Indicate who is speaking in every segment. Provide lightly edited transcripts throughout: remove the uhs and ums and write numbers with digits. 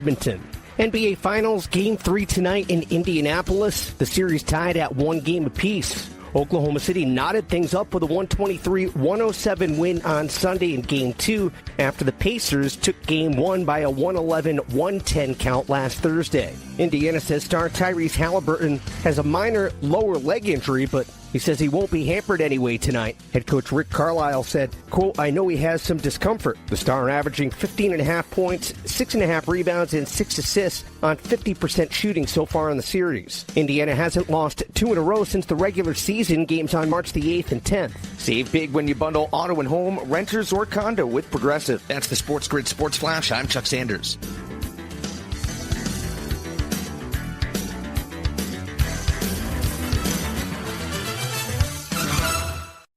Speaker 1: Edmonton. NBA Finals Game 3 tonight in Indianapolis. The series tied at 1 game apiece. Oklahoma City knotted things up with a 123-107 win on Sunday in Game 2 after the Pacers took Game 1 by a 111-110 count last Thursday. Indiana says star Tyrese Halliburton has a minor lower leg injury, but he says he won't be hampered anyway tonight. Head coach Rick Carlisle said, quote, "I know he has some discomfort." The star averaging 15.5 points, 6.5 rebounds, and 6 assists on 50% shooting so far in the series. Indiana hasn't lost 2 in a row since the regular season, games on March the 8th and 10th. Save big when you bundle auto and home, renters, or condo with Progressive.
Speaker 2: That's the SportsGrid Sports Flash. I'm Chuck Sanders.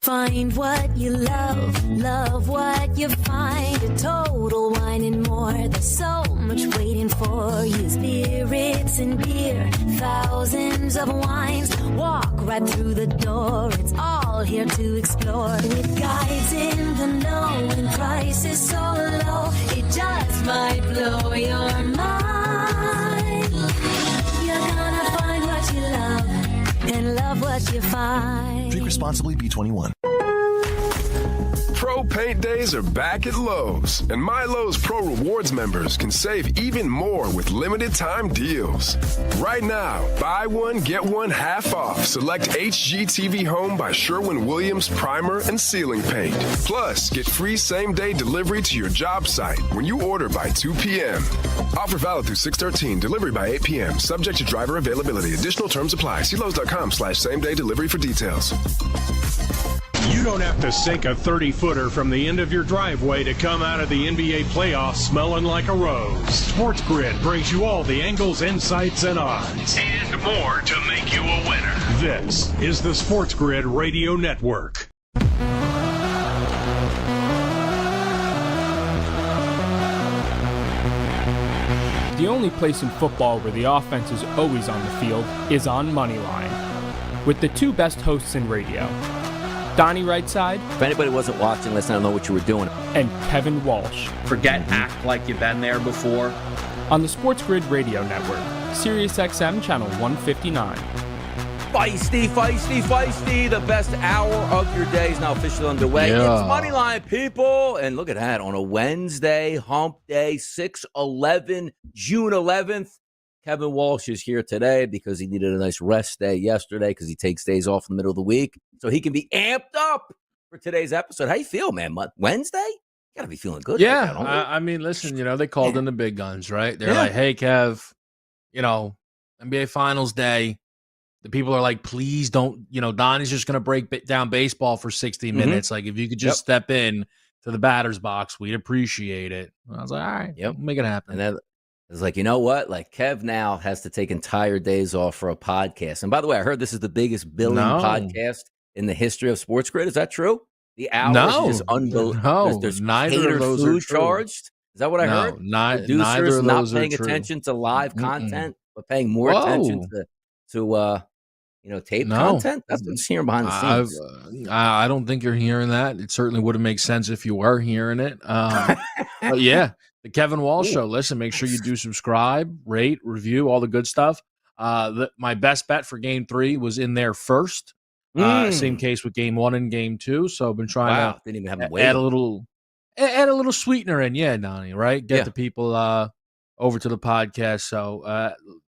Speaker 3: Find what you love, love what you find. A Total Wine and More. There's so much waiting for you. Spirits and beer, thousands of wines. Walk right through the door. It's all here to explore. With guides in the know and prices so low, it just might blow your mind. You're gonna find what you love and love what you find.
Speaker 4: Drink responsibly, B21.
Speaker 5: Pro Paint Days are back at Lowe's, and My Lowe's Pro Rewards members can save even more with limited time deals. Right now, buy one, get one half off. Select HGTV Home by Sherwin-Williams Primer and Ceiling Paint. Plus, get free same-day delivery to your job site when you order by 2 p.m. Offer valid through 6/13, delivery by 8 p.m. Subject to driver availability. Additional terms apply. See Lowe's.com/same-day delivery for details.
Speaker 6: You don't have to sink a 30-footer from the end of your driveway to come out of the NBA playoffs smelling like a rose. SportsGrid brings you all the angles, insights, and odds. And more to make you a winner. This is the SportsGrid Radio Network.
Speaker 7: The only place in football where the offense is always on the field is on Moneyline. With the two best hosts in radio, Donnie Rightside.
Speaker 8: If anybody wasn't watching, listen, I don't know what you were doing.
Speaker 7: And Kevin Walsh.
Speaker 9: Forget act like you've been there before.
Speaker 7: On the SportsGrid Radio Network, Sirius XM Channel 159.
Speaker 8: Feisty, feisty, feisty. The best hour of your day is now officially underway. Yeah. It's Moneyline, people. And look at that. On a Wednesday, hump day, 6/11, June 11th. Kevin Walsh is here today because he needed a nice rest day yesterday because he takes days off in the middle of the week so he can be amped up for today's episode. How you feel, man? Wednesday? You got to be feeling good.
Speaker 10: Yeah. Right now, I mean, listen, they called in the big guns, right? They're like, hey, Kev, NBA Finals day. The people are like, please don't, Donnie's just going to break down baseball for 60 minutes. Like, if you could just step in to the batter's box, we'd appreciate it. And I was like, all right, we'll make it happen.
Speaker 8: And then it's like, you know what? Like, Kev now has to take entire days off for a podcast. And by the way, I heard this is the biggest billing podcast in the history of SportsGrid. Is that true? The hours is unbelievable.
Speaker 10: No,
Speaker 8: there's
Speaker 10: neither of those
Speaker 8: food
Speaker 10: are true.
Speaker 8: Charged. Is that what I heard?
Speaker 10: Neither
Speaker 8: Producers
Speaker 10: of
Speaker 8: not
Speaker 10: those
Speaker 8: paying
Speaker 10: are true.
Speaker 8: attention to live content, but paying more attention to tape content. That's what's hearing behind the scenes.
Speaker 10: I don't think you're hearing that. It certainly wouldn't make sense if you were hearing it. But yeah, the Kevin Walsh Show. Listen, make sure you do subscribe, rate, review, all the good stuff. My best bet for Game 3 was in there first. Same case with Game 1 and Game 2. So I've been trying to
Speaker 8: didn't even have
Speaker 10: add a little sweetener in. Yeah, Donnie, right? Get the people over to the podcast. So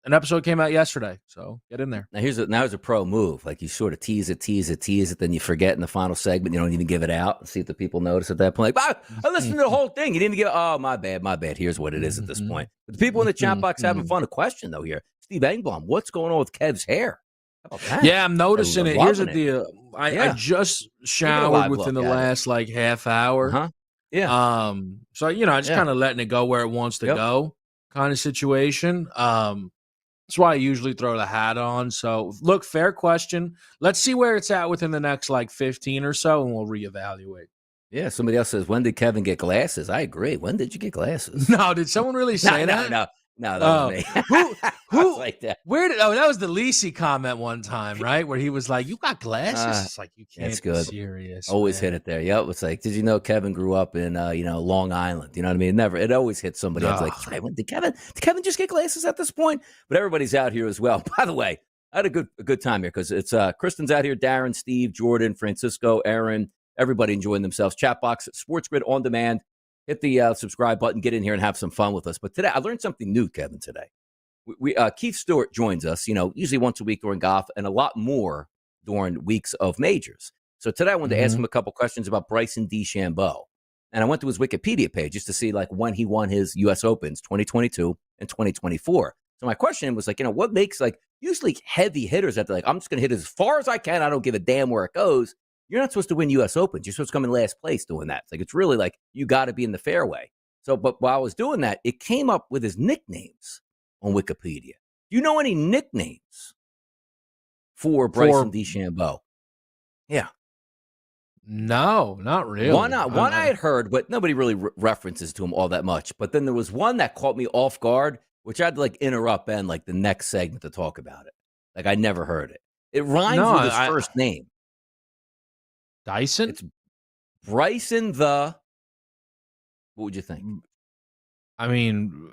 Speaker 10: an episode came out yesterday, so get in there.
Speaker 8: Now here's a pro move. Like, you sort of tease it, then you forget in the final segment. You don't even give it out and see if the people notice at that point. Like, I listened to the whole thing. You didn't give. Oh, my bad. Here's what it is at this point. But the people in the chat box having fun. A question though here, Steve Engblom, what's going on with Kev's hair? How about that?
Speaker 10: Yeah, I'm noticing it. Here's the deal. I just showered within the last half hour.
Speaker 8: Uh-huh. Yeah.
Speaker 10: So I just kind of letting it go where it wants to go, kind of situation. That's why I usually throw the hat on. So, look, fair question. Let's see where it's at within the next 15 or so, and we'll reevaluate.
Speaker 8: Yeah, somebody else says, when did Kevin get glasses? I agree. When did you get glasses?
Speaker 10: No, did someone really say that?
Speaker 8: No. No, that was me.
Speaker 10: Who
Speaker 8: like that?
Speaker 10: Where did? Oh, that was the Lisi comment one time, right? Where he was like, "You got glasses?" It's like you can't
Speaker 8: It's
Speaker 10: be
Speaker 8: good.
Speaker 10: serious.
Speaker 8: Always
Speaker 10: man.
Speaker 8: hit it there. Yep. It's like, did you know Kevin grew up in Long Island? You know what I mean? It always hits somebody. It's like, did Kevin just get glasses at this point? But everybody's out here as well. By the way, I had a good time here because it's Kristen's out here, Darren, Steve, Jordan, Francisco, Aaron, everybody enjoying themselves. Chat box, SportsGrid on demand. Hit the subscribe button, get in here and have some fun with us. But today I learned something new, Kevin, today. Keith Stewart joins us, usually once a week during golf and a lot more during weeks of majors. So today I wanted to ask him a couple questions about Bryson DeChambeau. And I went to his Wikipedia page just to see when he won his U.S. Opens, 2022 and 2024. So my question was what makes usually heavy hitters that they're I'm just going to hit as far as I can. I don't give a damn where it goes. You're not supposed to win U.S. Opens. You're supposed to come in last place doing that. It's really you got to be in the fairway. So, but while I was doing that, it came up with his nicknames on Wikipedia. Do you know any nicknames for Bryson DeChambeau? Yeah.
Speaker 10: No, not really.
Speaker 8: One I had heard, but nobody really references to him all that much. But then there was one that caught me off guard, which I had to interrupt Ben the next segment to talk about it. I never heard it. It rhymes with his first name.
Speaker 10: Dyson?
Speaker 8: It's Bryson the... What would you think?
Speaker 10: I mean...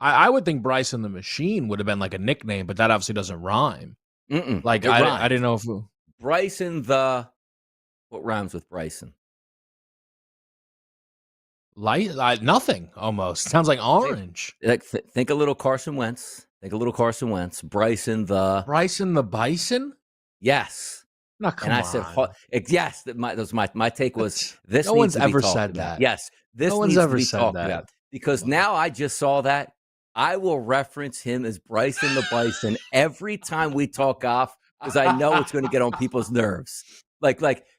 Speaker 10: I would think Bryson the Machine would have been a nickname, but that obviously doesn't rhyme. I didn't know if
Speaker 8: Bryson the... What rhymes with Bryson?
Speaker 10: Nothing, almost. Sounds like orange.
Speaker 8: Think a little Carson Wentz. Bryson the
Speaker 10: Bison?
Speaker 8: Yes.
Speaker 10: No, come on.
Speaker 8: I said, yes. My take was this.
Speaker 10: No one's ever said that.
Speaker 8: Yes, this.
Speaker 10: No one's ever said that.
Speaker 8: About. Because now I just saw that. I will reference him as Bryson the Bison every time we talk golf because I know it's going to get on people's nerves.
Speaker 10: No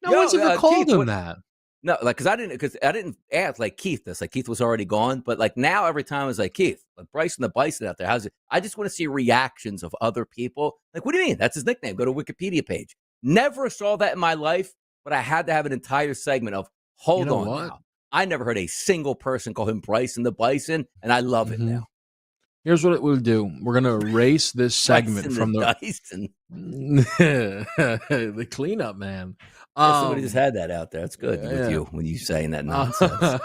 Speaker 10: one's ever called him that.
Speaker 8: No, because I didn't ask Keith this. Keith was already gone, but now every time it's Keith, Bryson the Bison out there. How's it? I just want to see reactions of other people. What do you mean? That's his nickname. Go to Wikipedia page. Never saw that in my life, but I had to have an entire segment of hold on now. I never heard a single person call him Bryson the Bison, and I love it now.
Speaker 10: Here's what we'll do. We're going to erase this segment from the the cleanup, man.
Speaker 8: Somebody just had that out there. It's good with you when you saying that nonsense.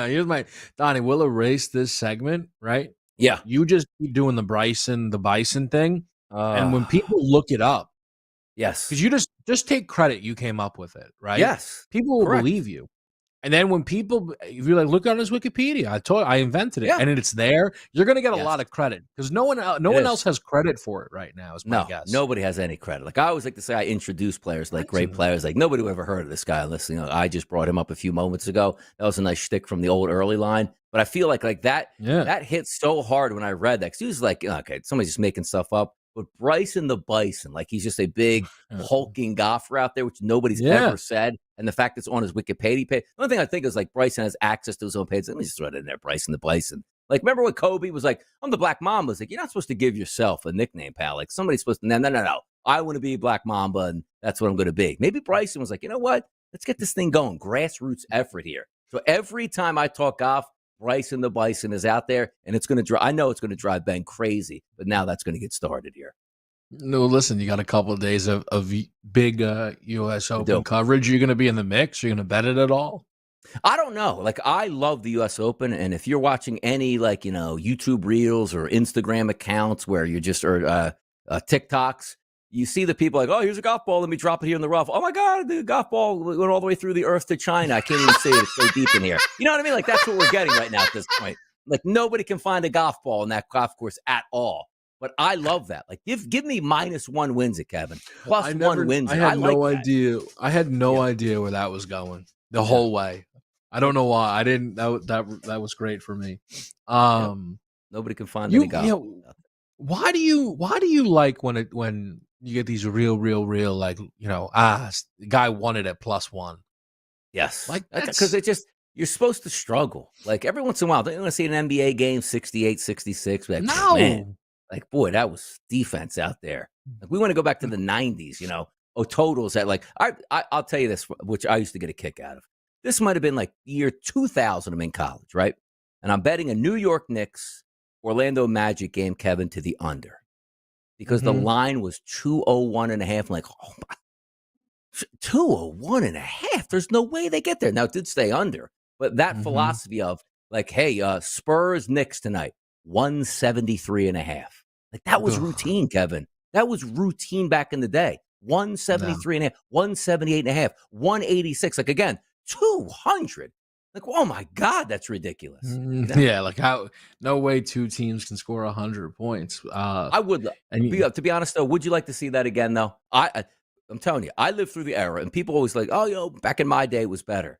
Speaker 10: Here's my Donnie. We'll erase this segment, right?
Speaker 8: Yeah.
Speaker 10: You just keep doing the Bison thing, and when people look it up,
Speaker 8: yes,
Speaker 10: because you just take credit. You came up with it, right?
Speaker 8: Yes,
Speaker 10: people will believe you. And then when people, if you're look on his Wikipedia, I invented it, and it's there. You're going to get a lot of credit because no one else has credit for it right now. Is my guess.
Speaker 8: Nobody has any credit. I always like to say, I introduce players great players. Nobody would ever heard of this guy unless I just brought him up a few moments ago. That was a nice shtick from the old early line. But I feel like that that hit so hard when I read that because he was okay, somebody's just making stuff up. But Bryson the Bison, he's just a big hulking golfer out there, which nobody's ever said. And the fact it's on his Wikipedia page. The only thing I think is Bryson has access to his own page. Let me just throw it in there, Bryson the Bison. Remember when Kobe was I'm the Black Mamba? You're not supposed to give yourself a nickname, pal. Somebody's supposed to, no. I want to be Black Mamba, and that's what I'm going to be. Maybe Bryson was you know what? Let's get this thing going. Grassroots effort here. So every time I talk golf, Bryson the Bison is out there, and it's going to I know it's going to drive Ben crazy, but now that's going to get started here.
Speaker 10: No, listen, you got a couple of days of big U.S. Open coverage. You're going to be in the mix? You're going to bet it at all?
Speaker 8: I don't know. I love the U.S. Open, and if you're watching any YouTube Reels or Instagram accounts where you're just or TikToks, you see the people oh, here's a golf ball. Let me drop it here in the rough. Oh my God, the golf ball went all the way through the earth to China. I can't even see it. It's so deep in here. You know what I mean? That's what we're getting right now at this point. Nobody can find a golf ball in that golf course at all. But I love that. Give me -1 wins it, Kevin. +1 wins it.
Speaker 10: I had no idea. I had no idea where that was going the whole way. I don't know why. I didn't. That was great for me.
Speaker 8: Nobody can find any golf.
Speaker 10: Why do you like when you get these real the guy won it at +1?
Speaker 8: Yes, because it just. You're supposed to struggle. Every once in a while, don't you want to see an NBA game 68, 66?
Speaker 10: No.
Speaker 8: Man, boy, that was defense out there. We want to go back to the 90s, totals that I'll tell you this, which I used to get a kick out of. This might have been like year 2000. I'm in college, right? And I'm betting a New York Knicks Orlando Magic game, Kevin, to the under because the line was 201.5. I'm like, oh my, 201.5. There's no way they get there. Now it did stay under, but that philosophy of like, hey, Spurs Knicks tonight, 173.5. Like that was routine, Kevin. That was routine back in the day. 173.5, 178.5, 186. Like again, 200. Like, oh my God, that's ridiculous.
Speaker 10: Yeah, like how? No way two teams can score 100 points.
Speaker 8: I would. To be honest, though, would you like to see that again? Though I'm telling you, I lived through the era, and people always like, oh, back in my day it was better.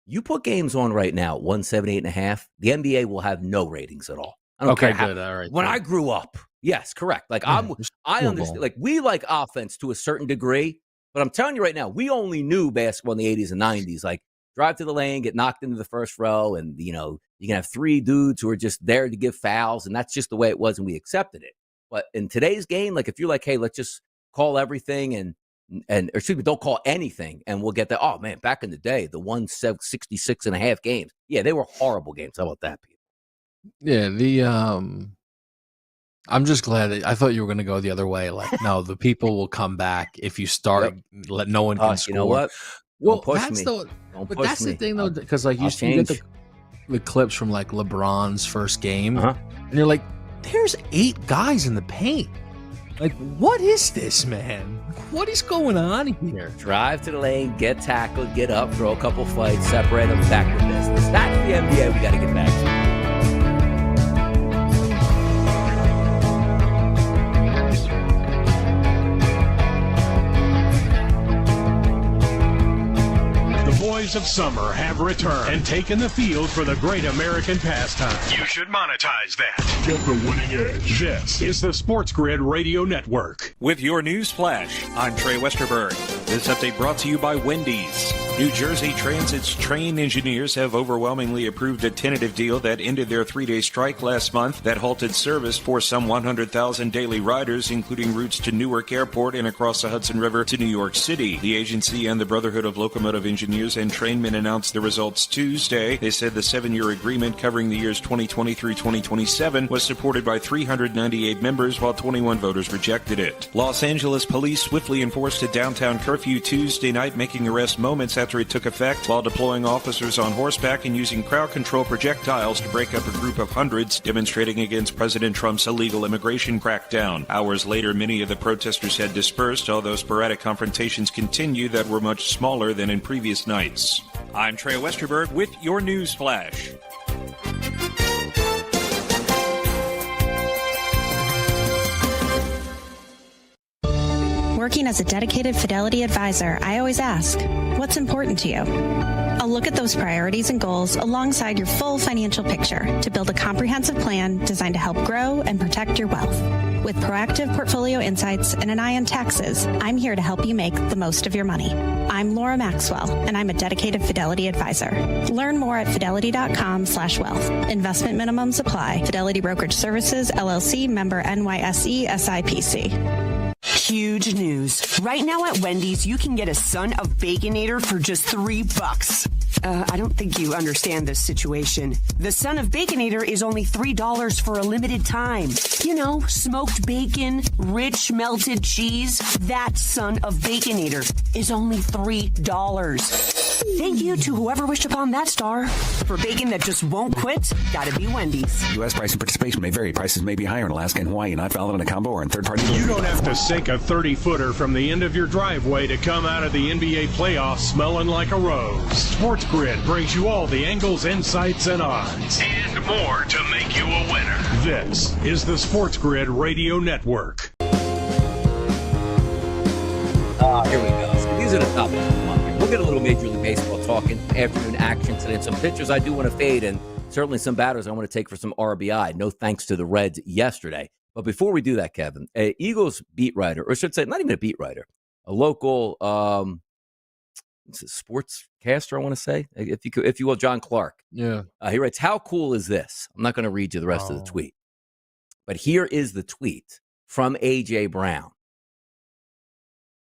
Speaker 8: You put games on right now, 178.5. The NBA will have no ratings at all. I don't care how.
Speaker 10: Good. All right.
Speaker 8: When I grew up, yes, correct. Like I understand. Like we like offense to a certain degree, but I'm telling you right now, we only knew basketball in the 80s and 90s. Like drive to the lane, get knocked into the first row, and you can have three dudes who are just there to give fouls, and that's just the way it was, and we accepted it. But in today's game, like if you're like, hey, let's just call everything and or excuse me, don't call anything, and we'll get that. Oh man, back in the day, the 166.5 games, yeah, they were horrible games. How about that, people?
Speaker 10: Yeah, I'm just glad that I thought you were going to go the other way. Like, no, the people will come back if you start. Let no one can score.
Speaker 8: You know what?
Speaker 10: Well, that's the thing though, because like you get the clips from like LeBron's first game, and you're like, there's 8 guys in the paint. Like, what is this, man? What is going on here?
Speaker 8: Drive to the lane, get tackled, get up, throw a couple fights, separate them, back to business. That's the NBA we got to get back to.
Speaker 6: Of summer have returned and taken the field for the great American pastime. You should monetize that. Get the winning edge. This is the SportsGrid Radio Network.
Speaker 4: With your news flash, I'm Trey Westerberg. This update brought to you by Wendy's. New Jersey Transit's train engineers have overwhelmingly approved a tentative deal that ended their 3-day strike last month that halted service for some 100,000 daily riders, including routes to Newark Airport and across the Hudson River to New York City. The agency and the Brotherhood of Locomotive Engineers and Trainmen announced the results Tuesday. They said the 7-year agreement covering the years 2020 through 2027 was supported by 398 members, while 21 voters rejected it. Los Angeles police swiftly enforced a downtown curfew Tuesday night, making arrests moments after it took effect, while deploying officers on horseback and using crowd control projectiles to break up a group of hundreds demonstrating against President Trump's illegal immigration crackdown. Hours later, many of the protesters had dispersed, although sporadic confrontations continued that were much smaller than in previous nights. I'm Trey Westerberg with your news flash.
Speaker 11: Working as a dedicated Fidelity advisor, I always ask, what's important to you? I'll look at those priorities and goals alongside your full financial picture to build a comprehensive plan designed to help grow and protect your wealth. With proactive portfolio insights and an eye on taxes, I'm here to help you make the most of your money. I'm Laura Maxwell, and I'm a dedicated Fidelity advisor. Learn more at fidelity.com/wealth. Investment minimums apply. Fidelity Brokerage Services, LLC, member NYSE, SIPC.
Speaker 12: Huge news. Right now at Wendy's, you can get a Son of Baconator for just $3. I don't think you understand this situation. The Son of Baconator is only $3 for a limited time. You know, smoked bacon, rich melted cheese. That Son of Baconator is only $3. Thank you to whoever wished upon that star. For bacon that just won't quit, gotta be Wendy's.
Speaker 13: U.S. price and participation may vary. Prices may be higher in Alaska and Hawaii, not valid in a combo or in third-party.
Speaker 6: You don't have to sink a 30-footer from the end of your driveway to come out of the NBA playoffs smelling like a rose. SportsGrid brings you all the angles, insights, and odds. And more to make you a winner. This is the SportsGrid Radio Network.
Speaker 8: Here we go. So these are the topics of the month. We'll get a little Major League Baseball talking, afternoon action today, and some pitchers I do want to fade, and certainly some batters I want to take for some RBI. No thanks to the Reds yesterday. But before we do that, Kevin, a Eagles beat writer, or I should say not even a beat writer, a local sportscaster, I want to say, if you will, John Clark.
Speaker 10: Yeah.
Speaker 8: He writes, how cool is this? I'm not going to read you the rest of the tweet. But here is the tweet from A.J. Brown.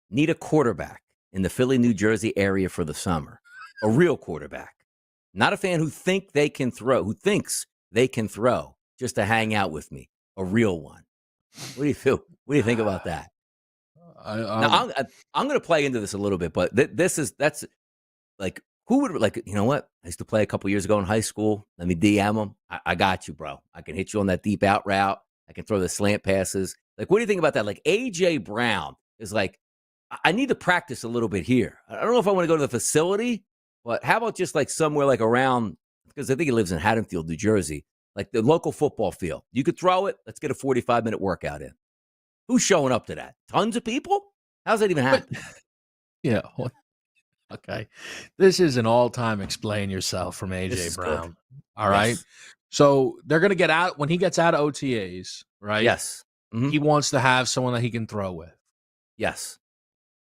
Speaker 8: Need a quarterback in the Philly, New Jersey area for the summer. A real quarterback. Not a fan who thinks they can throw just to hang out with me. A real one. What do you feel? What do you think about that? Now, I'm going to play into this a little bit, but that's like, who would, like, you know what? I used to play a couple years ago in high school. Let me DM them. I got you, bro. I can hit you on that deep out route. I can throw the slant passes. Like, what do you think about that? Like, A.J. Brown is like, I need to practice a little bit here. I don't know if I want to go to the facility, but how about just like somewhere like around, because I think he lives in Haddonfield, New Jersey, like the local football field. You could throw it. Let's get a 45-minute workout in. Who's showing up to that? Tons of people? How's that even happen?
Speaker 10: Yeah. Okay. This is an all-time explain yourself from A.J. Brown. Good. All right. Yes. So they're going to get out when he gets out of OTAs, right?
Speaker 8: Yes. Mm-hmm.
Speaker 10: He wants to have someone that he can throw with.
Speaker 8: Yes.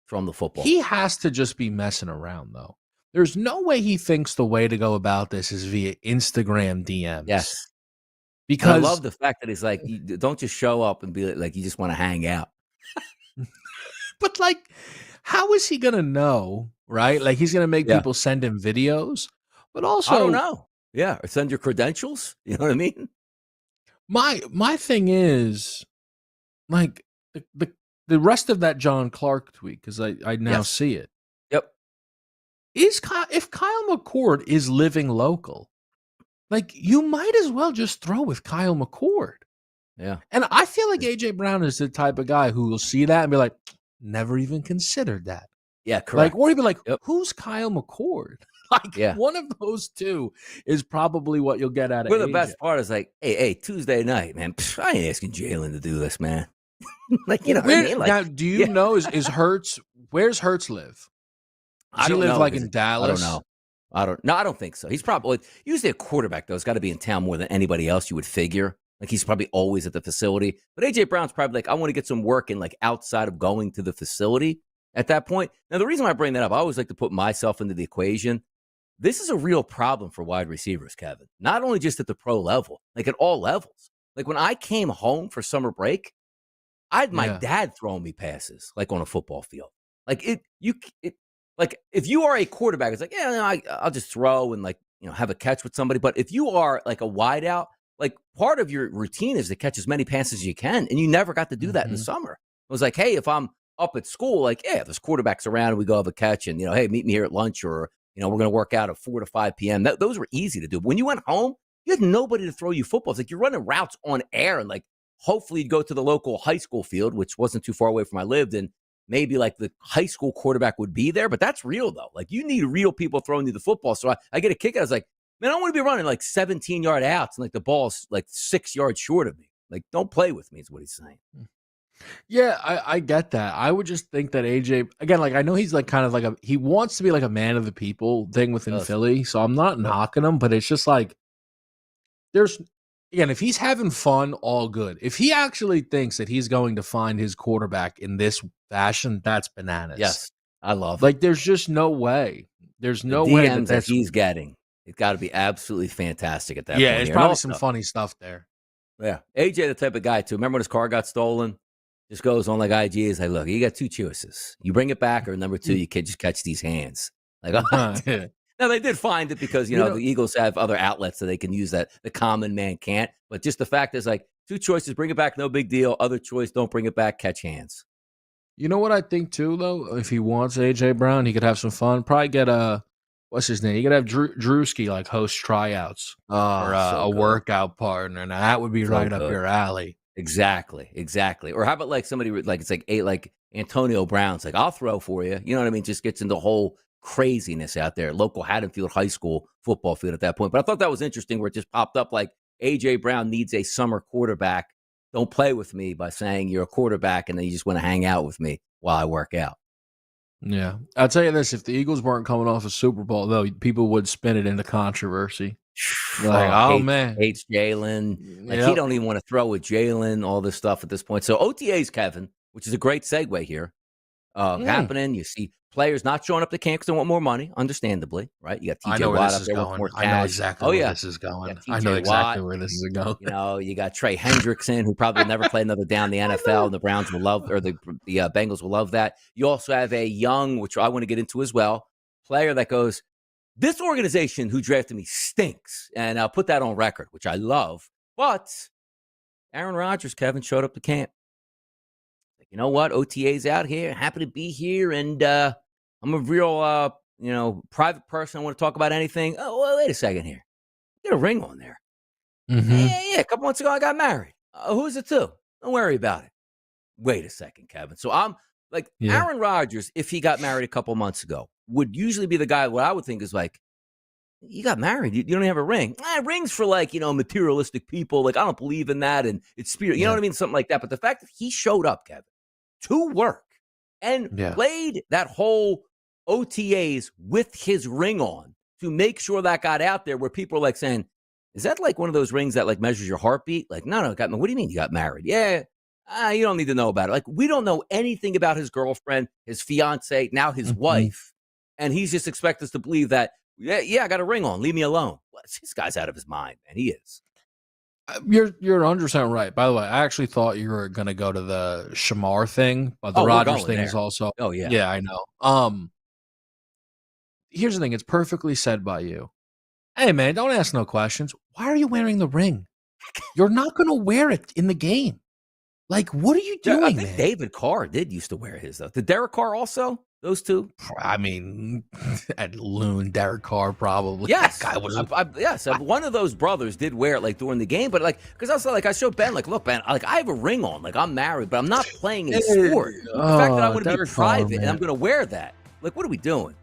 Speaker 8: From the football.
Speaker 10: He has to just be messing around, though. There's no way he thinks the way to go about this is via Instagram DMs.
Speaker 8: Yes.
Speaker 10: Because
Speaker 8: I love the fact that he's like, you don't just show up and be like you just want to hang out.
Speaker 10: But like, how is he going to know, right? Like, he's going to make people send him videos, but also,
Speaker 8: I don't know. Yeah. Or send your credentials. You know what I mean?
Speaker 10: My thing is, like, the rest of that John Clark tweet, because I now see it.
Speaker 8: Yep.
Speaker 10: If Kyle McCord is living local, like, you might as well just throw with Kyle McCord.
Speaker 8: Yeah.
Speaker 10: And I feel like A.J. Brown is the type of guy who will see that and be like, never even considered that.
Speaker 8: Yeah, correct.
Speaker 10: Like, or he'd be like, who's Kyle McCord? Like, one of those two is probably what you'll get out of it.
Speaker 8: Well, the best part is like, hey, Tuesday night, man, I ain't asking Jalen to do this, man. Like, you know what I mean? Like,
Speaker 10: now, do you know, is Hurts, where's Hurts live? Does he live like in Dallas?
Speaker 8: I don't think so. He's probably, usually a quarterback, though, has got to be in town more than anybody else you would figure. Like, he's probably always at the facility. But A.J. Brown's probably like, I want to get some work in, like, outside of going to the facility at that point. Now, the reason why I bring that up, I always like to put myself into the equation. This is a real problem for wide receivers, Kevin. Not only just at the pro level, like at all levels. Like, when I came home for summer break, I had my dad throwing me passes, like on a football field. Like, like, if you are a quarterback, it's like, I'll just throw and, like, have a catch with somebody. But if you are like a wideout, like, part of your routine is to catch as many passes as you can. And you never got to do that in the summer. It was like, hey, if I'm up at school, like, there's quarterbacks around and we go have a catch and, hey, meet me here at lunch, or, we're going to work out at 4 to 5 p.m. Those were easy to do. But when you went home, you had nobody to throw you footballs. Like, you're running routes on air, and, like, hopefully you'd go to the local high school field, which wasn't too far away from where I lived, and maybe, like, the high school quarterback would be there. But that's real, though. Like, you need real people throwing you the football. So I get a kick out. I was like, man, I don't want to be running, like, 17-yard outs and, like, the ball's, like, 6 yards short of me. Like, don't play with me is what he's saying.
Speaker 10: Yeah, I get that. I would just think that AJ, again, like, I know he's like kind of like he wants to be like a man of the people thing within Philly, so I'm not knocking him, but it's just like, again, if he's having fun, all good. If he actually thinks that he's going to find his quarterback in this fashion, that's bananas.
Speaker 8: Yes, I love it.
Speaker 10: Like, there's just no way. There's no way
Speaker 8: that he's getting. It's got to be absolutely fantastic at that point.
Speaker 10: Yeah, it's probably some funny stuff there.
Speaker 8: Yeah, AJ, the type of guy, too. Remember when his car got stolen? Just goes on like IG is like, look, you got two choices. You bring it back, or number two, you can just catch these hands. Like, now they did find it because, the Eagles have other outlets that they can use that the common man can't. But just the fact is, like, two choices, bring it back, no big deal. Other choice, don't bring it back, catch hands.
Speaker 10: You know what I think, too, though? If he wants A.J. Brown, he could have some fun. Probably get what's his name? You could have Drewski, like, host tryouts or a workout partner. Now, that would be right up your alley.
Speaker 8: Exactly. Or how about, like, somebody like, it's like Antonio Brown's like, I'll throw for you. You know what I mean? Just gets into whole craziness out there. Local Haddonfield High School football field at that point. But I thought that was interesting where it just popped up like A.J. Brown needs a summer quarterback. Don't play with me by saying you're a quarterback and then you just want to hang out with me while I work out.
Speaker 10: Yeah. I'll tell you this. If the Eagles weren't coming off a Super Bowl, though, people would spin it into controversy. Like, man,
Speaker 8: hates Jalen. Like, he don't even want to throw with Jalen. All this stuff at this point. So OTAs, Kevin, which is a great segue here, happening. You see players not showing up to camp because they want more money. Understandably, right? You got TJ Watt up there with more cash.
Speaker 10: I know exactly where this is going. I know exactly where this is going.
Speaker 8: You got Trey Hendrickson, who probably will never play another down in the NFL, and the Browns will love, or the Bengals will love that. You also have a young, which I want to get into as well, player that goes, This organization who drafted me stinks, and I'll put that on record, which I love. But Aaron Rodgers, Kevin, showed up to camp. Like, you know what? OTA's out here. Happy to be here, and I'm a real, private person. I want to talk about anything. Oh, well, wait a second here. Get a ring on there.
Speaker 10: Mm-hmm.
Speaker 8: Yeah. A couple months ago, I got married. Who's it to? Don't worry about it. Wait a second, Kevin. So I'm like, Aaron Rodgers, if he got married a couple months ago, would usually be the guy, what I would think is like, you got married. You don't even have a ring. Rings for like, materialistic people. Like, I don't believe in that. And it's spirit. You know what I mean? Something like that. But the fact that he showed up, Kevin, to work and played that whole OTAs with his ring on to make sure that got out there where people are like saying, is that like one of those rings that like measures your heartbeat? Like, no, what do you mean you got married? Yeah. You don't need to know about it. Like, we don't know anything about his girlfriend, his fiance, now his wife. And he's just expect us to believe that, I got a ring on. Leave me alone. Well, this guy's out of his mind, man. He is.
Speaker 10: You're 100% right. By the way, I actually thought you were going to go to the Shamar thing, but the Rodgers thing is also.
Speaker 8: Oh, yeah.
Speaker 10: Yeah, I know. Here's the thing. It's perfectly said by you. Hey, man, don't ask no questions. Why are you wearing the ring? You're not going to wear it in the game. Like, what are you doing,
Speaker 8: I think
Speaker 10: man?
Speaker 8: David Carr did used to wear his, though. Did Derek Carr also? Those two?
Speaker 10: I mean, at Loon, Derek Carr probably.
Speaker 8: Yes.
Speaker 10: That guy was
Speaker 8: yes. One of those brothers did wear it, like, during the game. But, like, because I showed Ben, like, look, Ben, like, I have a ring on. Like, I'm married, but I'm not playing a sport. The fact that I'm going to be private and I'm going to wear that. Like, what are we doing?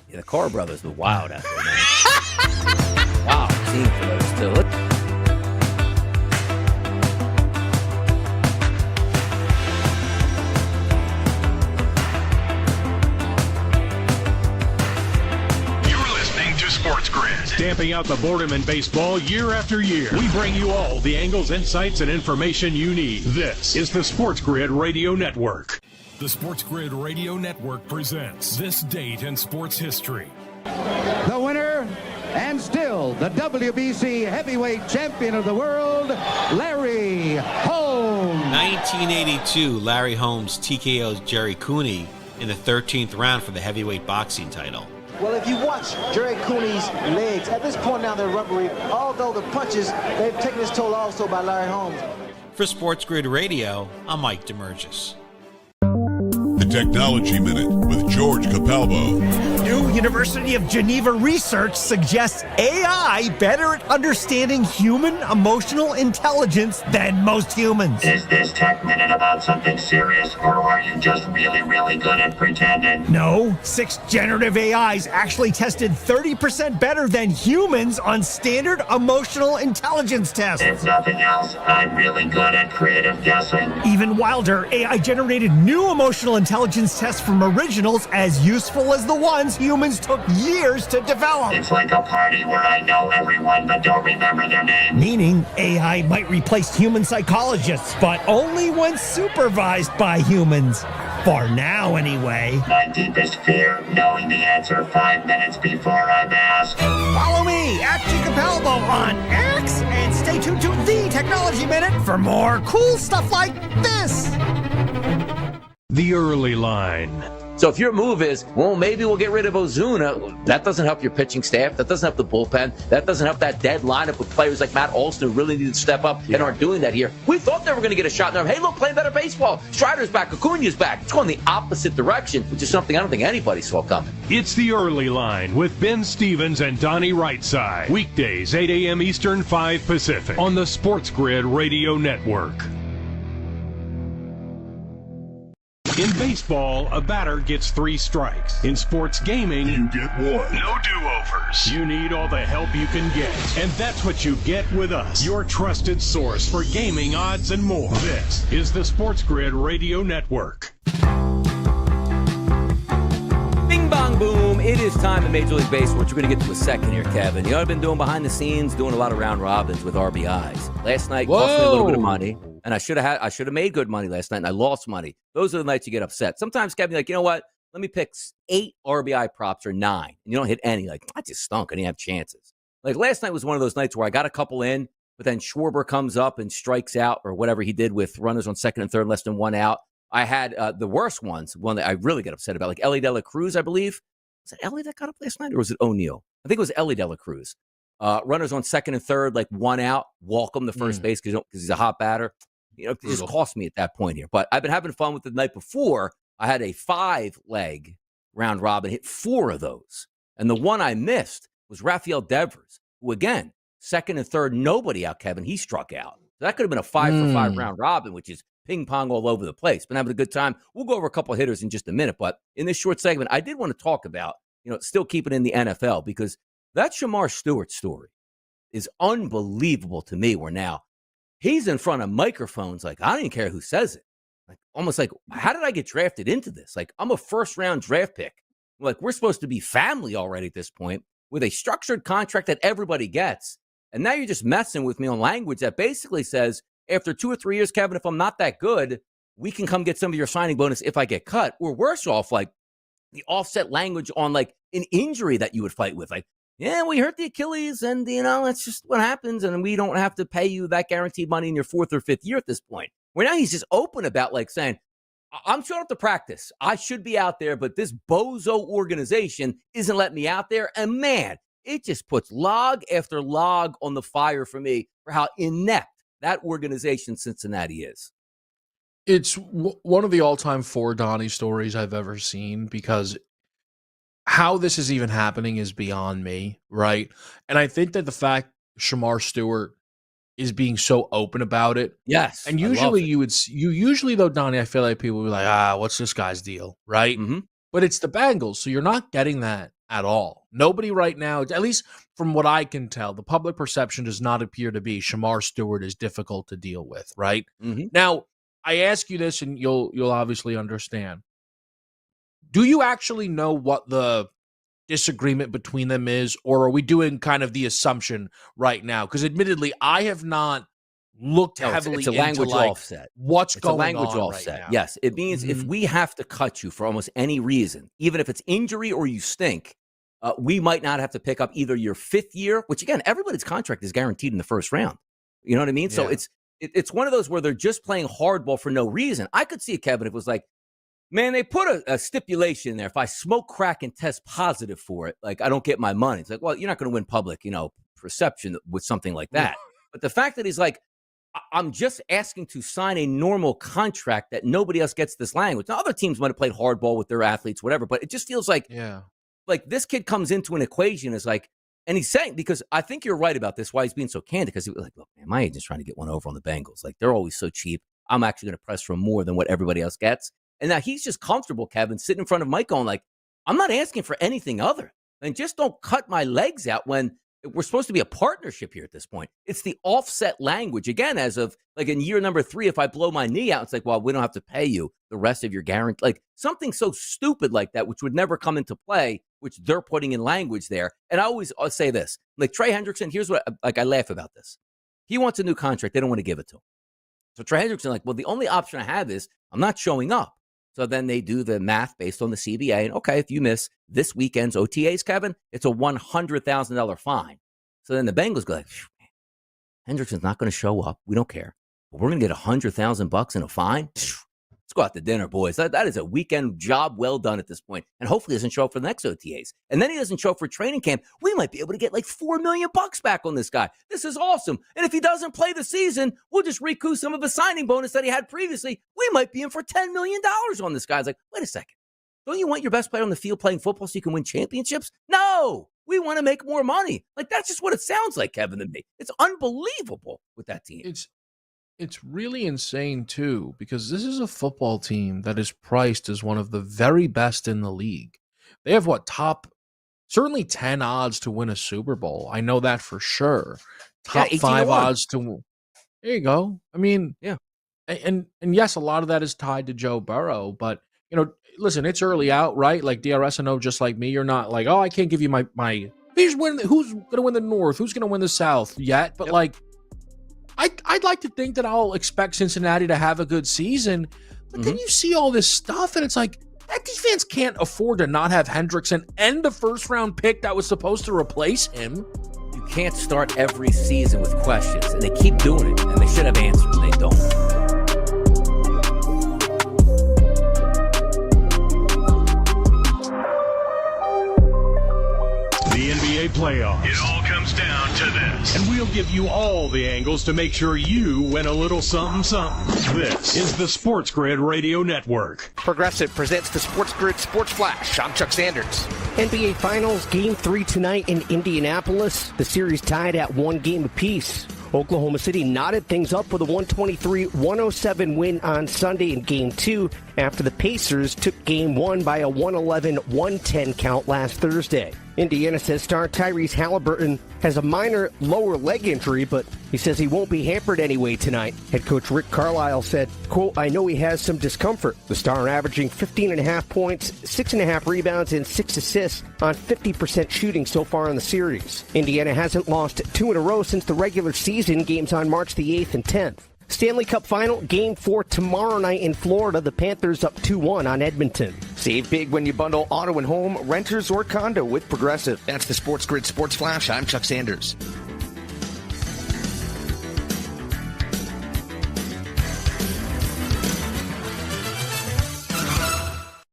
Speaker 8: Yeah, the Carr brothers were wild out there, man. Wow. Team for those two.
Speaker 6: SportsGrid. Stamping out the boredom in baseball year after year. We bring you all the angles, insights, and information you need. This is the SportsGrid Radio Network.
Speaker 14: The SportsGrid Radio Network presents This Date in Sports History.
Speaker 15: The winner, and still the WBC heavyweight champion of the world, Larry Holmes.
Speaker 16: 1982, Larry Holmes TKO's Jerry Cooney in the 13th round for the heavyweight boxing title.
Speaker 17: Well, if you watch Jerry Cooney's legs, at this point now they're rubbery, although the punches, they've taken its toll also by Larry Holmes.
Speaker 16: For SportsGrid Radio, I'm Mike DeMurgis.
Speaker 18: The Technology Minute with George Capalbo.
Speaker 19: New University of Geneva research suggests AI better at understanding human emotional intelligence than most humans.
Speaker 20: Is this Tech Minute about something serious, or are you just really, really good at pretending?
Speaker 19: No, 6 generative AIs actually tested 30% better than humans on standard emotional intelligence tests.
Speaker 20: If nothing else, I'm really good at creative guessing.
Speaker 19: Even wilder, AI generated new emotional intelligence tests from originals as useful as the ones humans took years to develop.
Speaker 20: It's like a party where I know everyone but don't remember their name.
Speaker 19: Meaning AI might replace human psychologists, but only when supervised by humans. For now, anyway.
Speaker 20: My deepest fear, knowing the answer 5 minutes before I'm asked.
Speaker 19: Follow me at G Capalbo on X, and stay tuned to the Technology Minute for more cool stuff like this.
Speaker 6: The early line.
Speaker 8: So if your move is, well, maybe we'll get rid of Ozuna, that doesn't help your pitching staff. That doesn't help the bullpen. That doesn't help that dead lineup with players like Matt Olson who really need to step up and aren't doing that here. We thought they were going to get a shot in there. Hey, look, playing better baseball. Strider's back. Acuna's back. It's going the opposite direction, which is something I don't think anybody saw coming.
Speaker 6: It's the early line with Ben Stevens and Donnie Rightside. Weekdays, 8 a.m. Eastern, 5 Pacific on the SportsGrid Radio Network. In baseball, a batter gets 3 strikes. In sports gaming,
Speaker 18: you get 1.
Speaker 6: No do-overs. You need all the help you can get. And that's what you get with us, your trusted source for gaming odds and more. This is the SportsGrid Radio Network.
Speaker 8: Bing, bong, boom. It is time in Major League Baseball, which we're going to get to a second here, Kevin. You know what I've been doing behind the scenes? Doing a lot of round robins with RBIs. Last night, cost me a little bit of money. And I should have made good money last night, and I lost money. Those are the nights you get upset. Sometimes, Kevin, like, you know what? Let me pick 8 RBI props or 9, and you don't hit any. Like, I just stunk. I didn't have chances. Like, last night was one of those nights where I got a couple in, but then Schwarber comes up and strikes out or whatever he did with runners on second and third, less than 1 out. I had the worst ones, one that I really get upset about, like Ellie De La Cruz, I believe. Was it Ellie that got up last night, or was it O'Neal? I think it was Ellie De La Cruz. Runners on second and third, like one out, walk him to first base because he's a hot batter. It just cost me at that point here. But I've been having fun with it the night before. I had a 5-leg round robin, hit 4 of those. And the one I missed was Rafael Devers, who, again, second and third, nobody out, Kevin. He struck out. So that could have been a 5-for-5 round robin, which is ping pong all over the place. Been having a good time. We'll go over a couple of hitters in just a minute. But in this short segment, I did want to talk about, still keeping in the NFL, because that Shamar Stewart story is unbelievable to me, where now he's in front of microphones like, I don't even care who says it. Like, almost like, how did I get drafted into this? Like, I'm a first-round draft pick. Like, we're supposed to be family already at this point with a structured contract that everybody gets. And now you're just messing with me on language that basically says, after 2 or 3 years, Kevin, if I'm not that good, we can come get some of your signing bonus if I get cut. Or worse off, like the offset language on like an injury that you would fight with. Like, yeah, we hurt the Achilles and, that's just what happens. And we don't have to pay you that guaranteed money in your 4th or 5th year at this point. Where now he's just open about like saying, I'm showing up to practice. I should be out there, but this bozo organization isn't letting me out there. And man, it just puts log after log on the fire for me for how inept that organization Cincinnati is.
Speaker 10: It's one of the all-time 4 Donnie stories I've ever seen, because how this is even happening is beyond me, right? And I think that the fact Shamar Stewart is being so open about it.
Speaker 8: Yes.
Speaker 10: And usually usually though, Donnie, I feel like people will be like, what's this guy's deal? Right.
Speaker 8: Mm-hmm.
Speaker 10: But it's the Bengals. So you're not getting that at all. Nobody right now, at least from what I can tell, the public perception does not appear to be Shamar Stewart is difficult to deal with. Right.
Speaker 8: Mm-hmm.
Speaker 10: Now, I ask you this and you'll obviously understand. Do you actually know what the disagreement between them is, or are we doing kind of the assumption right now? Because admittedly, I have not looked heavily
Speaker 8: into
Speaker 10: language
Speaker 8: offset.
Speaker 10: What's
Speaker 8: it's
Speaker 10: going
Speaker 8: a language
Speaker 10: on
Speaker 8: offset.
Speaker 10: Right now.
Speaker 8: Yes, it means if we have to cut you for almost any reason, even if it's injury or you stink, we might not have to pick up either your 5th year, which again, everybody's contract is guaranteed in the first round. You know what I mean? Yeah. So it's one of those where they're just playing hardball for no reason. I could see it, Kevin, if it was like, man, they put a stipulation in there. If I smoke crack and test positive for it, like I don't get my money. It's like, well, you're not going to win public, perception with something like that. But the fact that he's like, I'm just asking to sign a normal contract that nobody else gets this language. Now, other teams might have played hardball with their athletes, whatever, but it just feels like, like this kid comes into an equation is like, and he's saying, because I think you're right about this, why he's being so candid, because he was like, look, man, my agent's trying to get one over on the Bengals. Like, they're always so cheap. I'm actually going to press for more than what everybody else gets. And now he's just comfortable, Kevin, sitting in front of Mike going like, I'm not asking for anything other than just don't cut my legs out when we're supposed to be a partnership here at this point. It's the offset language. Again, as of like in year number 3, if I blow my knee out, it's like, well, we don't have to pay you the rest of your guarantee. Like something so stupid like that, which would never come into play, which they're putting in language there. And I'll say this, like Trey Hendrickson, here's what, I laugh about this. He wants a new contract. They don't want to give it to him. So Trey Hendrickson, like, well, the only option I have is I'm not showing up. So then they do the math based on the CBA. And okay, if you miss this weekend's OTAs, Kevin, it's a $100,000 fine. So then the Bengals go like, Hendrickson's not going to show up. We don't care. But we're going to get $100,000 in a fine. Let's go out to dinner, boys. That is a weekend job well done at this point. And hopefully he doesn't show up for the next OTAs. And then he doesn't show up for training camp. We might be able to get like $4 million back on this guy. This is awesome. And if he doesn't play the season, we'll just recoup some of the signing bonus that he had previously. We might be in for $10 million on this guy. It's like, wait a second. Don't you want your best player on the field playing football so you can win championships? No, we want to make more money. Like, that's just what it sounds like, Kevin, to me. It's unbelievable with that team.
Speaker 10: It's really insane, too, because this is a football team that is priced as one of the very best in the league. They have certainly 10 odds to win a Super Bowl. I know that for sure. Top 5 odds to. There you go. I mean,
Speaker 8: yeah.
Speaker 10: And yes, a lot of that is tied to Joe Burrow, but listen, it's early out, right? Like DRS, I know, just like me, you're not like, oh, I can't give you my who's going to win the North, who's going to win the South yet, but like. I'd like to think that I'll expect Cincinnati to have a good season, but then you see all this stuff, and it's like, that defense can't afford to not have Hendrickson and the first-round pick that was supposed to replace him.
Speaker 8: You can't start every season with questions, and they keep doing it, and they should have answers, and they don't.
Speaker 6: playoffs. It all comes down to this. And we'll give you all the angles to make sure you win a little something, something. This is the SportsGrid Radio Network.
Speaker 2: Progressive presents the SportsGrid Sports Flash. I'm Chuck Sanders.
Speaker 1: NBA Finals Game 3 tonight in Indianapolis. The series tied at 1 game apiece. Oklahoma City knotted things up with a 123-107 win on Sunday in Game 2 after the Pacers took Game 1 by a 111-110 count last Thursday. Indiana says star Tyrese Halliburton has a minor lower leg injury, but he says he won't be hampered anyway tonight. Head coach Rick Carlisle said, quote, "I know he has some discomfort." The star averaging 15.5 points, 6.5 rebounds, and 6 assists on 50% shooting so far in the series. Indiana hasn't lost 2 in a row since the regular season, games on March the 8th and 10th. Stanley Cup Final, Game 4 tomorrow night in Florida. The Panthers up 2-1 on Edmonton.
Speaker 2: Save big when you bundle auto and home, renters, or condo with Progressive. That's the SportsGrid Sports Flash. I'm Chuck Sanders.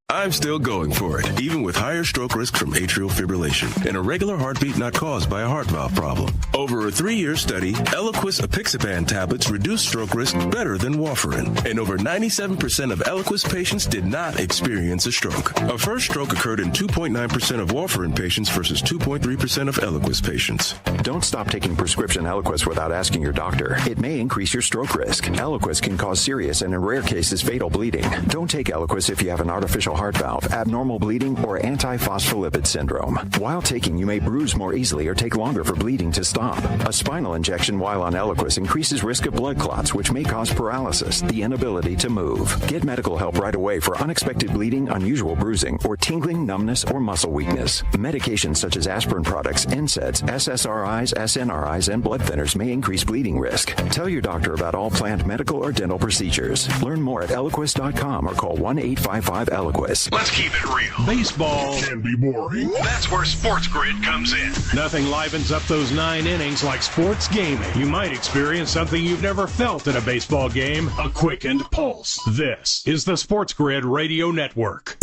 Speaker 5: I'm still going for it, even with higher stroke risk from atrial fibrillation and a regular heartbeat not caused by a heart valve problem. Over a 3-year study, Eliquis apixaban tablets reduce stroke risk better than warfarin, and over 97% of Eliquis patients did not experience a stroke. A first stroke occurred in 2.9% of warfarin patients versus 2.3% of Eliquis patients.
Speaker 13: Don't stop taking prescription Eliquis without asking your doctor. It may increase your stroke risk. Eliquis can cause serious and in rare cases fatal bleeding. Don't take Eliquis if you have an artificial heart valve, abnormal bleeding, or antiphospholipid syndrome. While taking, you may bruise more easily or take longer for bleeding to stop. A spinal injection while on Eliquis increases risk of blood clots, which may cause paralysis, the inability to move. Get medical help right away for unexpected bleeding, unusual bruising, or tingling, numbness, or muscle weakness. Medications such as aspirin products, NSAIDs, SSRIs, SNRIs, and blood thinners may increase bleeding risk. Tell your doctor about all planned medical or dental procedures. Learn more at Eliquis.com or call 1-855-ELIQUIS.
Speaker 6: Let's keep it real. Baseball can be boring. That's where SportsGrid comes in. Nothing livens up those 9 innings like sports gaming. You might experience something you've never felt in a baseball game, a quickened pulse. This is the SportsGrid Radio Network.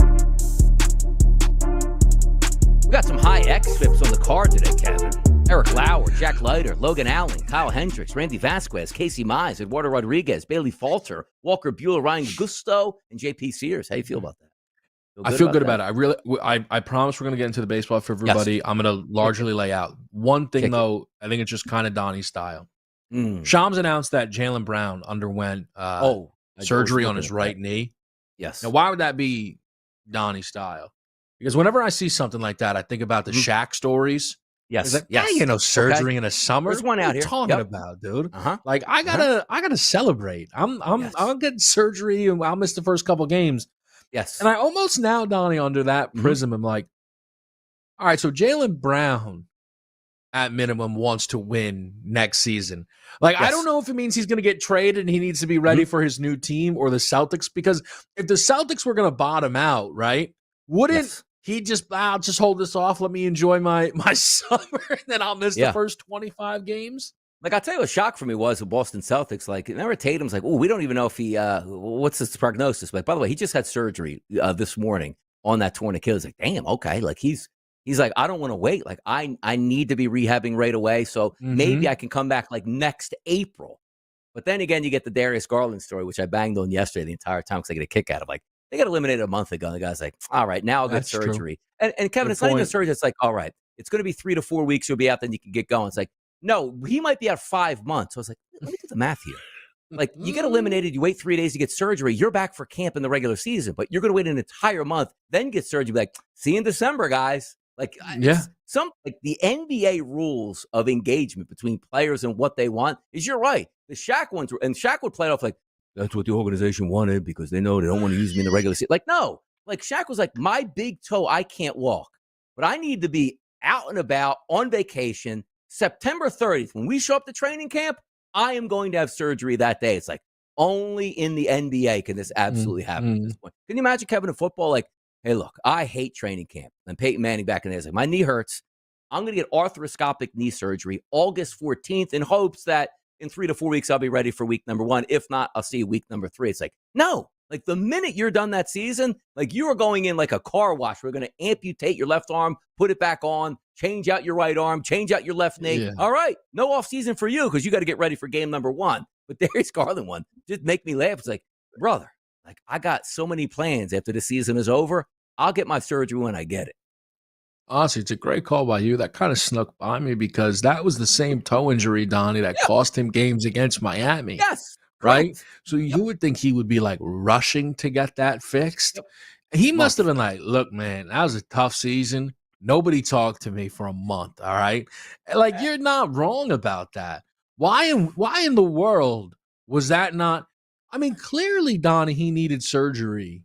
Speaker 8: We got some high X-Fips on the card today, Kevin. Eric Lauer, Jack Leiter, Logan Allen, Kyle Hendricks, Randy Vasquez, Casey Mize, Eduardo Rodriguez, Bailey Falter, Walker Buehler, Ryan Gusto, and J.P. Sears. How you feel about that?
Speaker 10: I feel good about it. I promise we're going to get into the baseball for everybody. Yes. I'm going to largely lay out. One thing, though, I think it's just kind of Donnie style. Shams announced that Jaylen Brown underwent surgery on his right knee.
Speaker 8: Yes.
Speaker 10: Now, why would that be Donnie style? Because whenever I see something like that, I think about the Shaq stories.
Speaker 8: Yes.
Speaker 10: Like, surgery in the summer.
Speaker 8: There's one out here.
Speaker 10: What are you talking about, dude? Like, I gotta celebrate. I'll get surgery and I'll miss the first couple games.
Speaker 8: Yes.
Speaker 10: And I almost now, Donnie, under that prism, I'm like, all right, so Jaylen Brown, at minimum, wants to win next season. Like, I don't know if it means he's going to get traded and he needs to be ready for his new team or the Celtics, because if the Celtics were going to bottom out, right, wouldn't he just, I'll just hold this off, let me enjoy my summer, and then I'll miss the first 25 games?
Speaker 8: Like, I'll tell you what shock for me was with Boston Celtics. Like, remember Tatum's like, oh, we don't even know if he, what's his prognosis? But by the way, he just had surgery this morning on that torn Achilles. Like, damn, okay. Like, he's like, I don't want to wait. Like, I need to be rehabbing right away. So maybe I can come back like next April. But then again, you get the Darius Garland story, which I banged on yesterday the entire time because I get a kick out of. Like, they got eliminated a month ago. And the guy's like, all right, now I'll get surgery. And Kevin, it's not even surgery. It's like, all right, it's going to be 3 to 4 weeks. You'll be out, then you can get going. It's like, no, he might be out 5 months. So I was like, let me do the math here. Like, you get eliminated, you wait 3 days to get surgery, you're back for camp in the regular season, but you're going to wait an entire month, then get surgery. Be like, see you in December, guys. Like, the NBA rules of engagement between players and what they want is, you're right. The Shaq ones were, and Shaq would play it off like, that's what the organization wanted because they know they don't want to use me in the regular season. Like, no, like Shaq was like, my big toe, I can't walk, but I need to be out and about on vacation. September 30th, when we show up to training camp, I am going to have surgery that day. It's like, only in the NBA can this absolutely happen at this point. Can you imagine, Kevin, in football? Like, hey, look, I hate training camp. And Peyton Manning back in the day was like, my knee hurts. I'm going to get arthroscopic knee surgery August 14th in hopes that in 3 to 4 weeks, I'll be ready for week number 1. If not, I'll see you week number 3. It's like, no. Like the minute you're done that season, like you are going in like a car wash. We're going to amputate your left arm, put it back on, change out your right arm, change out your left knee.
Speaker 10: Yeah.
Speaker 8: All right, no off season for you because you got to get ready for game number 1. But Darius Garland one just make me laugh. It's like, brother, like I got so many plans after the season is over. I'll get my surgery when I get it.
Speaker 10: Honestly, it's a great call by you. That kind of snuck by me because that was the same toe injury, Donnie, that cost him games against Miami.
Speaker 8: Yes.
Speaker 10: Right?
Speaker 8: Correct.
Speaker 10: So you would think he would be like rushing to get that fixed. He must have been like, look, man, that was a tough season. Nobody talked to me for a month. All right. Like, you're not wrong about that. Why in the world was that not? I mean, clearly, Donnie, he needed surgery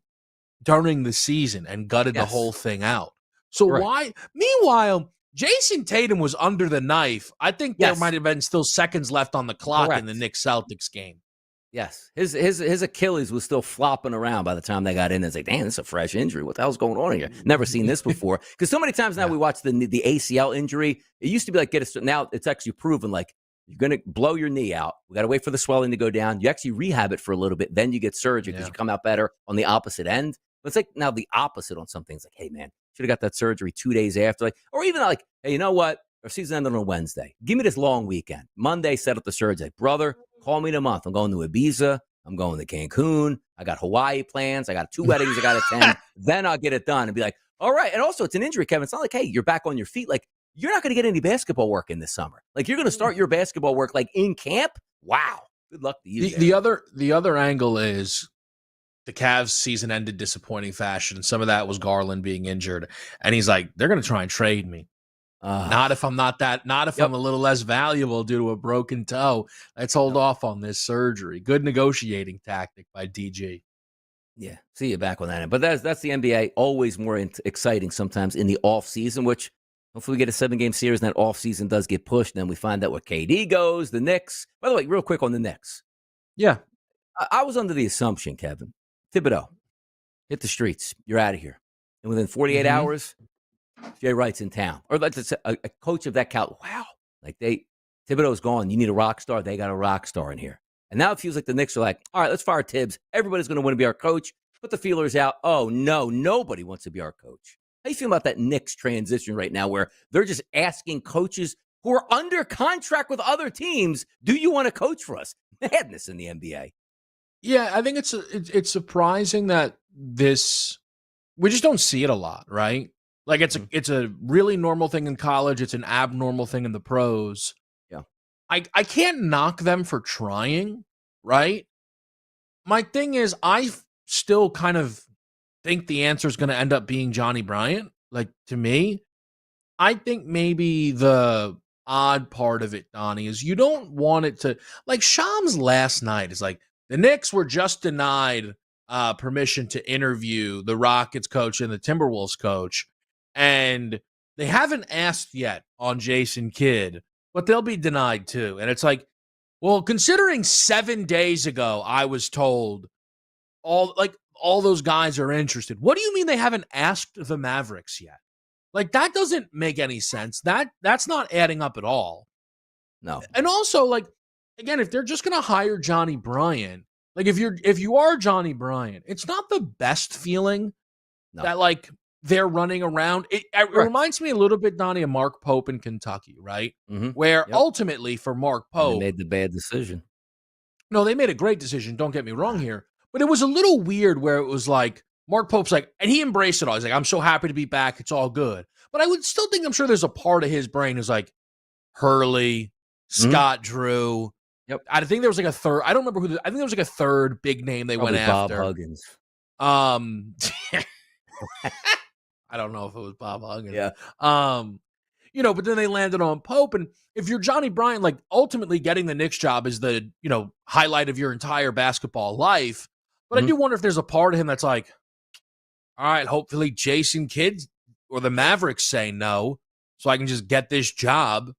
Speaker 10: during the season and gutted the whole thing out. So why? Meanwhile, Jason Tatum was under the knife. I think there might have been still seconds left on the clock in the Knicks Celtics game.
Speaker 8: Yes, his Achilles was still flopping around by the time they got in. It's like, damn, this is a fresh injury. What the hell's going on here? Never seen this before. Because so many times now we watch the ACL injury. It used to be like now it's actually proven like you're going to blow your knee out. We got to wait for the swelling to go down. You actually rehab it for a little bit, then you get surgery because you come out better on the opposite end. But it's like now the opposite on some things. Like, hey man, should have got that surgery 2 days after, like, or even like, hey, you know what? Our season ended on a Wednesday. Give me this long weekend. Monday, set up the surgery. Like, brother, call me in a month. I'm going to Ibiza. I'm going to Cancun. I got Hawaii plans. I got 2 weddings I got to attend. Then I'll get it done and be like, all right. And also, it's an injury, Kevin. It's not like, hey, you're back on your feet. Like, you're not going to get any basketball work in this summer. Like, you're going to start your basketball work like in camp. Wow. Good luck to you.
Speaker 10: The other angle is the Cavs season ended disappointing fashion. And some of that was Garland being injured. And he's like, they're going to try and trade me. Not if I'm not if I'm a little less valuable due to a broken toe. Let's hold off on this surgery. Good negotiating tactic by DG.
Speaker 8: Yeah, see you back on that end. But that's the NBA. Always more exciting sometimes in the off season, which hopefully we get a 7-game series and that off season does get pushed. And then we find out where KD goes, the Knicks. By the way, real quick on the Knicks.
Speaker 10: Yeah.
Speaker 8: I was under the assumption, Kevin, Thibodeau, hit the streets. You're out of here. And within 48 hours, Jay Wright's in town. Or let's say a coach of that caliber. Wow. Like Thibodeau's gone. You need a rock star. They got a rock star in here. And now it feels like the Knicks are like, all right, let's fire Tibbs. Everybody's going to want to be our coach. Put the feelers out. Oh, no, nobody wants to be our coach. How do you feel about that Knicks transition right now where they're just asking coaches who are under contract with other teams, do you want to coach for us? Madness in the NBA.
Speaker 10: Yeah, I think it's surprising that we just don't see it a lot, right? Like it's a really normal thing in college. It's an abnormal thing in the pros.
Speaker 8: Yeah.
Speaker 10: I can't knock them for trying, right? My thing is I still kind of think the answer is going to end up being Johnny Bryant. Like, to me, I think maybe the odd part of it, Donnie, is you don't want it to, like Shams last night is like, the Knicks were just denied permission to interview the Rockets coach and the Timberwolves coach. And they haven't asked yet on Jason Kidd, but they'll be denied too. And it's like, well, considering 7 days ago, I was told all those guys are interested. What do you mean they haven't asked the Mavericks yet? Like, that doesn't make any sense. That's not adding up at all.
Speaker 8: No.
Speaker 10: And also, like, again, if they're just going to hire Johnny Bryant, like if you are Johnny Bryant, it's not the best feeling that like they're running around. It reminds me a little bit, Donnie, of Mark Pope in Kentucky, right?
Speaker 8: Mm-hmm.
Speaker 10: Where ultimately for Mark Pope,
Speaker 8: they made the bad decision.
Speaker 10: No, they made a great decision. Don't get me wrong here, but it was a little weird where it was like Mark Pope's like, and he embraced it all. He's like, I'm so happy to be back. It's all good. But I would still think, I'm sure there's a part of his brain who's like Hurley, Scott Drew.
Speaker 8: Yep.
Speaker 10: I think there was like a third. I don't remember who. I think there was like a third big name they
Speaker 8: Probably
Speaker 10: went
Speaker 8: Bob
Speaker 10: after.
Speaker 8: Huggins.
Speaker 10: I don't know if it was Bob Huggins.
Speaker 8: Yeah.
Speaker 10: But then they landed on Pope. And if you're Johnny Bryant, like ultimately getting the Knicks job is the, highlight of your entire basketball life. But I do wonder if there's a part of him that's like, all right, hopefully Jason Kidd or the Mavericks say no, so I can just get this job.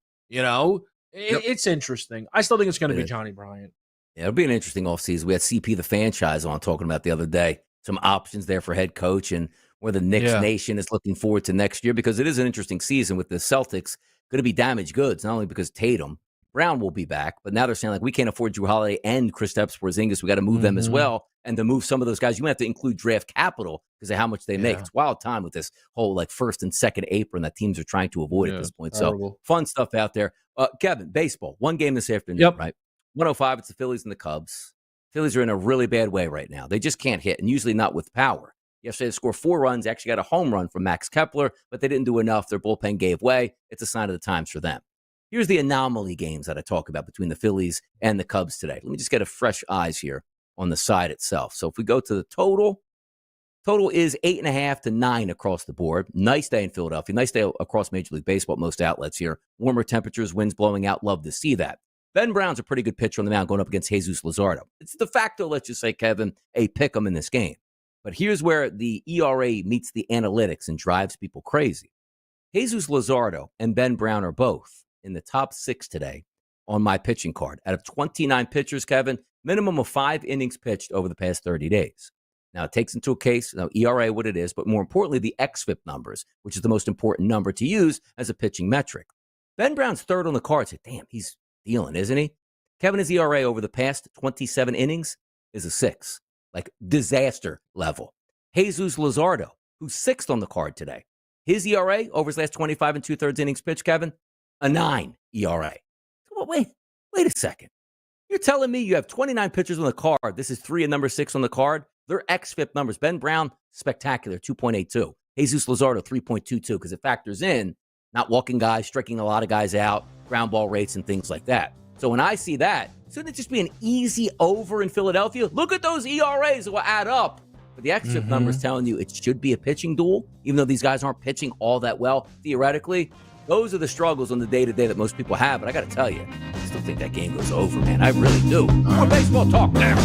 Speaker 10: It's interesting. I still think it's going to be Johnny Bryant.
Speaker 8: Yeah, it'll be an interesting offseason. We had CP the franchise on talking about the other day. Some options there for head coach and where the Knicks Nation is looking forward to next year, because it is an interesting season with the Celtics going to be damaged goods, not only because Tatum, Brown will be back, but now they're saying, like, we can't afford Drew Holiday and Kristaps Porzingis. We got to move them as well. And to move some of those guys, you might have to include draft capital because of how much they make. It's wild time with this whole, like, first and second apron that teams are trying to avoid at this point.
Speaker 10: Terrible.
Speaker 8: So fun stuff out there. Kevin, baseball, one game this afternoon, right? 105, it's the Phillies and the Cubs. Phillies are in a really bad way right now. They just can't hit, and usually not with power. Yesterday, they scored 4 runs, actually got a home run from Max Kepler, but they didn't do enough. Their bullpen gave way. It's a sign of the times for them. Here's the anomaly games that I talk about between the Phillies and the Cubs today. Let me just get a fresh eyes here on the side itself. So if we go to the total is 8.5 to 9 across the board. Nice day in Philadelphia. Nice day across Major League Baseball at most outlets here. Warmer temperatures, winds blowing out. Love to see that. Ben Brown's a pretty good pitcher on the mound going up against Jesus Luzardo. It's de facto, let's just say, Kevin, a pick 'em in this game. But here's where the ERA meets the analytics and drives people crazy. Jesus Luzardo and Ben Brown are both in the top 6 today on my pitching card. Out of 29 pitchers, Kevin, minimum of 5 innings pitched over the past 30 days. Now, it takes into account ERA, what it is, but more importantly, the xFIP numbers, which is the most important number to use as a pitching metric. Ben Brown's third on the card. Say, damn, he's dealing, isn't he? Kevin, his ERA over the past 27 innings is a 6. Like disaster level. Jesus Luzardo, who's 6th on the card today. His ERA over his last 25 and 2/3 innings pitched, Kevin, a 9 ERA. Well, wait a second. You're telling me you have 29 pitchers on the card. This is 3 and number 6 on the card. Their xFIP numbers. Ben Brown, spectacular, 2.82. Jesus Luzardo, 3.22, because it factors in not walking guys, striking a lot of guys out, ground ball rates, and things like that. So when I see that, shouldn't it just be an easy over in Philadelphia? Look at those ERAs that will add up. But the xFIP numbers telling you it should be a pitching duel, even though these guys aren't pitching all that well. Theoretically, those are the struggles on the day-to-day that most people have. But I got to tell you, I still think that game goes over, man. I really do. More baseball talk now.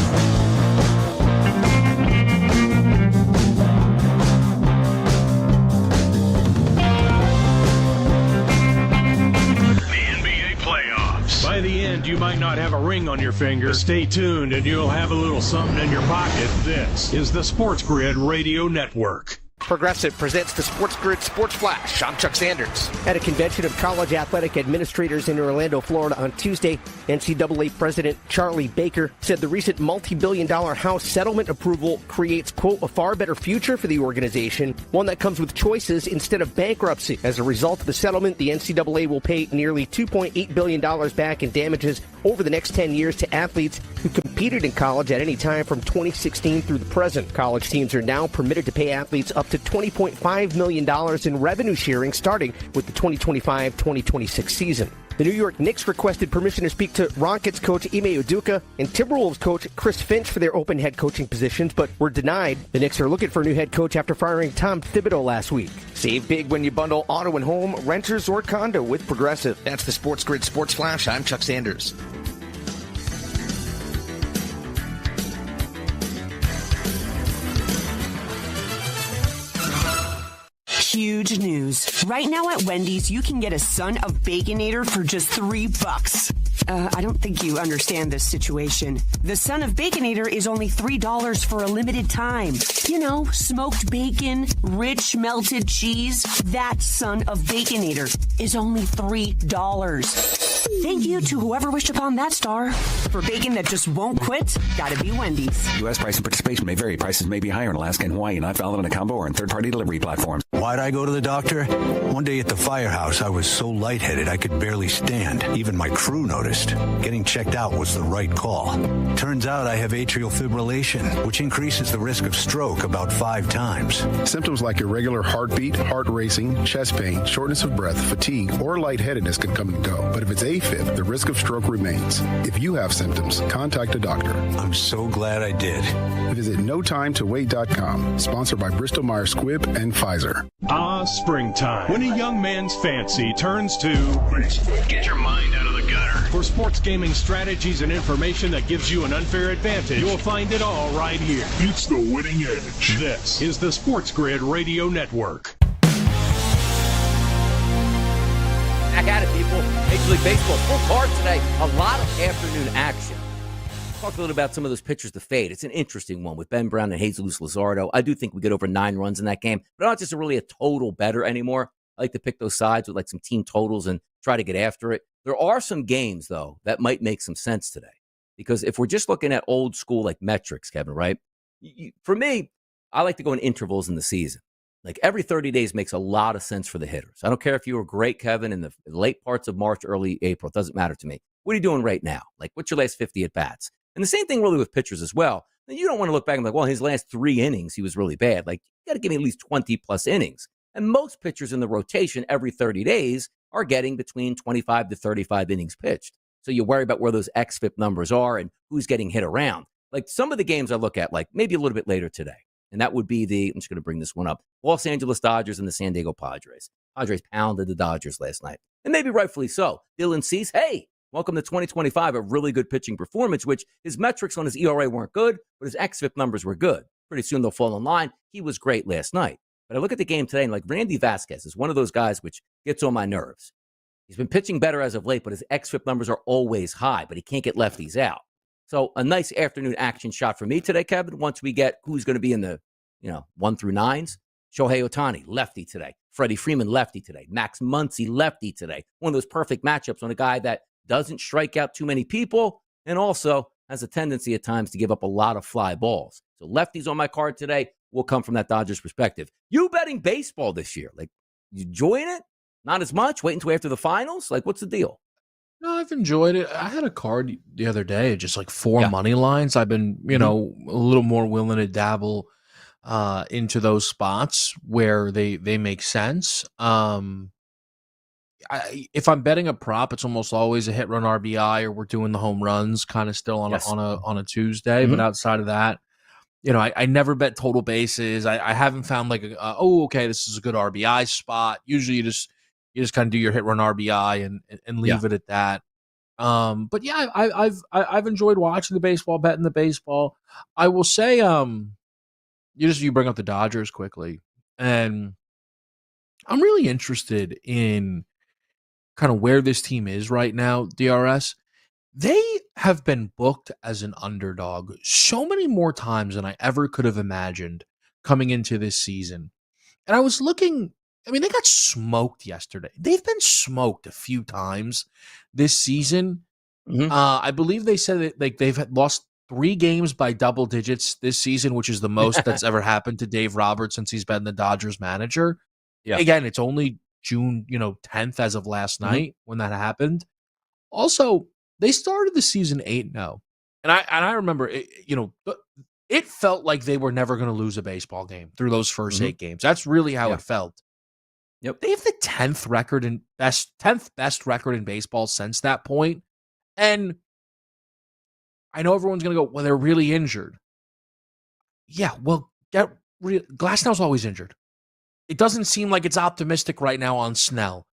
Speaker 6: By the end, you might not have a ring on your finger. Stay tuned and you'll have a little something in your pocket. This is the SportsGrid Radio Network.
Speaker 2: Progressive presents the SportsGrid Sports Flash. I'm Chuck Sanders.
Speaker 1: At a convention of college athletic administrators in Orlando, Florida on Tuesday, NCAA President Charlie Baker said the recent multi-billion-dollar House settlement approval creates, quote, a far better future for the organization, one that comes with choices instead of bankruptcy. As a result of the settlement, the NCAA will pay nearly $2.8 billion back in damages over the next 10 years to athletes who competed in college at any time from 2016 through the present. College teams are now permitted to pay athletes up to $20.5 million in revenue sharing starting with the 2025-2026 season. The New York Knicks requested permission to speak to Rockets coach Ime Udoka and Timberwolves coach Chris Finch for their open head coaching positions, but were denied. The Knicks are looking for a new head coach after firing Tom Thibodeau last week.
Speaker 2: Save big when you bundle auto and home, renters, or condo with Progressive. That's the SportsGrid Sports Flash. I'm Chuck Sanders.
Speaker 12: Huge news. Right now at Wendy's, you can get a Son of Baconator for just $3. I don't think you understand this situation. The Son of Baconator is only $3 for a limited time. You know, smoked bacon, rich melted cheese. That Son of Baconator is only $3. Thank you to whoever wished upon that star. For bacon that just won't quit, gotta be Wendy's.
Speaker 21: U.S. price and participation may vary. Prices may be higher in Alaska and Hawaii, not valid on a combo or on third-party delivery platforms.
Speaker 22: Why'd I go to the doctor? One day at the firehouse, I was so lightheaded I could barely stand. Even my crew noticed. Getting checked out was the right call. Turns out I have atrial fibrillation, which increases the risk of stroke about 5 times.
Speaker 23: Symptoms like irregular heartbeat, heart racing, chest pain, shortness of breath, fatigue, or lightheadedness can come and go. But if it's AFib, the risk of stroke remains. If you have symptoms, contact a doctor.
Speaker 22: I'm so glad I did.
Speaker 23: Visit NoTimeToWait.com, sponsored by Bristol-Myers Squibb and Pfizer.
Speaker 6: Springtime. When a young man's fancy turns to Facebook. Get your mind out of the gutter. For sports gaming strategies and information that gives you an unfair advantage, you'll find it all right here. It's the winning edge. This is the SportsGrid Radio Network.
Speaker 8: Back at it, people. Major League Baseball, full card today. A lot of afternoon action. Talk a little about some of those pitchers to fade. It's an interesting one with Ben Brown and Jesus Luzardo. I do think we get over 9 runs in that game, but I'm not just really a total better anymore. I like to pick those sides with like some team totals and try to get after it. There are some games, though, that might make some sense today. Because if we're just looking at old school like metrics, Kevin, right? For me, I like to go in intervals in the season. Like every 30 days makes a lot of sense for the hitters. I don't care if you were great, Kevin, in the late parts of March, early April. It doesn't matter to me. What are you doing right now? Like, what's your last 50 at-bats? And the same thing really with pitchers as well. And you don't want to look back and be like, well, his last 3 innings, he was really bad. Like, you got to give me at least 20-plus innings. And most pitchers in the rotation every 30 days are getting between 25 to 35 innings pitched. So you worry about where those xFIP numbers are and who's getting hit around. Like some of the games I look at, like maybe a little bit later today. And that would be I'm just going to bring this one up, Los Angeles Dodgers and the San Diego Padres. Padres pounded the Dodgers last night. And maybe rightfully so. Dylan Cease, hey, welcome to 2025, a really good pitching performance, which his metrics on his ERA weren't good, but his xFIP numbers were good. Pretty soon they'll fall in line. He was great last night. But I look at the game today, and like Randy Vasquez is one of those guys which gets on my nerves. He's been pitching better as of late, but his xFIP numbers are always high, but he can't get lefties out. So a nice afternoon action shot for me today, Kevin, once we get who's going to be in the 1 through 9s. Shohei Ohtani, lefty today. Freddie Freeman, lefty today. Max Muncy, lefty today. One of those perfect matchups on a guy that doesn't strike out too many people and also has a tendency at times to give up a lot of fly balls. So lefties on my card today will come from that Dodgers perspective. You betting baseball this year? Like, you enjoying it? Not as much? Wait until after the finals? Like, what's the deal?
Speaker 10: No, I've enjoyed it. I had a card the other day, just like 4 money lines. I've been, a little more willing to dabble into those spots where they make sense. If I'm betting a prop, it's almost always a hit run RBI, or we're doing the home runs kind of still on a Tuesday. But outside of that, I never bet total bases. I haven't found like okay, this is a good RBI spot. Usually you just kind of do your hit run RBI and leave it at that. But yeah, I've enjoyed watching the baseball, betting the baseball. I will say, you bring up the Dodgers quickly, and I'm really interested in kind of where this team is right now. DRS, they have been booked as an underdog so many more times than I ever could have imagined coming into this season. And I was looking. I mean, they got smoked yesterday. They've been smoked a few times this season. I believe they said that they've lost 3 games by double digits this season, which is the most that's ever happened to Dave Roberts since he's been the Dodgers manager. Yeah. Again, it's only June 10th as of last night when that happened. Also, they started the season 8-0. And I remember it felt like they were never going to lose a baseball game through those first 8 games. That's really how it felt. Yep. They have the 10th best record in baseball since that point. And I know everyone's going to go, well, they're really injured. Yeah, well, Glasnow's always injured. It doesn't seem like it's optimistic right now on Snell.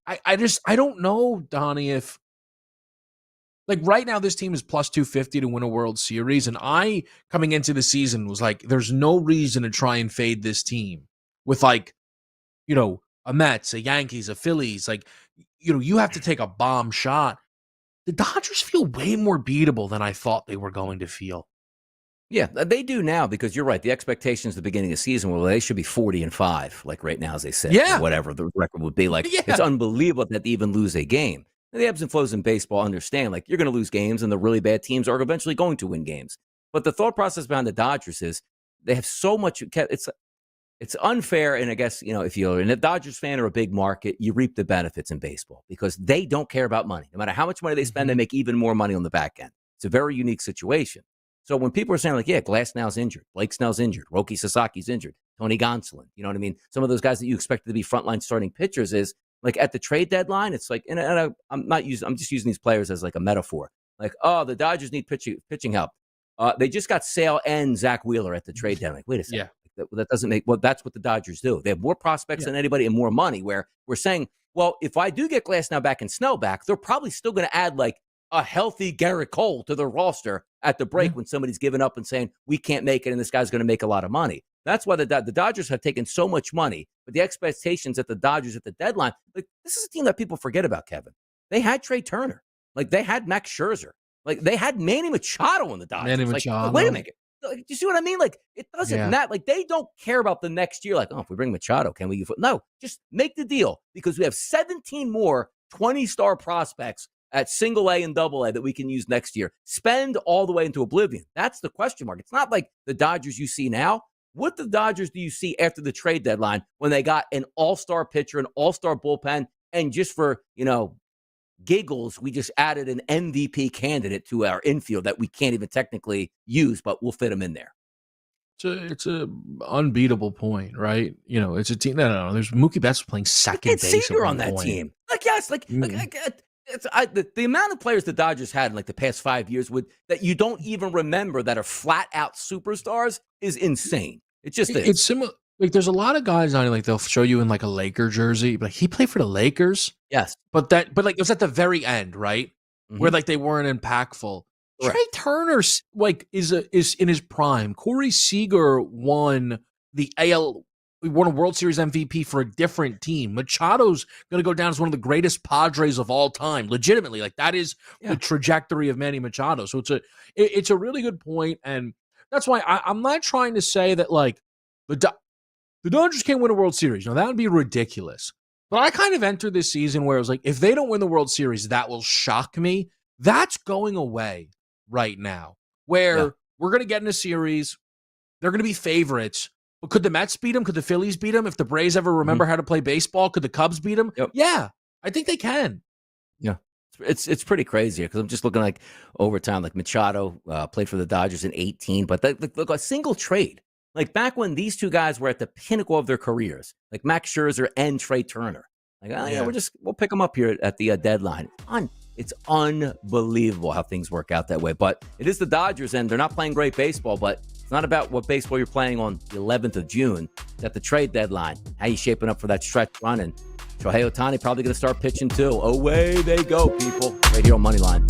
Speaker 10: I don't know, Donnie, if like right now this team is plus 250 to win a World Series. And I, coming into the season, was like, there's no reason to try and fade this team with like, a Mets, a Yankees, a Phillies. Like, you have to take a bomb shot. The Dodgers feel way more beatable than I thought they were going to feel.
Speaker 8: Yeah, they do now, because you're right. The expectations at the beginning of the season were they should be 40-5, like right now, as they said.
Speaker 10: Yeah.
Speaker 8: Whatever the record would be. Like, it's unbelievable that they even lose a game. And the ebbs and flows in baseball, understand, like, you're going to lose games, and the really bad teams are eventually going to win games. But the thought process behind the Dodgers is they have so much. It's unfair, and I guess, if you're a Dodgers fan or a big market, you reap the benefits in baseball because they don't care about money. No matter how much money they spend, they make even more money on the back end. It's a very unique situation. So when people are saying, like, yeah, Glasnow's injured, Blake Snell's injured, Roki Sasaki's injured, Tony Gonsolin, you know what I mean? Some of those guys that you expected to be frontline starting pitchers is, like, at the trade deadline, it's like, I'm just using these players as, like, a metaphor. Like, oh, the Dodgers need pitching help. They just got Sale and Zach Wheeler at the trade deadline. Like, wait a second. Yeah. That doesn't make, well, that's what the Dodgers do. They have more prospects than anybody and more money, where we're saying, well, if I do get Glasnow back and Snell back, they're probably still going to add like a healthy Garrett Cole to their roster at the break when somebody's given up and saying, we can't make it and this guy's going to make a lot of money. That's why the Dodgers have taken so much money, but the expectations at the Dodgers at the deadline, like, this is a team that people forget about, Kevin. They had Trey Turner. Like, they had Max Scherzer. Like, they had Manny Machado on the Dodgers.
Speaker 10: Manny Machado.
Speaker 8: Wait a minute. Do you see what I mean? Like, it doesn't matter. Like, they don't care about the next year. Like, oh, if we bring Machado, can we? No, just make the deal, because we have 17 more 20-star prospects at single A and double A that we can use next year. Spend all the way into oblivion. That's the question mark. It's not like the Dodgers you see now. What the Dodgers do you see after the trade deadline when they got an all-star pitcher, an all-star bullpen, and just for, giggles, we just added an MVP candidate to our infield that we can't even technically use, but we'll fit him in there.
Speaker 10: It's a unbeatable point, right? It's a team. No. There's Mookie Betts playing second base
Speaker 8: on that team. The amount of players the Dodgers had in the past 5 years that you don't even remember that are flat out superstars is insane. It just is.
Speaker 10: It's similar. There's a lot of guys on it. They'll show you in a Laker jersey, but he played for the Lakers.
Speaker 8: Yes,
Speaker 10: but it was at the very end, right? Mm-hmm. Where they weren't impactful. Right. Trey Turner is in his prime. Corey Seager won a World Series MVP for a different team. Machado's going to go down as one of the greatest Padres of all time. Legitimately, that is the trajectory of Manny Machado. So it's a really good point, and that's why I'm not trying to say that the Dodgers can't win a World Series. That would be ridiculous. But I kind of entered this season where it was if they don't win the World Series, that will shock me. That's going away right now, where we're going to get in a series. They're going to be favorites. But could the Mets beat them? Could the Phillies beat them? If the Braves ever remember how to play baseball, could the Cubs beat them?
Speaker 8: Yep.
Speaker 10: Yeah, I think they can.
Speaker 8: Yeah. It's pretty crazy because I'm just looking overtime. Machado played for the Dodgers in 18, but look, a single trade. Back when these two guys were at the pinnacle of their careers, Max Scherzer and Trey Turner. We'll pick them up here at the deadline. It's unbelievable how things work out that way. But it is the Dodgers, and they're not playing great baseball, but it's not about what baseball you're playing on the 11th of June. It's at the trade deadline. How you shaping up for that stretch run? And Shohei Ohtani probably going to start pitching too. Away they go, people. Right here on Moneyline.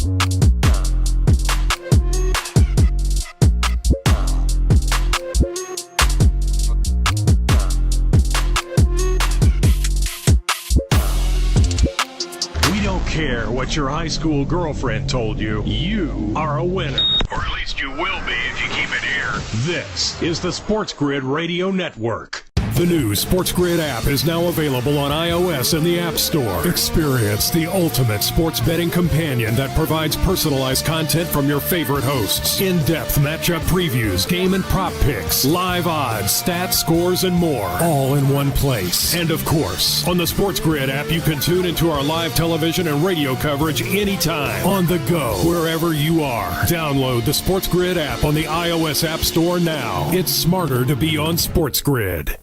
Speaker 6: Care what your high school girlfriend told you, you are a winner. Or at least you will be if you keep it here. This is the SportsGrid Radio Network. The new SportsGrid app is now available on iOS and the App Store. Experience the ultimate sports betting companion that provides personalized content from your favorite hosts. In-depth matchup previews, game and prop picks, live odds, stats, scores, and more. All in one place. And of course, on the SportsGrid app, you can tune into our live television and radio coverage anytime. On the go, wherever you are. Download the SportsGrid app on the iOS App Store now. It's smarter to be on SportsGrid.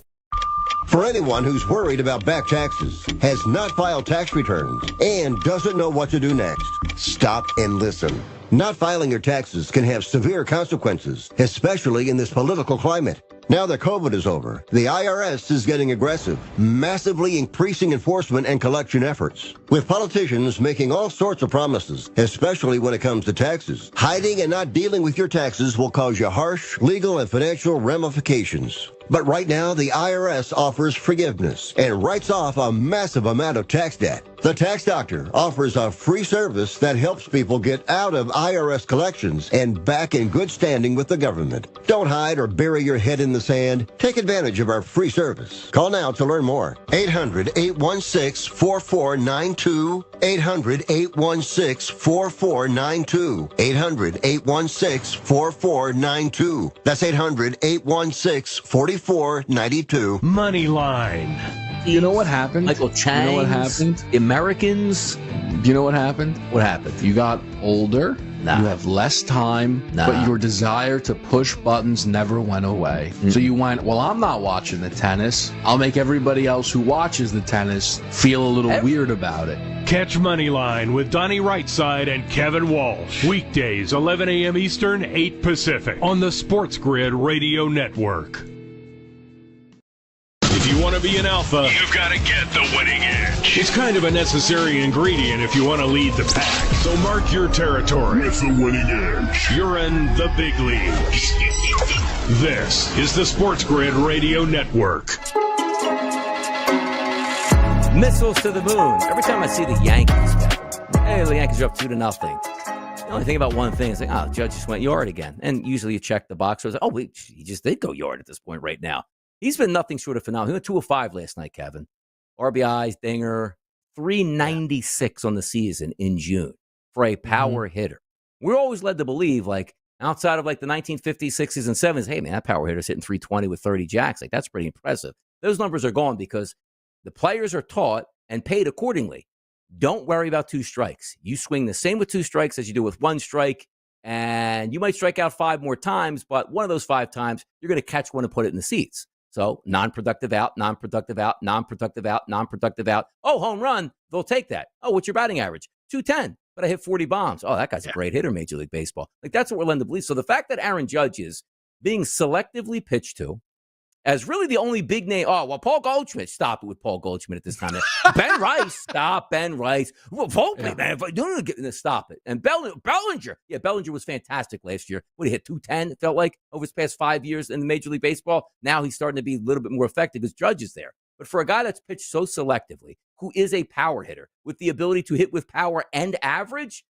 Speaker 3: For anyone who's worried about back taxes, has not filed tax returns, and doesn't know what to do next, stop and listen. Not filing your taxes can have severe consequences, especially in this political climate. Now that COVID is over, the IRS is getting aggressive, massively increasing enforcement and collection efforts. With politicians making all sorts of promises, especially when it comes to taxes, hiding and not dealing with your taxes will cause you harsh legal and financial ramifications. But right now, the IRS offers forgiveness and writes off a massive amount of tax debt. The Tax Doctor offers a free service that helps people get out of IRS collections and back in good standing with the government. Don't hide or bury your head in the sand. Take advantage of our free service. Call now to learn more. 800-816-4492. 800-816-4492. 800-816-4492. That's 800-816-4492.
Speaker 6: Moneyline.
Speaker 10: You know what happened?
Speaker 8: Michael Chang.
Speaker 10: You know what happened?
Speaker 8: The Americans.
Speaker 10: Do you know what happened?
Speaker 8: What happened?
Speaker 10: You got older.
Speaker 8: Nah.
Speaker 10: You have less time, but your desire to push buttons never went away. Mm-hmm. So you went, well, I'm not watching the tennis. I'll make everybody else who watches the tennis feel a little weird about it.
Speaker 6: Catch Moneyline with Donnie Rightside and Kevin Walsh. Weekdays, 11 a.m. Eastern, 8 Pacific. On the SportsGrid Radio Network. If you want to be an alpha, you've got to get the winning edge. It's kind of a necessary ingredient if you want to lead the pack. So mark your territory with the winning edge. You're in the big leagues. This is the SportsGrid Radio Network.
Speaker 8: Missiles to the moon. Every time I see the Yankees, hey, the Yankees are up 2-0. The only thing about one thing is Judge just went yard again. And usually you check the box. Like, wait, he just did go yard at this point right now. He's been nothing short of phenomenal. He went 2 of 5 last night, Kevin. RBIs, dinger, 396 on the season in June for a power hitter. We're always led to believe, like, outside of like the 1950s, 60s, and 70s, hey, man, that power hitter's hitting 320 with 30 jacks. Like, that's pretty impressive. Those numbers are gone because the players are taught and paid accordingly. Don't worry about 2 strikes. You swing the same with 2 strikes as you do with 1 strike, and you might strike out 5 more times, but one of those 5 times, you're going to catch one and put it in the seats. So non-productive out, non-productive out, non-productive out, non-productive out. Oh, home run, they'll take that. Oh, what's your batting average? 210, but I hit 40 bombs. Oh, that guy's a great hitter, Major League Baseball. Like, that's what we're led to believe. So the fact that Aaron Judge is being selectively pitched to as really the only big name. Oh, well, Paul Goldschmidt. Stop it with Paul Goldschmidt at this time. Ben Rice. Stop Ben Rice. Well, Volpe, man. If I don't stop it. And Bellinger. Yeah, Bellinger was fantastic last year. What, he hit 210, it felt like, over his past 5 years in the Major League Baseball. Now he's starting to be a little bit more effective as Judge is there. But for a guy that's pitched so selectively, who is a power hitter with the ability to hit with power and average,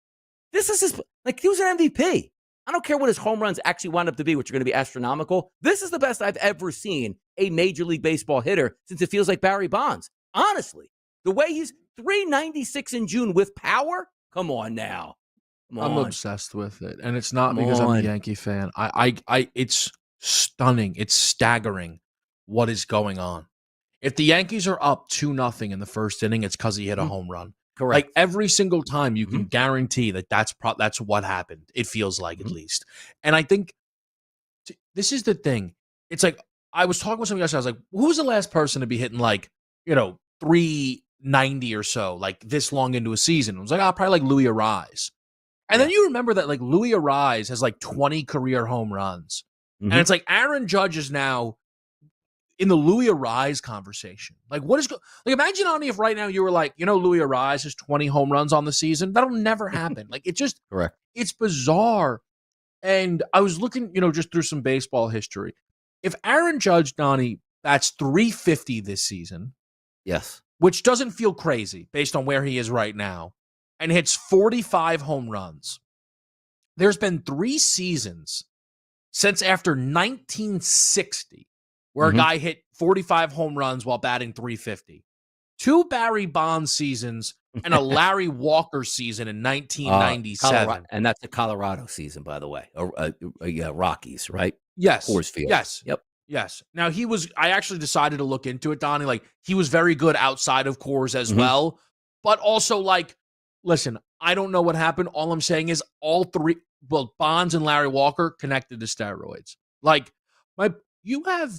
Speaker 8: this is his, like, he was an MVP. I don't care what his home runs actually wind up to be, which are going to be astronomical. This is the best I've ever seen a Major League Baseball hitter since it feels like Barry Bonds. Honestly, the way he's 396 in June with power, come on now.
Speaker 10: I'm obsessed with it, and it's not because I'm a Yankee fan. It's stunning. It's staggering what is going on. If the Yankees are up 2-0 in the first inning, it's because he hit a home run.
Speaker 8: Correct.
Speaker 10: Like, every single time, you can guarantee that that's what happened. It feels like, at least. And I think this is the thing. It's like, I was talking with somebody else. I was like, who was the last person to be hitting, like, 390 or so, like, this long into a season? I was like, probably like Louis Arise. And then you remember that, like, Louis Arise has like 20 career home runs. And it's like Aaron Judge is now in the Louis Arise conversation. Like, what is like, imagine, Ani, if right now you were like, Louis Arise has 20 home runs on the season. That'll never happen. Like, it just,
Speaker 8: correct.
Speaker 10: It's bizarre. And I was looking, just through some baseball history. If Aaron Judge, Donnie, bats 350 this season,
Speaker 8: yes,
Speaker 10: which doesn't feel crazy based on where he is right now, and hits 45 home runs, there's been 3 seasons since after 1960 where a guy hit 45 home runs while batting 350. 2 Barry Bonds seasons and a Larry Walker season in 1997.
Speaker 8: And that's the Colorado season, by the way. Rockies, right?
Speaker 10: Yes.
Speaker 8: Coors Field.
Speaker 10: Yes.
Speaker 8: Yep.
Speaker 10: Yes. Now, I actually decided to look into it, Donnie. Like, he was very good outside of Coors as well. But also, like, listen, I don't know what happened. All I'm saying is all 3, both Bonds and Larry Walker, connected to steroids. Like, you have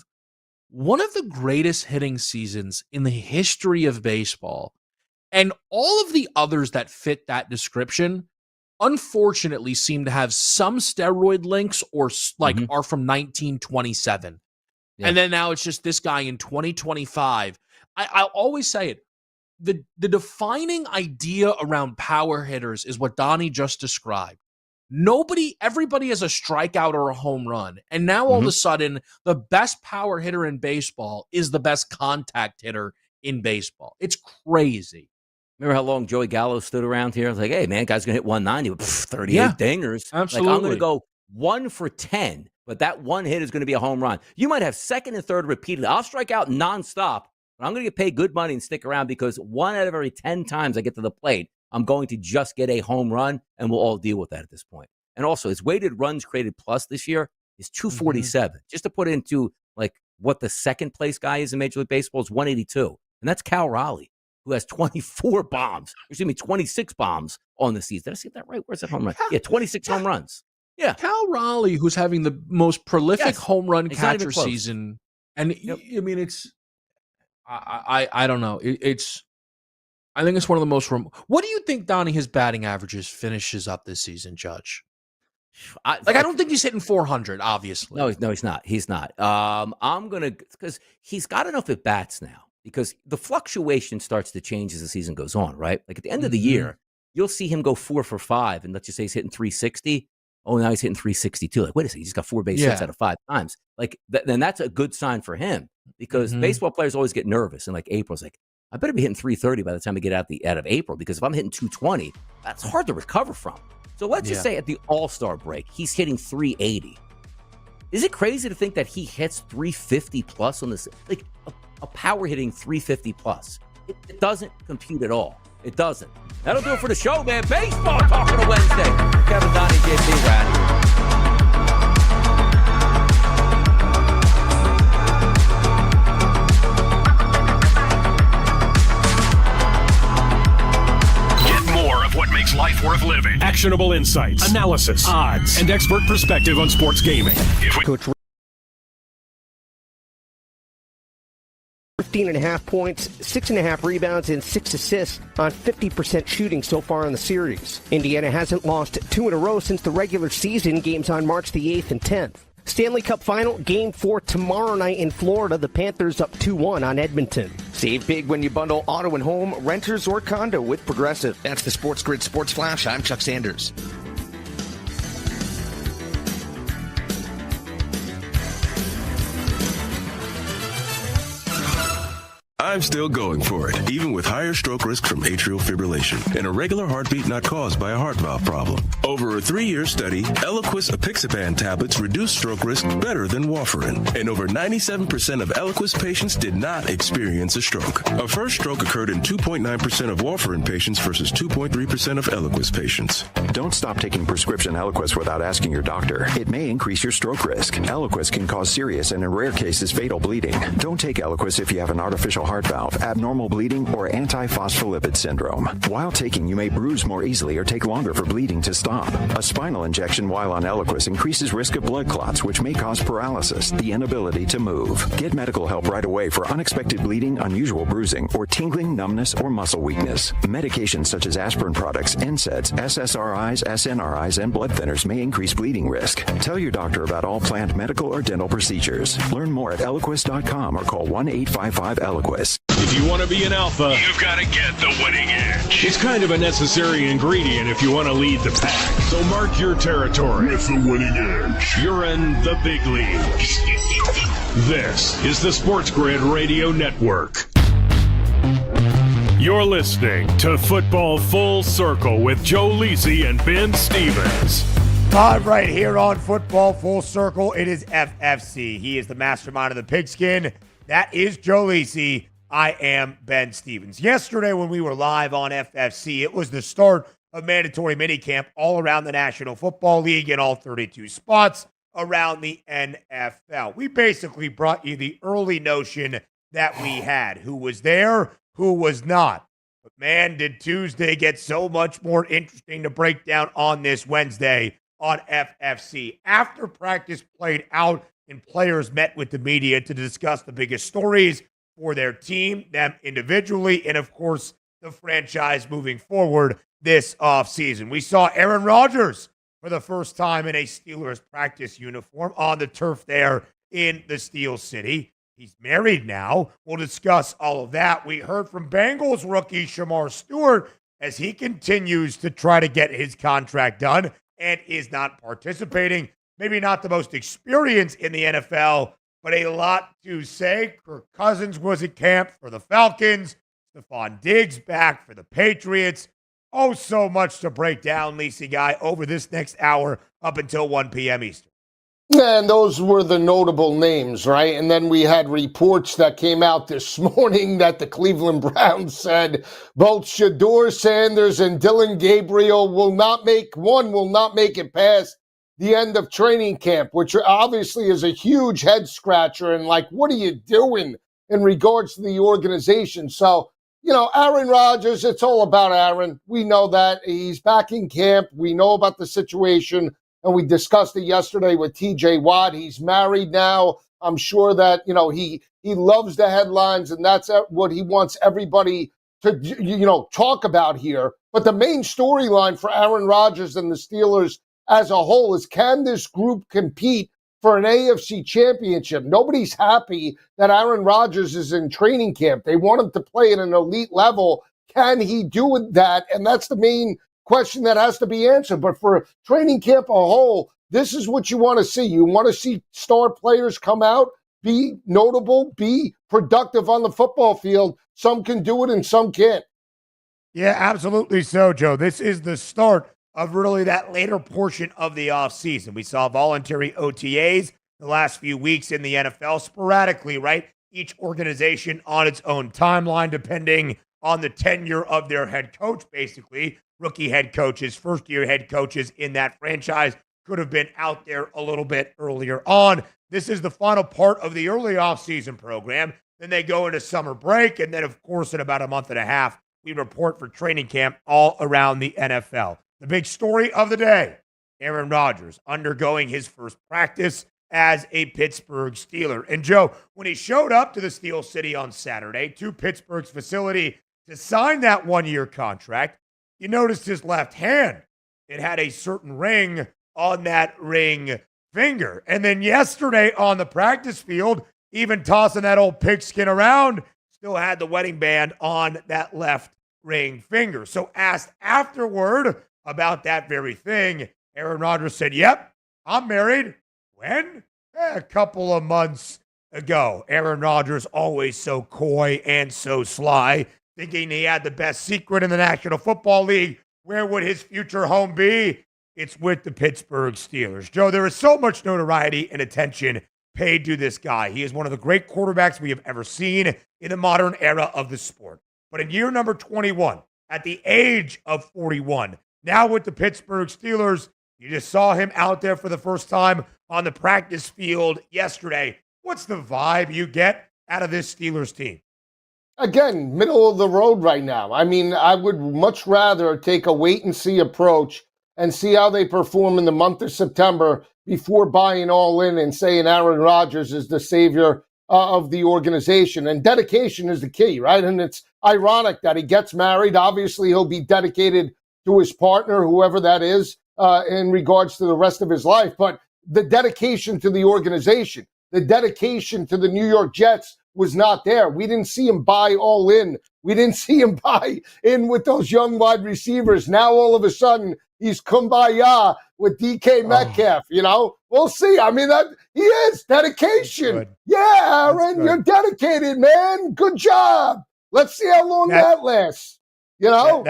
Speaker 10: one of the greatest hitting seasons in the history of baseball. And all of the others that fit that description, unfortunately, seem to have some steroid links or like are from 1927. Yeah. And then now it's just this guy in 2025. I'll always say it. The defining idea around power hitters is what Donnie just described. Everybody has a strikeout or a home run. And now all of a sudden, the best power hitter in baseball is the best contact hitter in baseball. It's crazy.
Speaker 8: Remember how long Joey Gallo stood around here? I was like, hey, man, guy's going to hit 190 with 38 dingers.
Speaker 10: Absolutely.
Speaker 8: Like, I'm going to go 1 for 10, but that one hit is going to be a home run. You might have second and third repeatedly. I'll strike out nonstop, but I'm going to get paid good money and stick around because 1 out of every 10 times I get to the plate, I'm going to just get a home run, and we'll all deal with that at this point. And also, his weighted runs created plus this year is 247. Just to put into, like, what the second place guy is in Major League Baseball is 182. And that's Cal Raleigh, who has 26 bombs on the season. Did I see that right? Where's that home run? Yeah, 26 home runs. Yeah.
Speaker 10: Cal Raleigh, who's having the most prolific home run catcher season. And, I mean, it's, I don't know. I think it's one of the most. What do you think, Donnie, his batting averages finishes up this season, Judge? I don't think he's hitting 400, obviously.
Speaker 8: No, he's not. He's not. I'm going to, because he's got enough at bats now, because the fluctuation starts to change as the season goes on, right? Like, at the end of the year, you'll see him go 4 for 5, and let's just say he's hitting 360. Oh, now he's hitting 362. Like, wait a second, he's got 4 base hits out of 5 times. Like, then that's a good sign for him, because baseball players always get nervous. And like, April's like, I better be hitting 330 by the time I get out of April, because if I'm hitting 220, that's hard to recover from. So let's just say at the All-Star break, he's hitting 380. Is it crazy to think that he hits 350 plus on this? Like, a power hitting 350 plus. It doesn't compute at all. It doesn't. That'll do it for the show, man. Baseball talking on Wednesday. Kevin, Donnie, JP, we're out of here.
Speaker 14: What makes life worth living. Actionable insights, analysis, odds, and expert perspective on sports gaming.
Speaker 1: Coach 15.5 points, 6.5 rebounds, and 6 assists on 50% shooting so far in the series. Indiana hasn't lost 2 in a row since the regular season, games on March the 8th and 10th. Stanley Cup Final, Game 4 tomorrow night in Florida. The Panthers up 2-1 on Edmonton.
Speaker 2: Save big when you bundle auto and home, renters, or condo with Progressive. That's the SportsGrid Sports Flash. I'm Chuck Sanders.
Speaker 5: I'm still going for it, even with higher stroke risk from atrial fibrillation, an irregular heartbeat not caused by a heart valve problem. Over a 3-year study, Eliquis apixaban tablets reduce stroke risk better than warfarin, and over 97% of Eliquis patients did not experience a stroke. A first stroke occurred in 2.9% of warfarin patients versus 2.3% of Eliquis patients.
Speaker 13: Don't stop taking prescription Eliquis without asking your doctor. It may increase your stroke risk. Eliquis can cause serious and in rare cases fatal bleeding. Don't take Eliquis if you have an artificial heart valve, abnormal bleeding, or antiphospholipid syndrome. While taking, you may bruise more easily or take longer for bleeding to stop. A spinal injection while on Eliquis increases risk of blood clots, which may cause paralysis, the inability to move. Get medical help right away for unexpected bleeding, unusual bruising, or tingling, numbness, or muscle weakness. Medications such as aspirin products, NSAIDs, SSRIs, SNRIs, and blood thinners may increase bleeding risk. Tell your doctor about all planned medical or dental procedures. Learn more at Eliquis.com or call 1-855-ELIQUIS.
Speaker 14: If you want to be an alpha, you've got to get the winning edge. It's kind of a necessary ingredient if you want to lead the pack. So mark your territory with the winning edge. You're in the big leagues. This is the SportsGrid Radio Network. You're listening to Football Full Circle with Joe Lisi and Ben Stevens.
Speaker 4: Live right here on Football Full Circle. It is FFC. He is the mastermind of the pigskin. That is Joe Lisi. I am Ben Stevens. Yesterday when we were live on FFC, it was the start of mandatory minicamp all around the National Football League in all 32 spots around the NFL. We basically brought you the early notion that we had. Who was there, who was not. But man, did Tuesday get so much more interesting to break down on this Wednesday on FFC. After practice played out and players met with the media to discuss the biggest stories for their team, them individually, and of course, the franchise moving forward this offseason. We saw Aaron Rodgers for the first time in a Steelers practice uniform on the turf there in the Steel City. He's married now. We'll discuss all of that. We heard from Bengals rookie Shamar Stewart as he continues to try to get his contract done and is not participating. Maybe not the most experienced in the NFL, but a lot to say. Kirk Cousins was at camp for the Falcons. Stephon Diggs back for the Patriots. Oh, so much to break down, Lisi Guy, over this next hour up until 1 p.m. Eastern.
Speaker 7: And those were the notable names, right? And then we had reports that came out this morning that the Cleveland Browns said both Shedeur Sanders and Dylan Gabriel will not make it past the end of training camp, which obviously is a huge head scratcher. And like, what are you doing in regards to the organization? So, Aaron Rodgers, it's all about Aaron. We know that he's back in camp. We know about the situation, and we discussed it yesterday with TJ Watt. He's married now. I'm sure that, he loves the headlines, and that's what he wants everybody to, talk about here. But the main storyline for Aaron Rodgers and the Steelers as a whole is, can this group compete for an AFC championship? Nobody's happy that Aaron Rodgers is in training camp. They want him to play at an elite level. Can he do that? And that's the main question that has to be answered. But for training camp a whole, this is what you want to see. You want to see star players come out, be notable, be productive on the football field. Some can do it and some can't.
Speaker 4: Yeah, absolutely so, Joe. This is the start of really that later portion of the offseason. We saw voluntary OTAs the last few weeks in the NFL sporadically, right? each organization on its own timeline, depending on the tenure of their head coach, basically. Rookie head coaches, first-year head coaches in that franchise could have been out there a little bit earlier on. This is the final part of the early offseason program. Then they go into summer break, and then, of course, in about a month and a half, we report for training camp all around the NFL. The big story of the day, Aaron Rodgers undergoing his first practice as a Pittsburgh Steeler. And, Joe, when he showed up to the Steel City on Saturday to Pittsburgh's facility to sign that one-year contract, you noticed his left hand. It had a certain ring on that ring finger. And then yesterday on the practice field, even tossing that old pigskin around, still had the wedding band on that left ring finger. So asked afterward about that very thing, Aaron Rodgers said, yep, I'm married. When? A couple of months ago. Aaron Rodgers, always so coy and so sly, thinking he had the best secret in the National Football League. Where would his future home be? It's with the Pittsburgh Steelers. Joe, there is so much notoriety and attention paid to this guy. He is one of the great quarterbacks we have ever seen in the modern era of the sport. But in year number 21, at the age of 41, now with the Pittsburgh Steelers, you just saw him out there for the first time on the practice field yesterday. What's the vibe you get out of this Steelers team?
Speaker 7: Again, middle of the road right now. I mean, I would much rather take a wait-and-see approach and see how they perform in the month of September before buying all in and saying Aaron Rodgers is the savior of the organization. And dedication is the key, right? And it's ironic that he gets married. Obviously, he'll be dedicated to his partner, whoever that is, in regards to the rest of his life. But the dedication to the organization, the dedication to the New York Jets was not there. We didn't see him buy all in. We didn't see him buy in with those young wide receivers. Now, all of a sudden, he's kumbaya with DK Metcalf, you know? We'll see. I mean, that he is dedication. Yeah, Aaron, you're dedicated, man. Good job. Let's see how long that lasts. You know?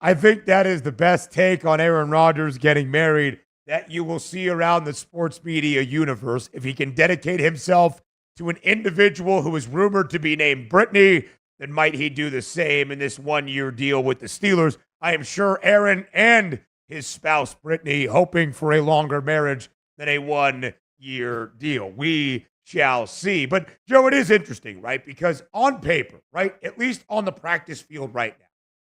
Speaker 4: I think that is the best take on Aaron Rodgers getting married that you will see around the sports media universe. If he can dedicate himself to an individual who is rumored to be named Brittany, then might he do the same in this one-year deal with the Steelers? I am sure Aaron and his spouse, Brittany, hoping for a longer marriage than a one-year deal. We shall see. But, Joe, it is interesting, right? Because on paper, right, at least on the practice field right now,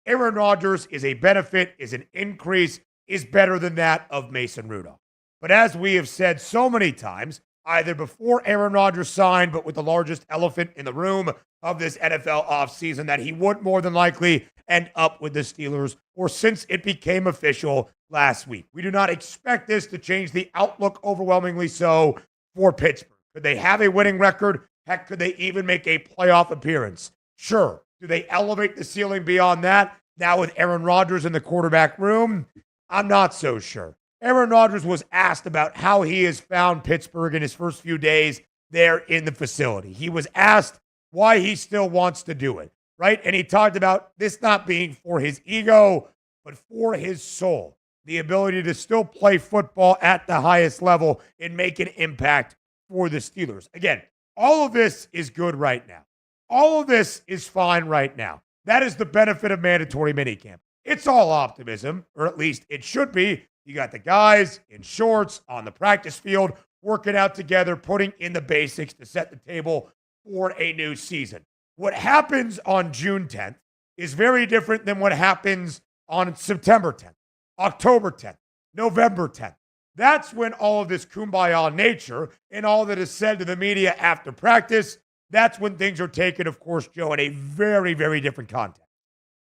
Speaker 4: Aaron Rodgers is a benefit, is an increase, is better than that of Mason Rudolph. But as we have said so many times, either before Aaron Rodgers signed, but with the largest elephant in the room of this NFL offseason, that he would more than likely end up with the Steelers, or since it became official last week. We do not expect this to change the outlook overwhelmingly so for Pittsburgh. Could they have a winning record? Heck, could they even make a playoff appearance? Sure. Do they elevate the ceiling beyond that? Now with Aaron Rodgers in the quarterback room, I'm not so sure. Aaron Rodgers was asked about how he has found Pittsburgh in his first few days there in the facility. He was asked why he still wants to do it, right? And he talked about this not being for his ego, but for his soul. The ability to still play football at the highest level and make an impact for the Steelers. Again, all of this is good right now. All of this is fine right now. That is the benefit of mandatory minicamp. It's all optimism, or at least it should be. You got the guys in shorts on the practice field, working out together, putting in the basics to set the table for a new season. What happens on June 10th is very different than what happens on September 10th, October 10th, November 10th. That's when all of this kumbaya nature and all that is said to the media after practice, that's when things are taken, of course, Joe, in a very, very different context.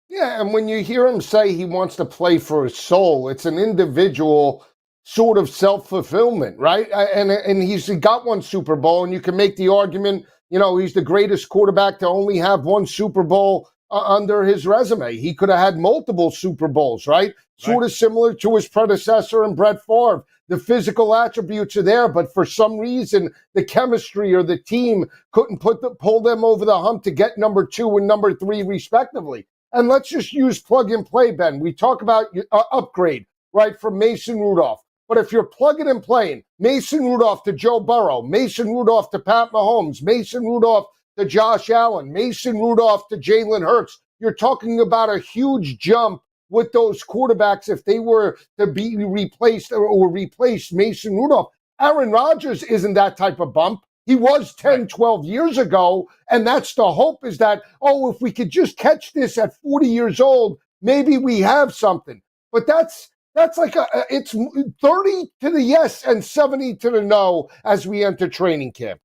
Speaker 7: Yeah, and when you hear him say he wants to play for his soul, it's an individual sort of self-fulfillment, right? And he's got one Super Bowl, and you can make the argument, you know, he's the greatest quarterback to only have one Super Bowl under his resume. He could have had multiple Super Bowls, right? Sort of similar to his predecessor in Brett Favre. The physical attributes are there, but for some reason, the chemistry or the team couldn't pull them over the hump to get number 2 and number 3, respectively. And let's just use plug and play, Ben. We talk about upgrade, right, from Mason Rudolph. But if you're plugging and playing Mason Rudolph to Joe Burrow, Mason Rudolph to Pat Mahomes, Mason Rudolph to Josh Allen, Mason Rudolph to Jalen Hurts. You're talking about a huge jump with those quarterbacks if they were to be replaced or replace Mason Rudolph. Aaron Rodgers isn't that type of bump. He was 10, 12 years ago, and that's the hope is that, if we could just catch this at 40 years old, maybe we have something. But that's like it's 30 to the yes and 70 to the no as we enter training camp.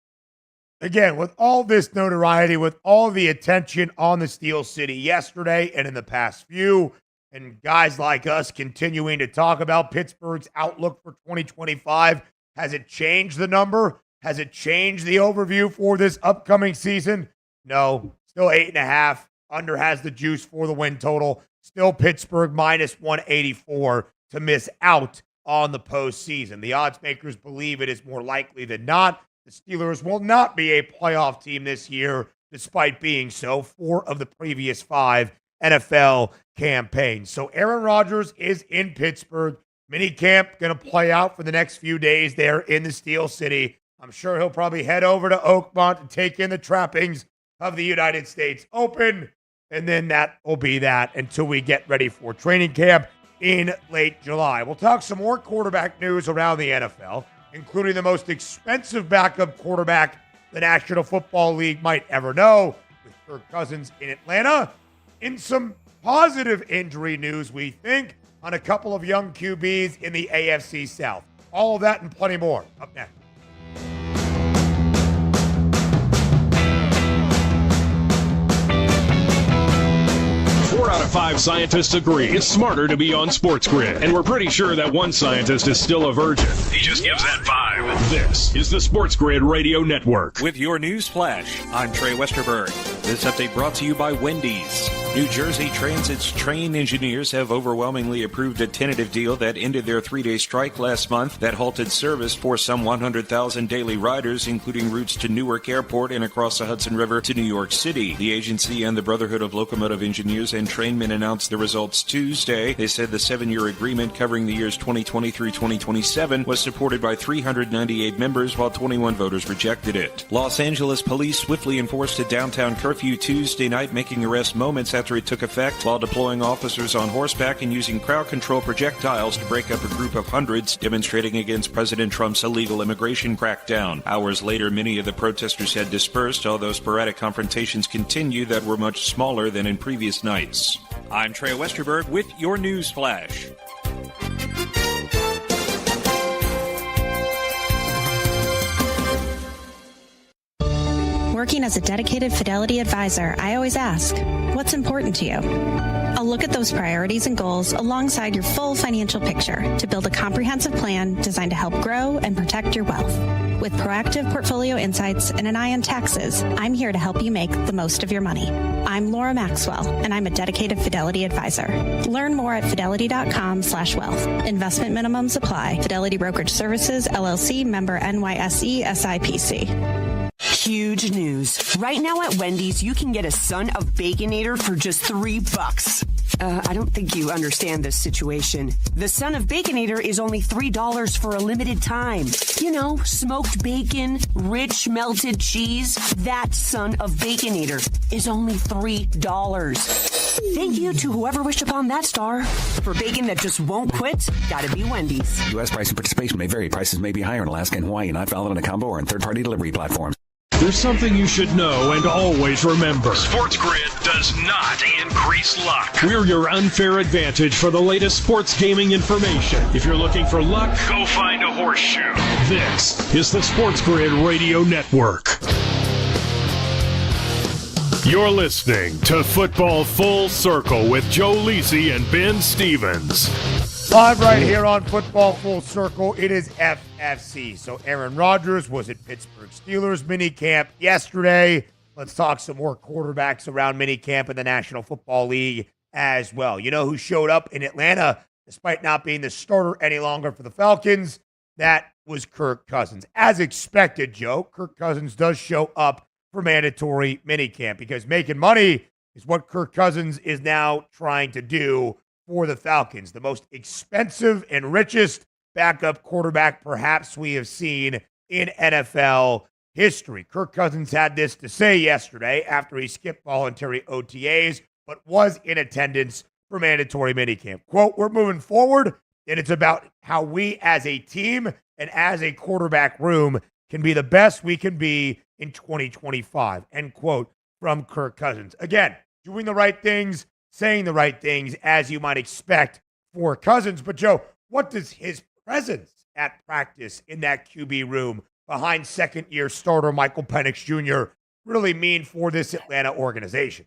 Speaker 4: Again, with all this notoriety, with all the attention on the Steel City yesterday and in the past few, and guys like us continuing to talk about Pittsburgh's outlook for 2025, has it changed the number? Has it changed the overview for this upcoming season? No, still 8.5. Under has the juice for the win total. Still Pittsburgh minus 184 to miss out on the postseason. The odds makers believe it is more likely than not. The Steelers will not be a playoff team this year, despite being so 4 of the previous 5 NFL campaigns. So Aaron Rodgers is in Pittsburgh. Minicamp going to play out for the next few days there in the Steel City. I'm sure he'll probably head over to Oakmont and take in the trappings of the United States Open. And then that will be that until we get ready for training camp in late July. We'll talk some more quarterback news around the NFL, including the most expensive backup quarterback the National Football League might ever know, with Kirk Cousins in Atlanta. In some positive injury news, we think, on a couple of young QBs in the AFC South. All of that and plenty more up next.
Speaker 6: 4 out of 5 scientists agree it's smarter to be on SportsGrid, and we're pretty sure that one scientist is still a virgin.
Speaker 14: He just gives that vibe.
Speaker 6: This is the SportsGrid Radio Network.
Speaker 9: With your news flash, I'm Trey Westerberg. This update brought to you by Wendy's. New Jersey Transit's train engineers have overwhelmingly approved a tentative deal that ended their 3-day strike last month that halted service for some 100,000 daily riders, including routes to Newark Airport and across the Hudson River to New York City. The agency and the Brotherhood of Locomotive Engineers and Trainmen announced the results Tuesday. They said the 7-year agreement covering the years 2020 through 2027 was supported by 398 members, while 21 voters rejected it. Los Angeles police swiftly enforced a downtown curfew Tuesday night, making arrests moments after it took effect, while deploying officers on horseback and using crowd control projectiles to break up a group of hundreds demonstrating against President Trump's illegal immigration crackdown. Hours later, many of the protesters had dispersed, although sporadic confrontations continued that were much smaller than in previous nights. I'm Trey Westerberg with your news flash.
Speaker 11: Working as a dedicated Fidelity advisor, I always ask, what's important to you? I'll look at those priorities and goals alongside your full financial picture to build a comprehensive plan designed to help grow and protect your wealth. With proactive portfolio insights and an eye on taxes, I'm here to help you make the most of your money. I'm Laura Maxwell, and I'm a dedicated Fidelity advisor. Learn more at fidelity.com/wealth. Investment minimums apply. Fidelity Brokerage Services, LLC, member NYSE, SIPC.
Speaker 12: Huge news. Right now at Wendy's, you can get a Son of Baconator for just $3. I don't think you understand this situation. The Son of Baconator is only $3 for a limited time. You know, smoked bacon, rich melted cheese. That Son of Baconator is only $3. Thank you to whoever wished upon that star. For bacon that just won't quit, gotta be Wendy's.
Speaker 21: U.S. price and participation may vary. Prices may be higher in Alaska and Hawaii, not valid on a combo or in third-party delivery platforms.
Speaker 6: There's something you should know and always remember.
Speaker 14: SportsGrid does not increase luck.
Speaker 6: We're your unfair advantage for the latest sports gaming information. If you're looking for luck,
Speaker 14: go find a horseshoe.
Speaker 6: This is the SportsGrid Radio Network. You're listening to Football Full Circle with Joe Lisi and Ben Stevens.
Speaker 4: Live right here on Football Full Circle, it is FFC. So Aaron Rodgers was at Pittsburgh Steelers minicamp yesterday. Let's talk some more quarterbacks around minicamp in the National Football League as well. You know who showed up in Atlanta despite not being the starter any longer for the Falcons? That was Kirk Cousins. As expected, Joe, Kirk Cousins does show up for mandatory minicamp because making money is what Kirk Cousins is now trying to do for the Falcons. The most expensive and richest backup quarterback perhaps we have seen in NFL history. Kirk Cousins had this to say yesterday after he skipped voluntary OTAs but was in attendance for mandatory minicamp. Quote, "We're moving forward, and it's about how we as a team and as a quarterback room can be the best we can be in 2025, end quote, from Kirk Cousins. Again, doing the right things, saying the right things, as you might expect for Cousins. But, Joe, what does his presence at practice in that QB room behind second-year starter Michael Penix Jr. really mean for this Atlanta organization?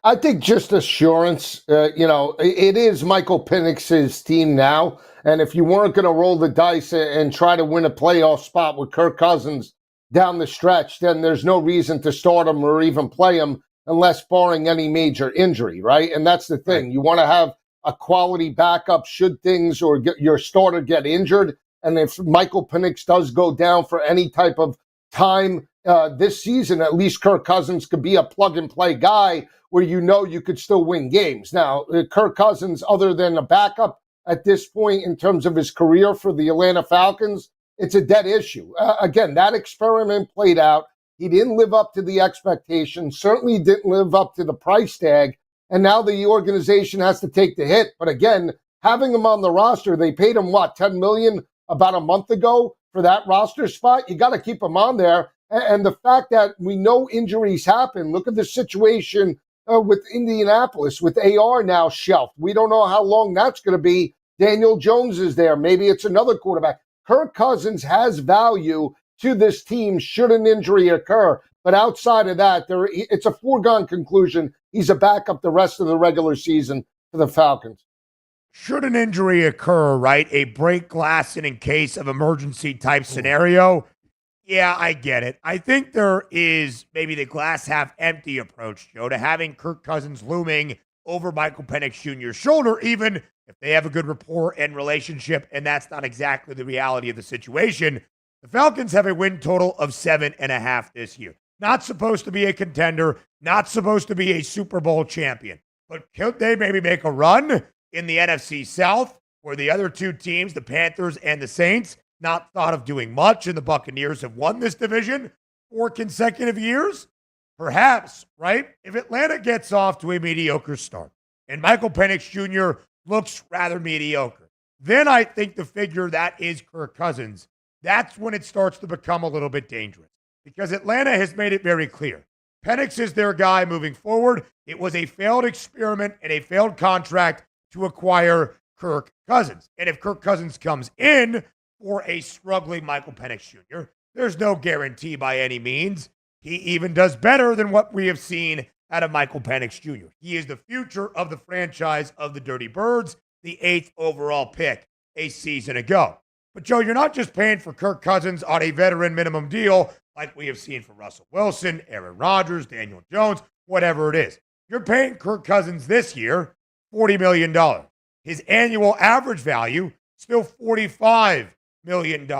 Speaker 7: I think just assurance. It is Michael Penix's team now. And if you weren't going to roll the dice and try to win a playoff spot with Kirk Cousins down the stretch, then there's no reason to start him or even play him unless barring any major injury, right? And that's the thing. You want to have a quality backup should things or your starter get injured. And if Michael Penix does go down for any type of time this season, at least Kirk Cousins could be a plug-and-play guy where you could still win games. Now, Kirk Cousins, other than a backup at this point in terms of his career for the Atlanta Falcons, it's a dead issue. Again, that experiment played out. He didn't live up to the expectations, certainly didn't live up to the price tag, and now the organization has to take the hit. But again, having him on the roster, they paid him, $10 million about a month ago for that roster spot? You got to keep him on there. And the fact that we know injuries happen, look at the situation with Indianapolis, with AR now shelved. We don't know how long that's going to be. Daniel Jones is there. Maybe it's another quarterback. Kirk Cousins has value to this team should an injury occur. But outside of that, it's a foregone conclusion. He's a backup the rest of the regular season for the Falcons.
Speaker 4: Should an injury occur, right? A break glass in case of emergency type scenario. Yeah, I get it. I think there is maybe the glass half empty approach, Joe, to having Kirk Cousins looming over Michael Penix Jr.'s shoulder, even if they have a good rapport and relationship, and that's not exactly the reality of the situation. The Falcons have a win total of 7.5 this year. Not supposed to be a contender, not supposed to be a Super Bowl champion. But could they maybe make a run in the NFC South, where the other two teams, the Panthers and the Saints, not thought of doing much, and the Buccaneers have won this division 4 consecutive years? Perhaps, right? If Atlanta gets off to a mediocre start and Michael Penix Jr. looks rather mediocre, then I think the figure that is Kirk Cousins, that's when it starts to become a little bit dangerous, because Atlanta has made it very clear. Penix is their guy moving forward. It was a failed experiment and a failed contract to acquire Kirk Cousins. And if Kirk Cousins comes in for a struggling Michael Penix Jr., there's no guarantee by any means he even does better than what we have seen out of Michael Penix Jr. He is the future of the franchise of the Dirty Birds, the 8th overall pick a season ago. But, Joe, you're not just paying for Kirk Cousins on a veteran minimum deal like we have seen for Russell Wilson, Aaron Rodgers, Daniel Jones, whatever it is. You're paying Kirk Cousins this year $40 million. His annual average value, still $45 million.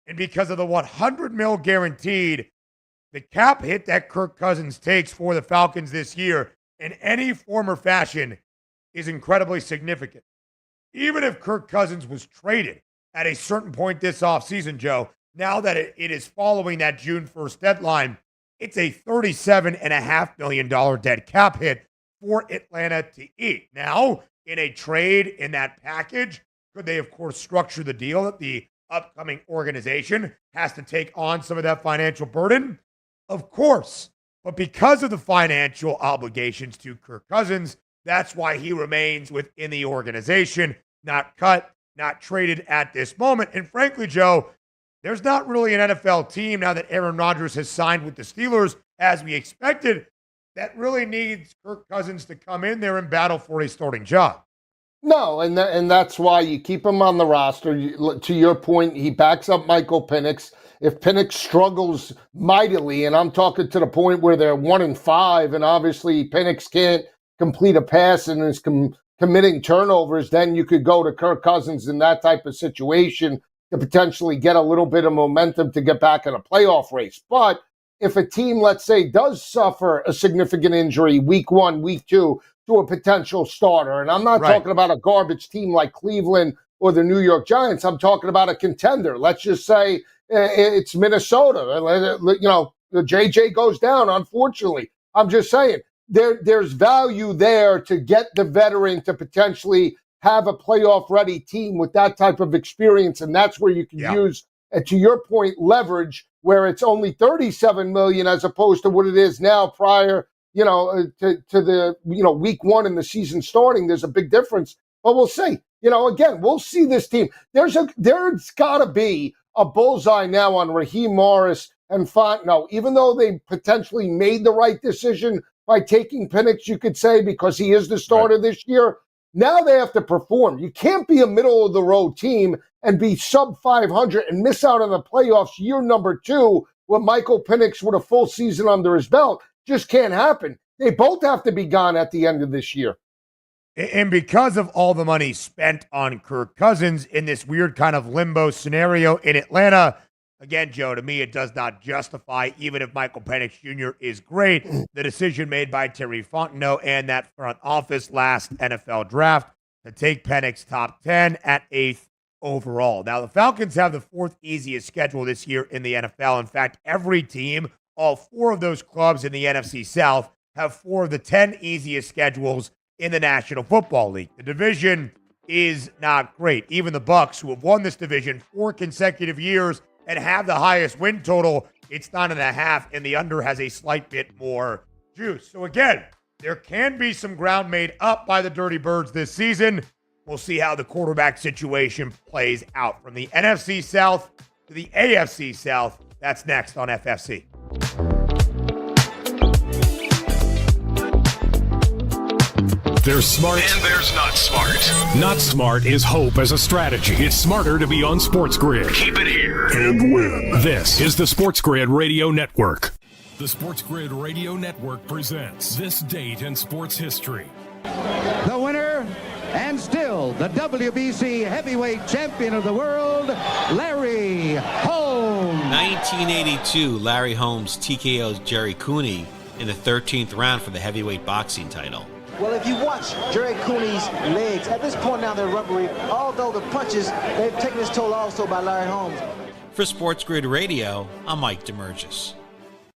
Speaker 4: And because of the $100 million guaranteed, the cap hit that Kirk Cousins takes for the Falcons this year in any form or fashion is incredibly significant. Even if Kirk Cousins was traded at a certain point this offseason, Joe, now that it is following that June 1st deadline, it's a $37.5 million dead cap hit for Atlanta to eat. Now, in a trade in that package, could they, of course, structure the deal that the upcoming organization has to take on some of that financial burden? Of course. But because of the financial obligations to Kirk Cousins, that's why he remains within the organization, not cut, not traded at this moment. And frankly, Joe, there's not really an NFL team now that Aaron Rodgers has signed with the Steelers, as we expected, that really needs Kirk Cousins to come in there and battle for a starting job.
Speaker 7: No, and that's why you keep him on the roster. To your point, he backs up Michael Penix. If Penix struggles mightily, and I'm talking to the point where they're 1-5, and obviously Penix can't complete a pass and is committing turnovers, then you could go to Kirk Cousins in that type of situation to potentially get a little bit of momentum to get back in a playoff race. But if a team, let's say, does suffer a significant injury week 1, week 2 to a potential starter, and I'm not talking about a garbage team like Cleveland or the New York Giants, I'm talking about a contender. Let's just say it's Minnesota. You know, JJ goes down, unfortunately. I'm just saying, there's value there to get the veteran to potentially have a playoff-ready team with that type of experience, and that's where you can use, to your point, leverage, where it's only $37 million as opposed to what it is now prior, you know, to the, you know, week one in the season starting. There's a big difference, but we'll see. You know, again, we'll see this team. There's got to be a bullseye now on Raheem Morris and Fontenot, even though they potentially made the right decision by taking Penix, you could say, because he is the starter this year. Now they have to perform. You can't be a middle-of-the-road team and be sub-500 and miss out on the playoffs year number 2 with Michael Penix with a full season under his belt. Just can't happen. They both have to be gone at the end of this year.
Speaker 4: And because of all the money spent on Kirk Cousins in this weird kind of limbo scenario in Atlanta, again, Joe, to me, it does not justify, even if Michael Penix Jr. is great, the decision made by Terry Fontenot and that front office last NFL draft to take Penix top 10 at 8th overall. Now, the Falcons have the 4th easiest schedule this year in the NFL. In fact, every team, all 4 of those clubs in the NFC South, have 4 of the 10 easiest schedules in the National Football League. The division is not great. Even the Bucs, who have won this division 4 consecutive years and have the highest win total, it's 9.5, and the under has a slight bit more juice. So again, there can be some ground made up by the Dirty Birds this season. We'll see how the quarterback situation plays out. From the NFC South to the AFC South, that's next on FFC.
Speaker 6: There's smart and there's not smart. Not smart is hope as a strategy. It's smarter to be on SportsGrid. Keep it here and win. This is the SportsGrid Radio Network. The SportsGrid Radio Network presents This Date in Sports History.
Speaker 15: The winner, and still the WBC heavyweight champion of the world, Larry Holmes.
Speaker 16: 1982, Larry Holmes TKO's Jerry Cooney in the 13th round for the heavyweight boxing title.
Speaker 17: Well, if you watch Jerry Cooney's legs, at this point now they're rubbery, although the punches, they've taken its toll also by Larry Holmes.
Speaker 16: For SportsGrid Radio, I'm Mike DeMurgis.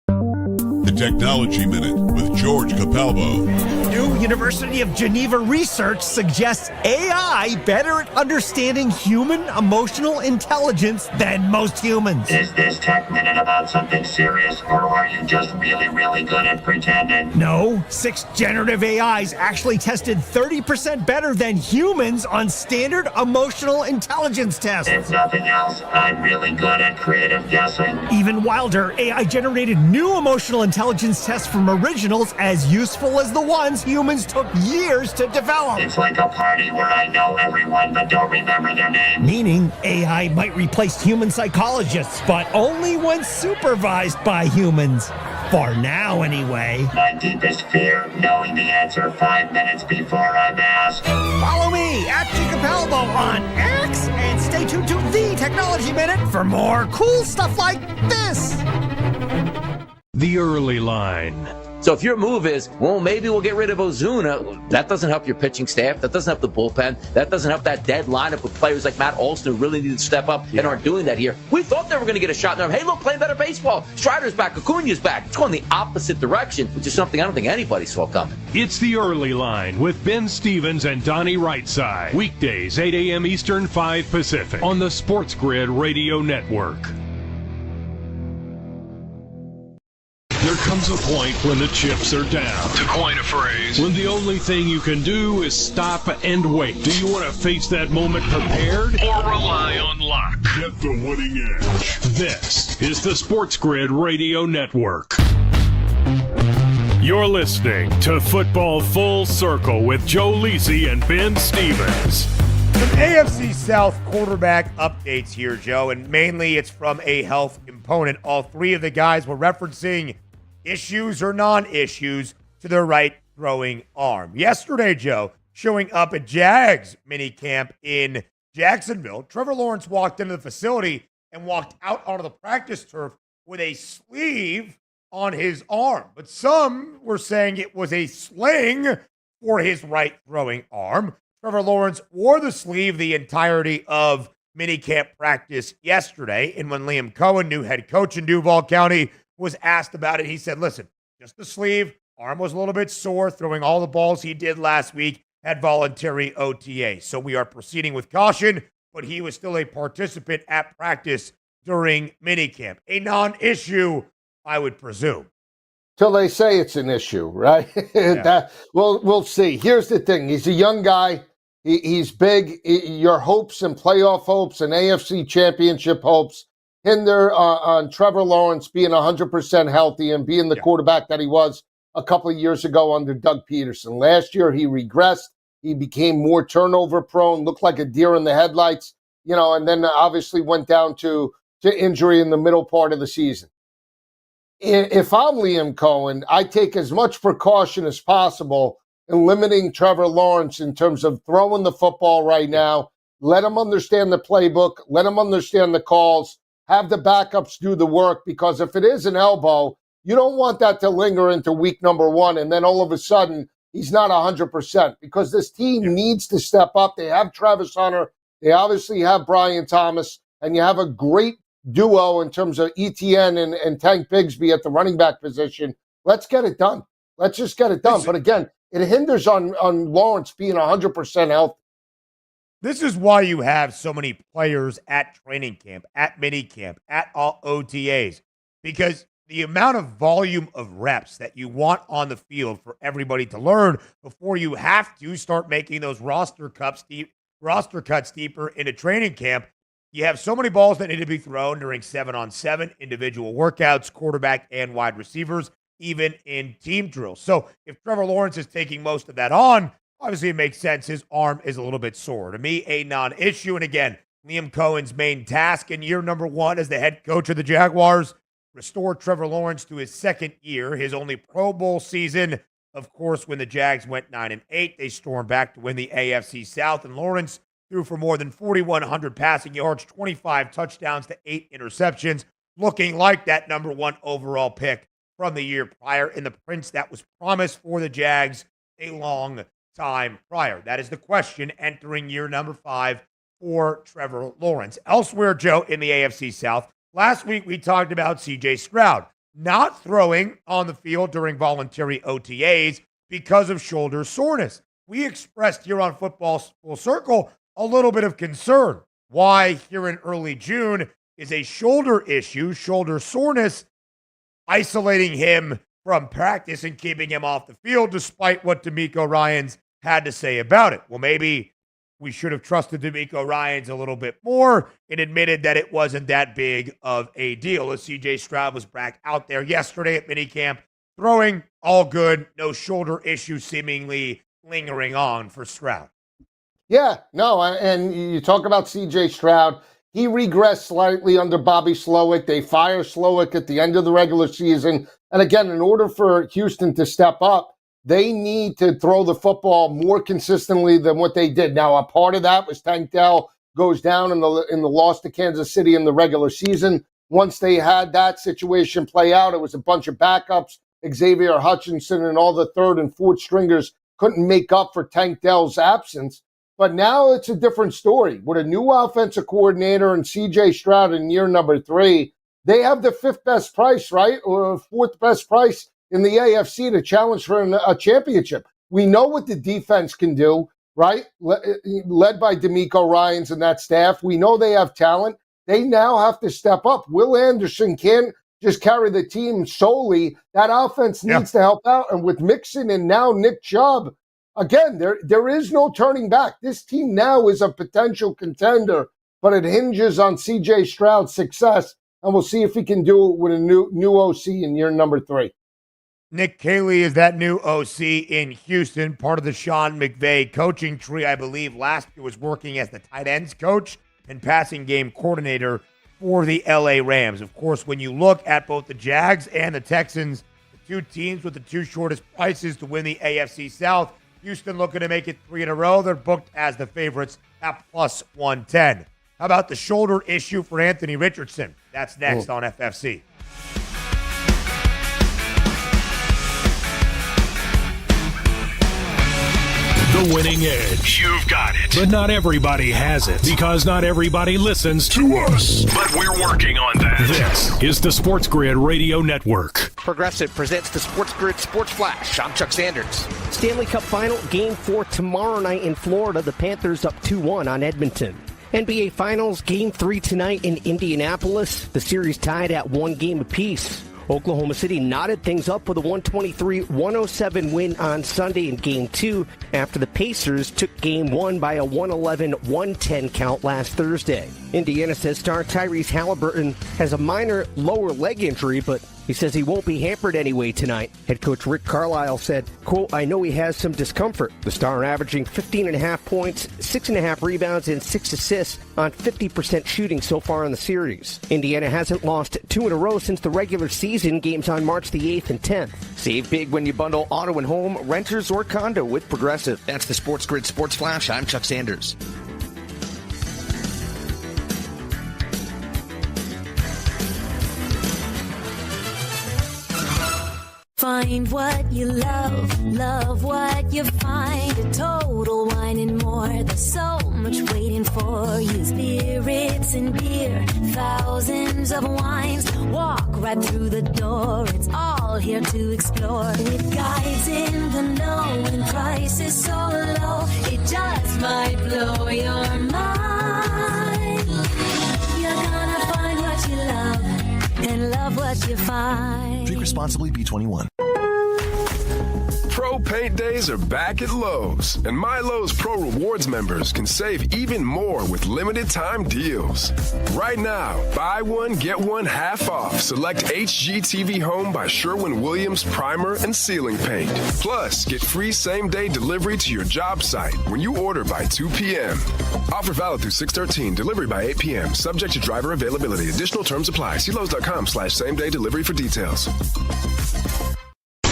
Speaker 18: The Technology Minute with George Capalbo.
Speaker 19: New University of Geneva research suggests AI better at understanding human emotional intelligence than most humans.
Speaker 20: Is this Tech Minute about something serious, or are you just really, really good at pretending?
Speaker 19: No, 6 generative AIs actually tested 30% better than humans on standard emotional intelligence tests.
Speaker 20: If nothing else, I'm really good at creative guessing.
Speaker 19: Even wilder, AI generated new emotional intelligence tests from originals as useful as the ones humans took years to develop.
Speaker 20: It's like a party where I know everyone but don't remember their name.
Speaker 19: Meaning AI might replace human psychologists, but only when supervised by humans. For now, anyway.
Speaker 20: My deepest fear, knowing the answer 5 minutes before I'm asked.
Speaker 19: Follow me at Capalbo on X and stay tuned to The Technology Minute for more cool stuff like this.
Speaker 6: The early line.
Speaker 8: So if your move is, well, maybe we'll get rid of Ozuna, that doesn't help your pitching staff. That doesn't help the bullpen. That doesn't help that dead lineup with players like Matt Olson who really need to step up and aren't doing that here. We thought they were going to get a shot in there. Hey, look, playing better baseball. Strider's back. Acuna's back. It's going the opposite direction, which is something I don't think anybody saw coming.
Speaker 6: It's the early line with Ben Stevens and Donnie Rightside. Weekdays, 8 a.m. Eastern, 5 Pacific on the SportsGrid Radio Network. There comes a point when the chips are down. To coin a phrase. When the only thing you can do is stop and wait. Do you want to face that moment prepared or rely on luck?
Speaker 18: Get the winning edge.
Speaker 6: This is the SportsGrid Radio Network. You're listening to Football Full Circle with Joe Lisi and Ben Stevens.
Speaker 4: Some AFC South quarterback updates here, Joe, and mainly it's from a health component. All 3 of the guys were referencing issues or non-issues to their right throwing arm. Yesterday, Joe, showing up at Jags minicamp in Jacksonville, Trevor Lawrence walked into the facility and walked out onto the practice turf with a sleeve on his arm. But some were saying it was a sling for his right throwing arm. Trevor Lawrence wore the sleeve the entirety of minicamp practice yesterday. And when Liam Cohen, new head coach in Duval County, was asked about it, he said, listen, just the sleeve, arm was a little bit sore, throwing all the balls he did last week at voluntary OTA. So we are proceeding with caution, but he was still a participant at practice during minicamp. A non-issue, I would presume.
Speaker 7: Till they say it's an issue, right?
Speaker 4: Yeah.
Speaker 7: We'll see. Here's the thing. He's a young guy. He's big. Your hopes and playoff hopes and AFC championship hopes hinder on Trevor Lawrence being 100% healthy and being the quarterback that he was a couple of years ago under Doug Peterson. Last year, he regressed. He became more turnover prone, looked like a deer in the headlights, and then obviously went down to injury in the middle part of the season. If I'm Liam Cohen, I take as much precaution as possible in limiting Trevor Lawrence in terms of throwing the football right now. Let him understand the playbook. Let him understand the calls. Have the backups do the work, because if it is an elbow, you don't want that to linger into week number 1, and then all of a sudden he's not 100%, because this team needs to step up. They have Travis Hunter. They obviously have Brian Thomas, and you have a great duo in terms of ETN and Tank Bigsby at the running back position. Let's get it done. Let's just get it done. But again, it hinders on Lawrence being 100% healthy.
Speaker 4: This is why you have so many players at training camp, at minicamp, at all OTAs, because the amount of volume of reps that you want on the field for everybody to learn before you have to start making those roster cuts deeper into training camp. You have so many balls that need to be thrown during 7-on-7 individual workouts, quarterback and wide receivers, even in team drills. So if Trevor Lawrence is taking most of that on, obviously it makes sense. His arm is a little bit sore. To me, a non-issue. And again, Liam Cohen's main task in year number 1 as the head coach of the Jaguars, restore Trevor Lawrence to his second year, his only Pro Bowl season. Of course, when the Jags went 9-8, they stormed back to win the AFC South, and Lawrence threw for more than 4,100 passing yards, 25 touchdowns to 8 interceptions, looking like that number 1 overall pick from the year prior in the prince that was promised for the Jags a long time prior. That is the question entering year number 5 for Trevor Lawrence. Elsewhere, Joe, in the AFC South, last week we talked about C.J. Stroud not throwing on the field during voluntary OTAs because of shoulder soreness. We expressed here on Football Full Circle a little bit of concern. Why here in early June is a shoulder issue, shoulder soreness, isolating him from practice and keeping him off the field, despite what D'Amico Ryans had to say about it. Well, maybe we should have trusted D'Amico Ryans a little bit more and admitted that it wasn't that big of a deal, as C.J. Stroud was back out there yesterday at minicamp, throwing all good, no shoulder issue seemingly lingering on for Stroud.
Speaker 7: Yeah, no, and you talk about C.J. Stroud. He regressed slightly under Bobby Slowick. They fire Slowick at the end of the regular season. And again, in order for Houston to step up, they need to throw the football more consistently than what they did. Now, a part of that was Tank Dell goes down in the loss to Kansas City in the regular season. Once they had that situation play out, it was a bunch of backups. Xavier Hutchinson and all the third and fourth stringers couldn't make up for Tank Dell's absence. But now it's a different story. With a new offensive coordinator and C.J. Stroud in year number 3, they have the 5th best price, right? Or 4th best price in the AFC to challenge for a championship. We know what the defense can do, right? Led by D'Amico Ryans and that staff. We know they have talent. They now have to step up. Will Anderson can't just carry the team solely. That offense needs to help out. And with Mixon and now Nick Chubb, again, there is no turning back. This team now is a potential contender, but it hinges on C.J. Stroud's success, and we'll see if he can do it with a new OC in year number 3.
Speaker 4: Nick Caley is that new OC in Houston, part of the Sean McVay coaching tree. I believe last year was working as the tight ends coach and passing game coordinator for the LA Rams. Of course, when you look at both the Jags and the Texans, the two teams with the 2 shortest prices to win the AFC South, Houston looking to make it 3 in a row. They're booked as the favorites at plus 110. How about the shoulder issue for Anthony Richardson? That's next on FFC.
Speaker 6: The Winning Edge.
Speaker 14: You've got it.
Speaker 6: But not everybody has it, because not everybody listens to us.
Speaker 14: But we're working on that.
Speaker 6: This is the Sports Grid Radio Network.
Speaker 2: Progressive presents the Sports Grid Sports Flash. I'm Chuck Sanders.
Speaker 1: Stanley Cup Final, Game 4 tomorrow night in Florida. The Panthers up 2-1 on Edmonton. NBA Finals, Game 3 tonight in Indianapolis. The series tied at 1 game apiece. Oklahoma City knotted things up with a 123-107 win on Sunday in Game 2 after the Pacers took Game 1 by a 111-110 count last Thursday. Indiana says star Tyrese Halliburton has a minor lower leg injury, but he says he won't be hampered anyway tonight. Head coach Rick Carlisle said, quote, "I know he has some discomfort." The star averaging 15.5 points, 6.5 rebounds, and 6 assists on 50% shooting so far in the series. Indiana hasn't lost 2 in a row since the regular season, games on March the 8th and 10th.
Speaker 2: Save big when you bundle auto and home, renters, or condo with Progressive. That's the Sports Grid Sports Flash. I'm Chuck Sanders.
Speaker 3: Find what you love, love what you find. A total wine and more. There's so much waiting for you. Spirits and beer, thousands of wines. Walk right through the door. It's all here to explore. With guides in the know and prices so low, it just might blow your mind. You're gonna find what you love and love what you find.
Speaker 22: Drink responsibly, B21.
Speaker 5: Pro Paint Days are back at Lowe's, and My Lowe's Pro Rewards members can save even more with limited time deals. Right now, buy one, get one half off. Select HGTV Home by Sherwin-Williams Primer and Ceiling Paint. Plus, get free same-day delivery to your job site when you order by 2 p.m. Offer valid through 6/13, delivery by 8 p.m. Subject to driver availability. Additional terms apply. See Lowe's.com/same-day delivery for details.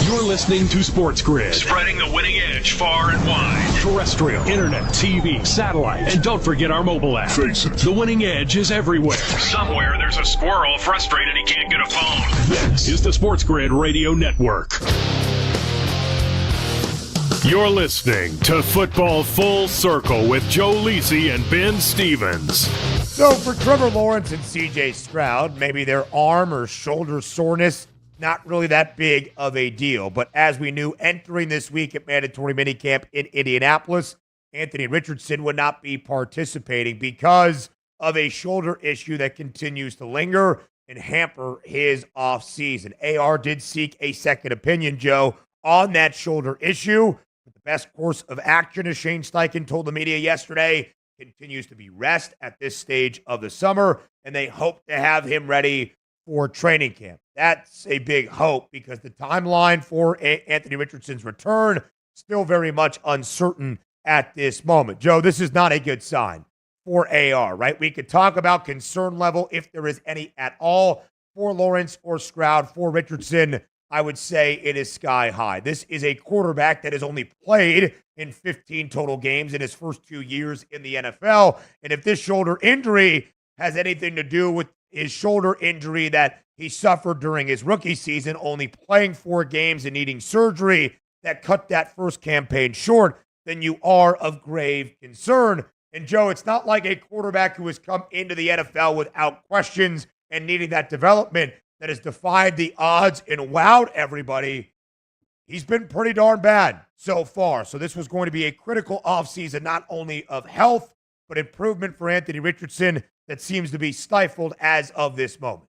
Speaker 6: You're listening to Sports Grid.
Speaker 14: Spreading the winning edge far and wide.
Speaker 6: Terrestrial, internet, TV, satellite, and don't forget our mobile app.
Speaker 14: Face it.
Speaker 6: The winning edge is everywhere.
Speaker 14: Somewhere there's a squirrel frustrated he can't get a phone.
Speaker 6: This is the Sports Grid Radio Network. You're listening to Football Full Circle with Joe Lisi and Ben Stevens.
Speaker 4: So for Trevor Lawrence and C.J. Stroud, maybe their arm or shoulder soreness, not really that big of a deal. But as we knew, entering this week at mandatory minicamp in Indianapolis, Anthony Richardson would not be participating because of a shoulder issue that continues to linger and hamper his offseason. AR did seek a second opinion, Joe, on that shoulder issue. But the best course of action, as Shane Steichen told the media yesterday, continues to be rest at this stage of the summer, and they hope to have him ready for training camp. That's a big hope because the timeline for Anthony Richardson's return still very much uncertain at this moment. Joe, this is not a good sign for AR, right? We could talk about concern level if there is any at all for Lawrence or Stroud. For Richardson, I would say it is sky high. This is a quarterback that has only played in 15 total games in his first 2 years in the NFL. And if this shoulder injury has anything to do with his shoulder injury that he suffered during his rookie season, only playing 4 games and needing surgery that cut that first campaign short, then you are of grave concern. And Joe, it's not like a quarterback who has come into the NFL without questions and needing that development that has defied the odds and wowed everybody. He's been pretty darn bad so far. So this was going to be a critical offseason, not only of health, but improvement for Anthony Richardson that seems to be stifled as of this moment.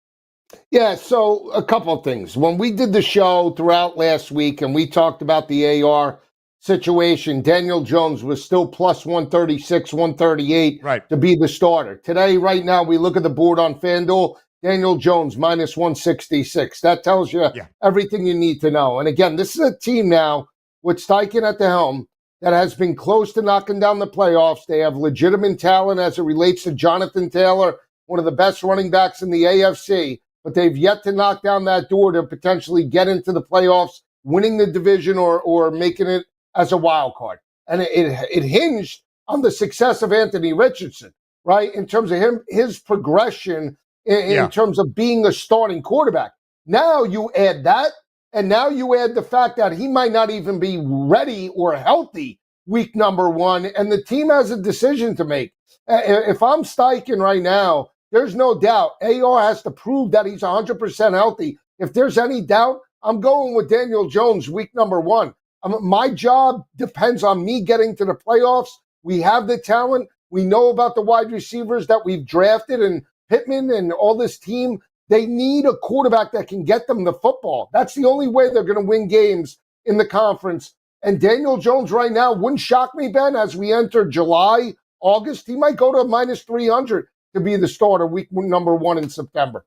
Speaker 7: Yeah, so a couple of things. When we did the show throughout last week and we talked about the AR situation, Daniel Jones was still plus 136, 138 to be the starter. Today, right now, we look at the board on FanDuel, Daniel Jones minus 166. That tells you everything you need to know. And again, this is a team now with Steichen at the helm that has been close to knocking down the playoffs. They have legitimate talent as it relates to Jonathan Taylor, one of the best running backs in the AFC, but they've yet to knock down that door to potentially get into the playoffs, winning the division or making it as a wild card. And it hinged on the success of Anthony Richardson, right, in terms of his progression in terms of being a starting quarterback. Now you add that, and now you add the fact that he might not even be ready or healthy week number 1, and the team has a decision to make. If I'm Steichen right now, there's no doubt. AR has to prove that he's 100% healthy. If there's any doubt, I'm going with Daniel Jones week number 1. My job depends on me getting to the playoffs. We have the talent. We know about the wide receivers that we've drafted, and Pittman and all this team. They need a quarterback that can get them the football. That's the only way they're going to win games in the conference. And Daniel Jones right now wouldn't shock me, Ben, as we enter July, August. He might go to minus 300 to be the starter week number 1 in September.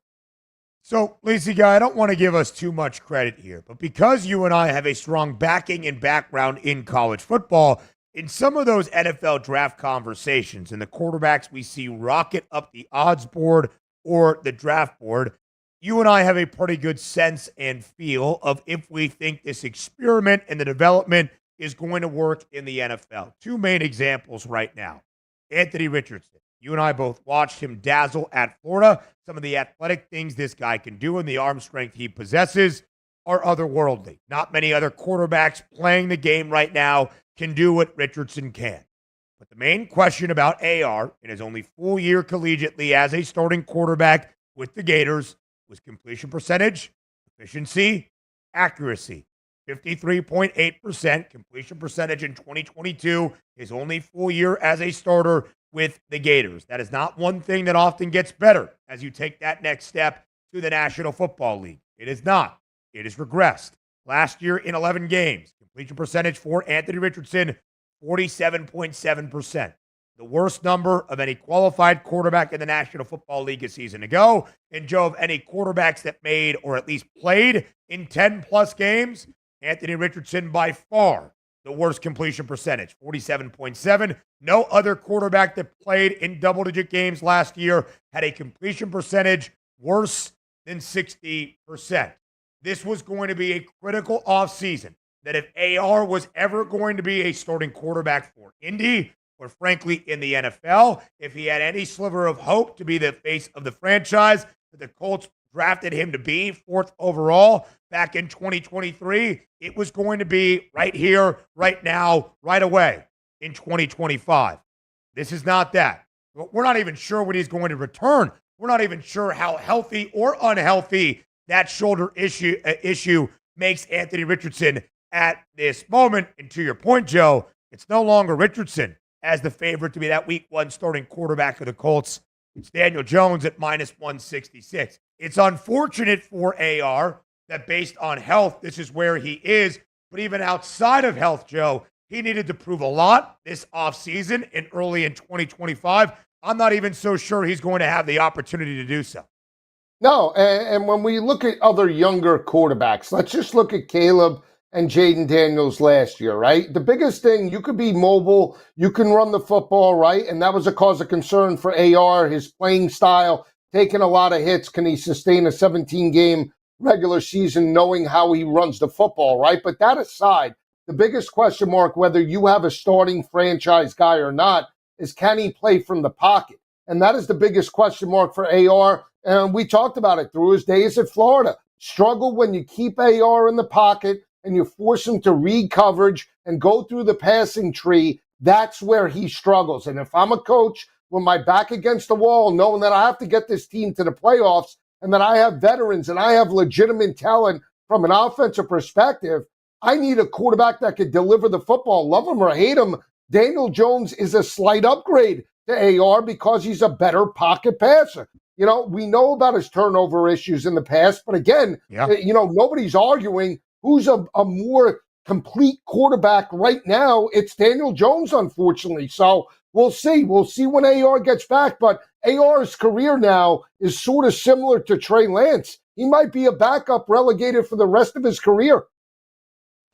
Speaker 4: So, Lacey Guy, I don't want to give us too much credit here, but because you and I have a strong backing and background in college football, in some of those NFL draft conversations and the quarterbacks we see rocket up the odds board or the draft board, you and I have a pretty good sense and feel of if we think this experiment and the development is going to work in the NFL. 2 main examples right now. Anthony Richardson. You and I both watched him dazzle at Florida. Some of the athletic things this guy can do and the arm strength he possesses are otherworldly. Not many other quarterbacks playing the game right now can do what Richardson can. But the main question about AR in his only full year collegiately as a starting quarterback with the Gators was completion percentage, efficiency, accuracy. 53.8% completion percentage in 2022, his only full year as a starter with the Gators. That is not one thing that often gets better as you take that next step to the National Football League. It is not. It has regressed. Last year in 11 games, completion percentage for Anthony Richardson, 47.7%. The worst number of any qualified quarterback in the National Football League a season ago. And Joe, of any quarterbacks that made or at least played in 10-plus games, Anthony Richardson by far the worst completion percentage, 47.7. No other quarterback that played in double-digit games last year had a completion percentage worse than 60%. This was going to be a critical offseason that if AR was ever going to be a starting quarterback for Indy, or frankly in the NFL, if he had any sliver of hope to be the face of the franchise that the Colts drafted him to be, 4th overall back in 2023, it was going to be right here, right now, right away in 2025. This is not that. We're not even sure when he's going to return. We're not even sure how healthy or unhealthy that shoulder issue makes Anthony Richardson at this moment. And to your point, Joe, it's no longer Richardson as the favorite to be that week 1 starting quarterback of the Colts. It's Daniel Jones at minus 166. It's unfortunate for AR that based on health, this is where he is. But even outside of health, Joe, he needed to prove a lot this offseason and early in 2025. I'm not even so sure he's going to have the opportunity to do so.
Speaker 7: No, and when we look at other younger quarterbacks, let's just look at Caleb and Jaden Daniels last year, right? The biggest thing, you could be mobile, you can run the football, right? And that was a cause of concern for AR, his playing style, taking a lot of hits. Can he sustain a 17-game regular season knowing how he runs the football, right? But that aside, the biggest question mark, whether you have a starting franchise guy or not, is can he play from the pocket? And that is the biggest question mark for AR. And we talked about it through his days at Florida. Struggle when you keep AR in the pocket and you force him to read coverage and go through the passing tree. That's where he struggles. And if I'm a coach with my back against the wall, knowing that I have to get this team to the playoffs and that I have veterans and I have legitimate talent from an offensive perspective, I need a quarterback that could deliver the football. Love him or hate him, Daniel Jones is a slight upgrade to AR because he's a better pocket passer. You know, we know about his turnover issues in the past, but again, nobody's arguing who's a more complete quarterback right now. It's Daniel Jones, unfortunately. So we'll see. We'll see when AR gets back. But AR's career now is sort of similar to Trey Lance. He might be a backup relegated for the rest of his career.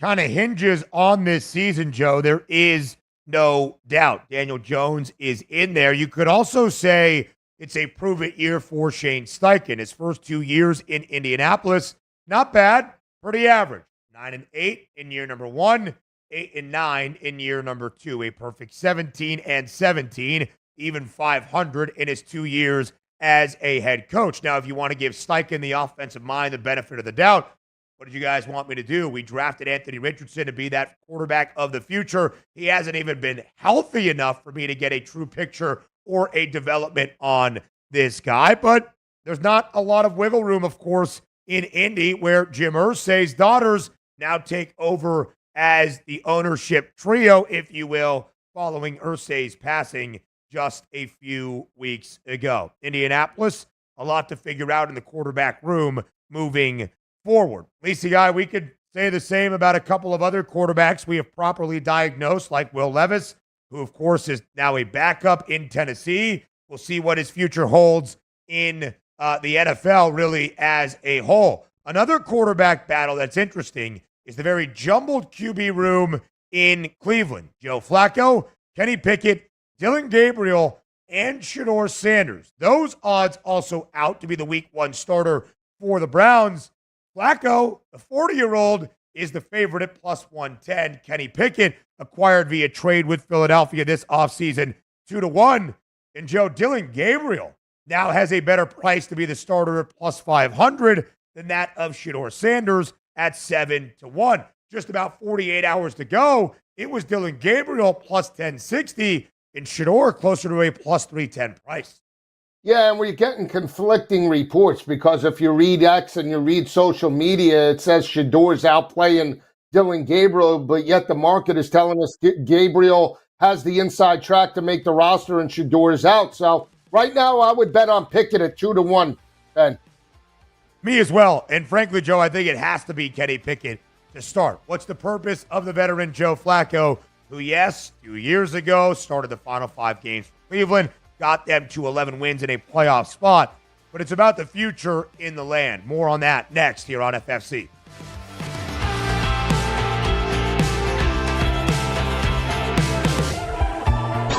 Speaker 4: Kind of hinges on this season, Joe. There is no doubt Daniel Jones is in there. You could also say it's a prove-it year for Shane Steichen. His first 2 years in Indianapolis, not bad, pretty average. 9-8 in year number 1, 8-9 in year number 2. A perfect 17-17, even 500 in his 2 years as a head coach. Now, if you want to give Steichen, the offensive mind, the benefit of the doubt, what did you guys want me to do? We drafted Anthony Richardson to be that quarterback of the future. He hasn't even been healthy enough for me to get a true picture or a development on this guy. But there's not a lot of wiggle room, of course, in Indy, where Jim Irsay's daughters now take over as the ownership trio, if you will, following Irsay's passing just a few weeks ago. Indianapolis, a lot to figure out in the quarterback room moving forward. Lisa Guy, we could say the same about a couple of other quarterbacks we have properly diagnosed, like Will Levis, who, of course, is now a backup in Tennessee. We'll see what his future holds in the NFL, really, as a whole. Another quarterback battle that's interesting is the very jumbled QB room in Cleveland. Joe Flacco, Kenny Pickett, Dylan Gabriel, and Shedeur Sanders. Those odds also out to be the Week 1 starter for the Browns. Flacco, the 40-year-old, is the favorite at plus 110. Kenny Pickett, acquired via trade with Philadelphia this offseason, 2-1. And Dylan Gabriel now has a better price to be the starter at plus 500 than that of Shedeur Sanders at 7-1. Just about 48 hours to go, it was Dylan Gabriel plus 1060 and Shedeur closer to a plus 310 price.
Speaker 7: Yeah, and we're getting conflicting reports because if you read X and you read social media, it says Shedeur's outplaying Dylan Gabriel, but yet the market is telling us Gabriel has the inside track to make the roster and Shedeur's out. So right now, I would bet on Pickett at 2-1, Ben.
Speaker 4: Me as well. And frankly, Joe, I think it has to be Kenny Pickett to start. What's the purpose of the veteran Joe Flacco, who, yes, 2 years ago started the final 5 games for Cleveland, got them to 11 wins in a playoff spot, but it's about the future in the land. More on that next here on FFC.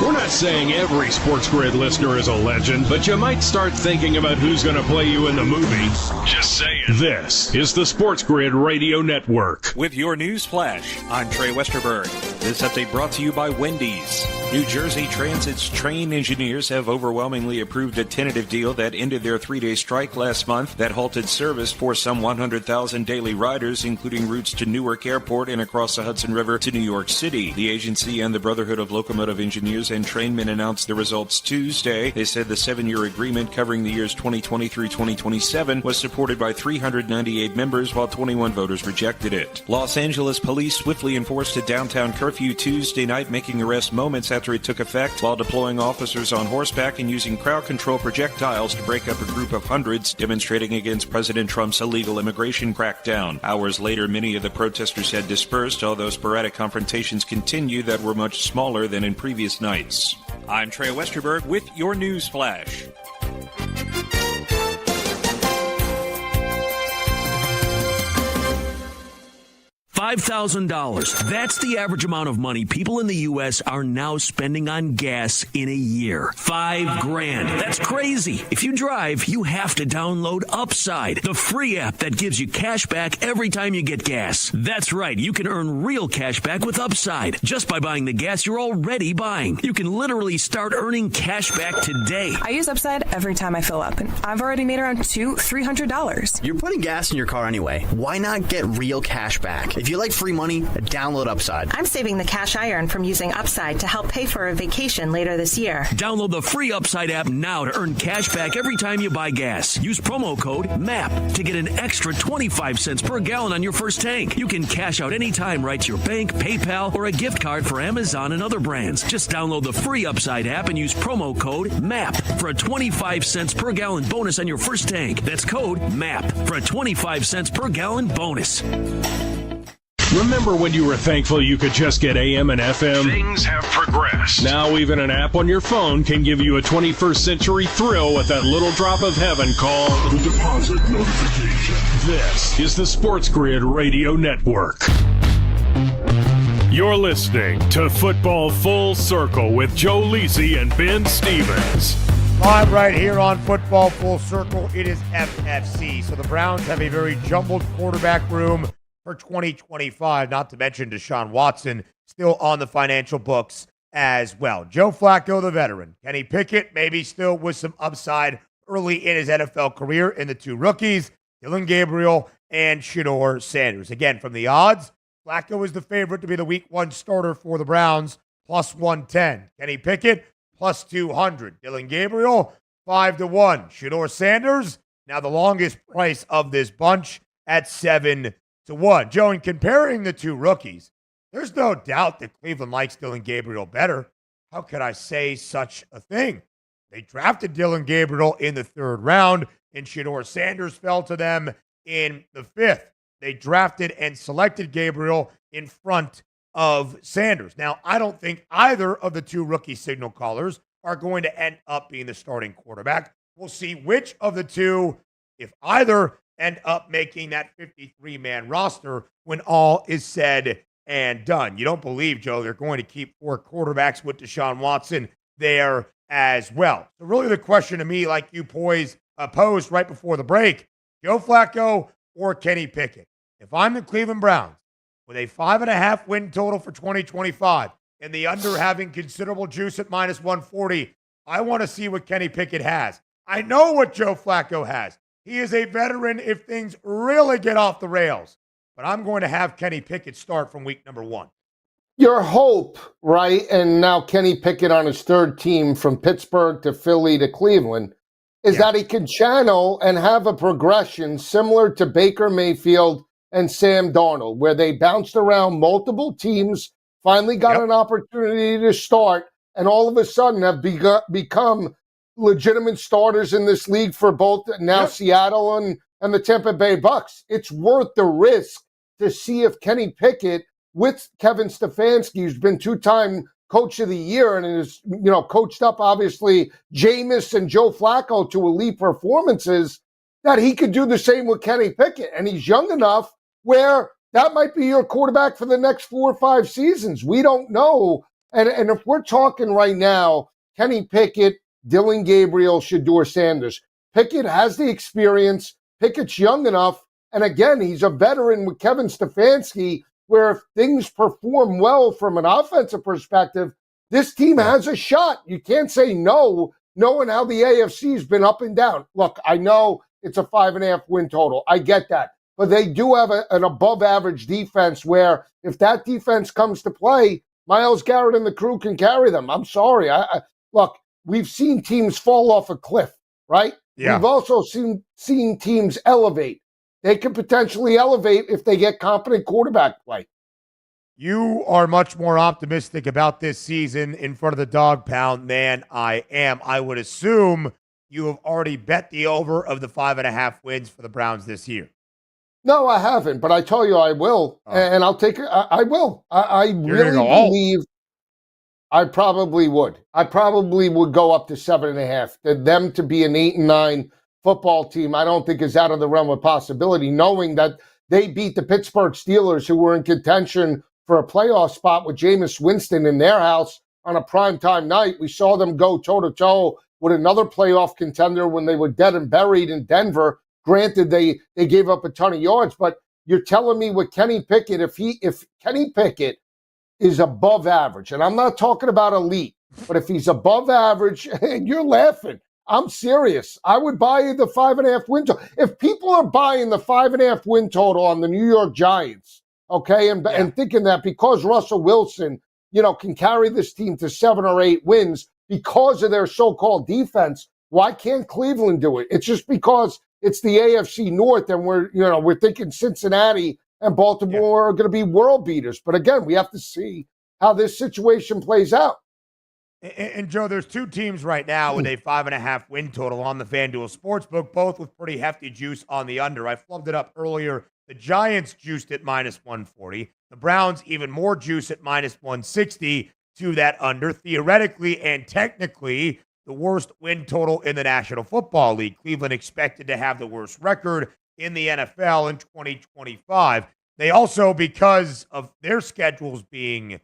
Speaker 6: We're not saying every SportsGrid listener is a legend, but you might start thinking about who's going to play you in the movie. Just saying. This is the SportsGrid Radio Network.
Speaker 9: With your news flash, I'm Trey Westerberg. This update brought to you by Wendy's. New Jersey Transit's train engineers have overwhelmingly approved a tentative deal that ended their 3-day strike last month that halted service for some 100,000 daily riders, including routes to Newark Airport and across the Hudson River to New York City. The agency and the Brotherhood of Locomotive Engineers and Trainmen announced the results Tuesday. They said the 7-year agreement covering the years 2020 through 2027 was supported by 398 members, while 21 voters rejected it. Los Angeles police swiftly enforced a downtown curfew Tuesday night, making arrest moments after it took effect, while deploying officers on horseback and using crowd control projectiles to break up a group of hundreds demonstrating against President Trump's illegal immigration crackdown. Hours later, many of the protesters had dispersed, although sporadic confrontations continued that were much smaller than in previous nights. I'm Trey Westerberg with your news flash.
Speaker 10: $5,000. That's the average amount of money people in the U.S. are now spending on gas in a year. $5,000. That's crazy. If you drive, you have to download Upside, the free app that gives you cash back every time you get gas. That's right. You can earn real cash back with Upside just by buying the gas you're already buying. You can literally start earning cash back today.
Speaker 22: I use Upside every time I fill up, and I've already made around $300.
Speaker 23: You're putting gas in your car anyway. Why not get real cash back? If you like free money, download Upside.
Speaker 22: I'm saving the cash I earn from using Upside to help pay for a vacation later this year.
Speaker 10: Download the free Upside app now to earn cash back every time you buy gas. Use promo code MAP to get an extra 25 cents per gallon on your first tank. You can cash out anytime right to your bank, PayPal, or a gift card for Amazon and other brands. Just download the free Upside app and use promo code MAP for a 25 cents per gallon bonus on your first tank. That's code MAP for a 25 cents per gallon bonus.
Speaker 6: Remember when you were thankful you could just get AM and FM?
Speaker 14: Things have progressed.
Speaker 6: Now even an app on your phone can give you a 21st century thrill with that little drop of heaven called
Speaker 14: the deposit notification.
Speaker 6: This is the SportsGrid Radio Network. You're listening to Football Full Circle with Joe Lisi and Ben Stevens.
Speaker 4: Live right here on Football Full Circle, it is FFC. So the Browns have a very jumbled quarterback room for 2025, not to mention Deshaun Watson still on the financial books as well. Joe Flacco, the veteran. Kenny Pickett, maybe still with some upside early in his NFL career in the 2 rookies. Dylan Gabriel and Shedeur Sanders. Again, from the odds, Flacco is the favorite to be the week 1 starter for the Browns, plus 110. Kenny Pickett, plus 200. Dylan Gabriel, 5-1. Shedeur Sanders, now the longest price of this bunch at 7-1. Joe, in comparing the two rookies, there's no doubt that Cleveland likes Dylan Gabriel better. How could I say such a thing? They drafted Dylan Gabriel in the 3rd round, and Shedeur Sanders fell to them in the 5th. They drafted and selected Gabriel in front of Sanders. Now, I don't think either of the two rookie signal callers are going to end up being the starting quarterback. We'll see which of the two, if either, end up making that 53-man roster when all is said and done. You don't believe, Joe, they're going to keep 4 quarterbacks with Deshaun Watson there as well. So really the question to me, like you posed right before the break, Joe Flacco or Kenny Pickett? If I'm the Cleveland Browns with a 5.5 win total for 2025 and the under having considerable juice at minus 140, I want to see what Kenny Pickett has. I know what Joe Flacco has. He is a veteran if things really get off the rails. But I'm going to have Kenny Pickett start from week number 1.
Speaker 7: Your hope, right, and now Kenny Pickett on his 3rd team from Pittsburgh to Philly to Cleveland, is that he can channel and have a progression similar to Baker Mayfield and Sam Darnold, where they bounced around multiple teams, finally got an opportunity to start, and all of a sudden have become legitimate starters in this league for both now Seattle and the Tampa Bay Bucks. It's worth the risk to see if Kenny Pickett, with Kevin Stefanski, who's been 2-time Coach of the Year and is, coached up, obviously, Jameis and Joe Flacco to elite performances, that he could do the same with Kenny Pickett. And he's young enough where that might be your quarterback for the next 4 or 5 seasons. We don't know. And if we're talking right now, Kenny Pickett, Dylan Gabriel, Shedeur Sanders, Pickett has the experience. Pickett's young enough. And again, he's a veteran with Kevin Stefanski, where if things perform well from an offensive perspective, this team has a shot. You can't say no, knowing how the AFC has been up and down. Look, I know it's a 5.5 win total. I get that. But they do have an above-average defense where if that defense comes to play, Myles Garrett and the crew can carry them. I'm sorry. Look, we've seen teams fall off a cliff, right? Yeah. We've also seen teams elevate. They could potentially elevate if they get competent quarterback play.
Speaker 4: You are much more optimistic about this season in front of the dog pound than I am. I would assume you have already bet the over of the 5.5 wins for the Browns this year.
Speaker 7: No, I haven't, but I tell you I will, and I'll take it. I will. I really believe I probably would. I probably would go up to 7.5. Them to be an 8-9 football team, I don't think is out of the realm of possibility, knowing that they beat the Pittsburgh Steelers, who were in contention for a playoff spot with Jameis Winston in their house on a primetime night. We saw them go toe-to-toe with another playoff contender when they were dead and buried in Denver. Granted, they gave up a ton of yards, but you're telling me with Kenny Pickett, if Kenny Pickett is above average, and I'm not talking about elite, but if he's above average, and you're laughing, I'm serious. I would buy the 5.5 win total. If people are buying the 5.5 win total on the New York Giants, okay, and thinking that because Russell Wilson, can carry this team to 7 or 8 wins because of their so-called defense, why can't Cleveland do it? It's just because it's the AFC North, and we're thinking Cincinnati and Baltimore are going to be world beaters. But again, we have to see how this situation plays out.
Speaker 4: And Joe, there's 2 teams right now with a 5.5 win total on the FanDuel Sportsbook, both with pretty hefty juice on the under. I flubbed it up earlier. The Giants juiced at minus 140. The Browns even more juice at minus 160 to that under. Theoretically and technically, the worst win total in the National Football League. Cleveland expected to have the worst record in the NFL in 2025. They also, because of their schedules being,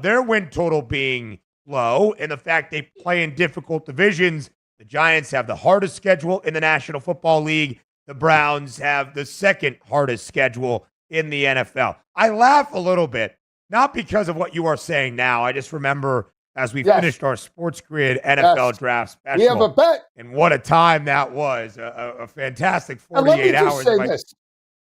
Speaker 4: their win total being low, and the fact they play in difficult divisions, the Giants have the hardest schedule in the National Football League. The Browns have the second hardest schedule in the NFL. I laugh a little bit, not because of what you are saying now. I just remember as we finished our SportsGrid NFL draft special.
Speaker 7: We have a bet.
Speaker 4: And what a time that was. A fantastic 48 hours.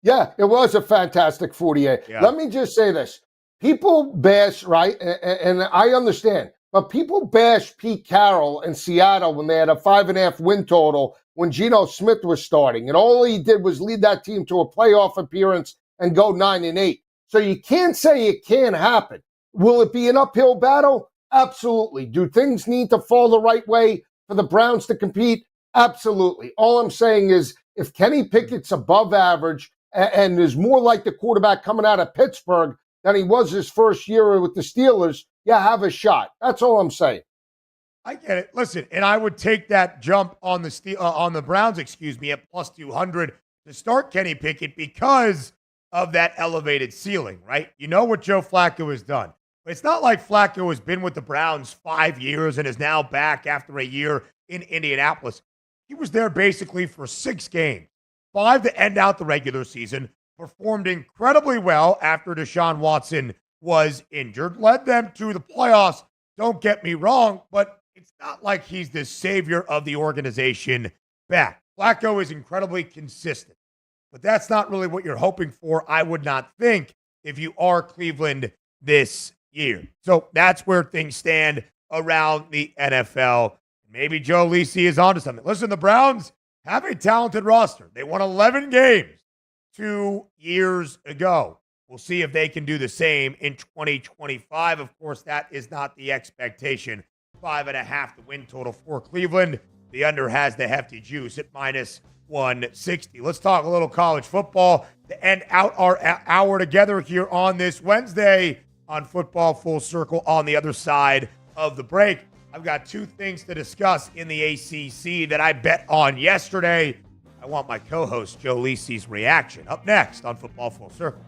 Speaker 7: Yeah, it was a fantastic 48.
Speaker 4: Yeah.
Speaker 7: Let me just say this. People bash, right, and I understand, but people bash Pete Carroll in Seattle when they had a 5.5 win total when Geno Smith was starting. And all he did was lead that team to a playoff appearance and go 9-8. So you can't say it can't happen. Will it be an uphill battle? Absolutely. Do things need to fall the right way for the Browns to compete? Absolutely. All I'm saying is if Kenny Pickett's above average and is more like the quarterback coming out of Pittsburgh than he was his first year with the Steelers, yeah, have a shot. That's all I'm saying.
Speaker 4: I get it. Listen, and I would take that jump on the Browns, at plus 200 to start Kenny Pickett because of that elevated ceiling, right? You know what Joe Flacco has done. But it's not like Flacco has been with the Browns 5 years and is now back after a year in Indianapolis. He was there basically for 6 games, 5 to end out the regular season, performed incredibly well after Deshaun Watson was injured, led them to the playoffs. Don't get me wrong, but it's not like he's the savior of the organization back. Flacco is incredibly consistent, but that's not really what you're hoping for, I would not think, if you are Cleveland this year. So that's where things stand around the NFL. Maybe Joe Lisi is onto something. Listen, the Browns have a talented roster. They won 11 games 2 years ago. We'll see if they can do the same in 2025. Of course, that is not the expectation. 5.5 the win total for Cleveland. The under has the hefty juice at minus 160. Let's talk a little college football to end out our hour together here on this Wednesday on Football Full Circle on the other side of the break. I've got 2 things to discuss in the ACC that I bet on yesterday. I want my co-host Joe Lisi's reaction up next on Football Full Circle.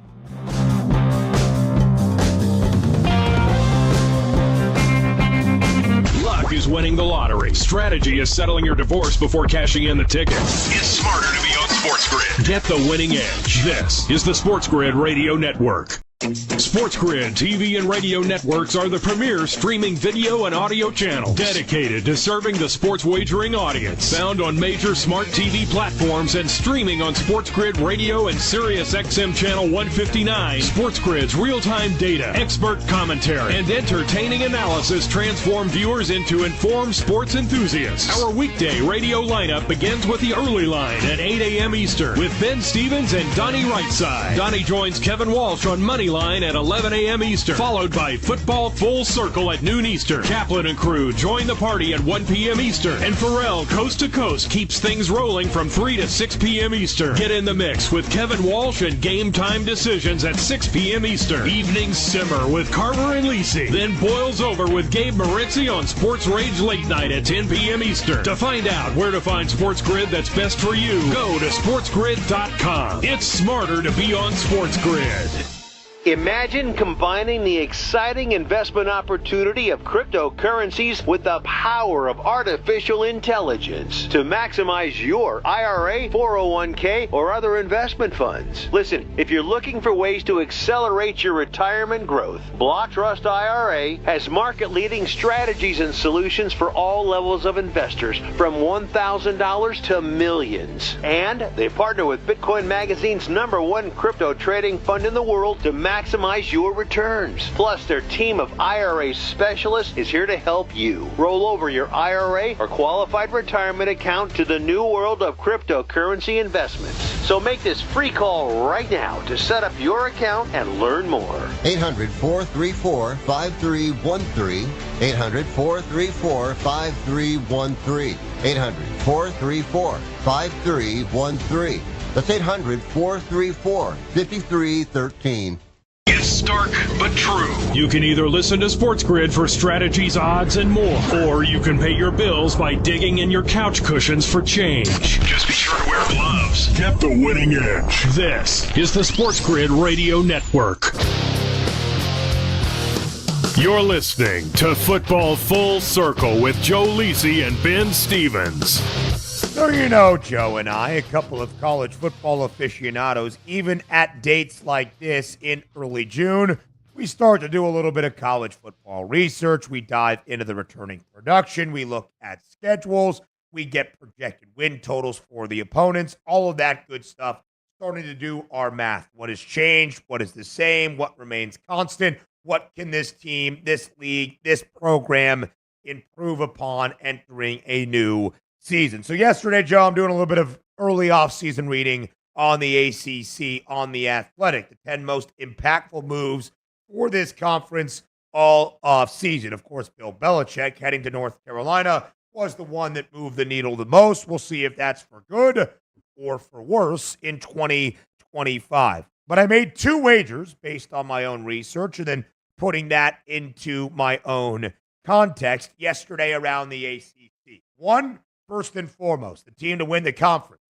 Speaker 6: Luck is winning the lottery. Strategy is settling your divorce before cashing in the ticket.
Speaker 14: It's smarter to be on SportsGrid.
Speaker 6: Get the winning edge. This is the SportsGrid Radio Network. SportsGrid TV and radio networks are the premier streaming video and audio channels dedicated to serving the sports wagering audience. Found on major smart TV platforms and streaming on SportsGrid Radio and SiriusXM Channel 159. SportsGrid's real-time data, expert commentary, and entertaining analysis transform viewers into informed sports enthusiasts. Our weekday radio lineup begins with the early line at 8 a.m. Eastern with Ben Stevens and Donnie Rightside. Donnie joins Kevin Walsh on Moneyline at 11 a.m. Eastern, followed by Football Full Circle at noon Eastern. Kaplan and crew join the party at 1 p.m. Eastern. And Pharrell Coast to Coast keeps things rolling from 3 to 6 p.m. Eastern. Get in the mix with Kevin Walsh and Game Time Decisions at 6 p.m. Eastern. Evenings simmer with Carver and Lisi. Then boils over with Gabe Moritzi on Sports Rage Late Night at 10 p.m. Eastern. To find out where to find SportsGrid that's best for you, go to sportsgrid.com. It's smarter to be on SportsGrid.
Speaker 11: Imagine combining the exciting investment opportunity of cryptocurrencies with the power of artificial intelligence to maximize your IRA, 401k, or other investment funds. Listen, if you're looking for ways to accelerate your retirement growth, Block Trust IRA has market-leading strategies and solutions for all levels of investors, from $1,000 to millions. And they partner with Bitcoin Magazine's #1 crypto trading fund in the world to maximize your returns. Plus, their team of IRA specialists is here to help you roll over your IRA or qualified retirement account to the new world of cryptocurrency investments. So make this free call right now to set up your account and learn more.
Speaker 12: 800-434-5313. 800-434-5313. 800-434-5313. That's 800-434-5313.
Speaker 6: It's stark but true. You can either listen to SportsGrid for strategies, odds, and more, or you can pay your bills by digging in your couch cushions for change.
Speaker 14: Just be sure to wear gloves. Get the winning edge.
Speaker 6: This is the SportsGrid Radio Network. You're listening to Football Full Circle with Joe Lisi and Ben Stevens.
Speaker 4: So you know, Joe and I, a couple of college football aficionados, even at dates like this in early June, we start to do a little bit of college football research. We dive into the returning production. We look at schedules. We get projected win totals for the opponents. All of that good stuff starting to do our math. What has changed? What is the same? What remains constant? What can this team, this league, this program improve upon entering a new season? So yesterday, Joe, I'm doing a little bit of early off-season reading on the ACC, on The Athletic, the 10 most impactful moves for this conference all off-season. Of course, Bill Belichick heading to North Carolina was the one that moved the needle the most. We'll see if that's for good or for worse in 2025. But I made 2 wagers based on my own research and then putting that into my own context yesterday around the ACC. One, first and foremost, the team to win the conference.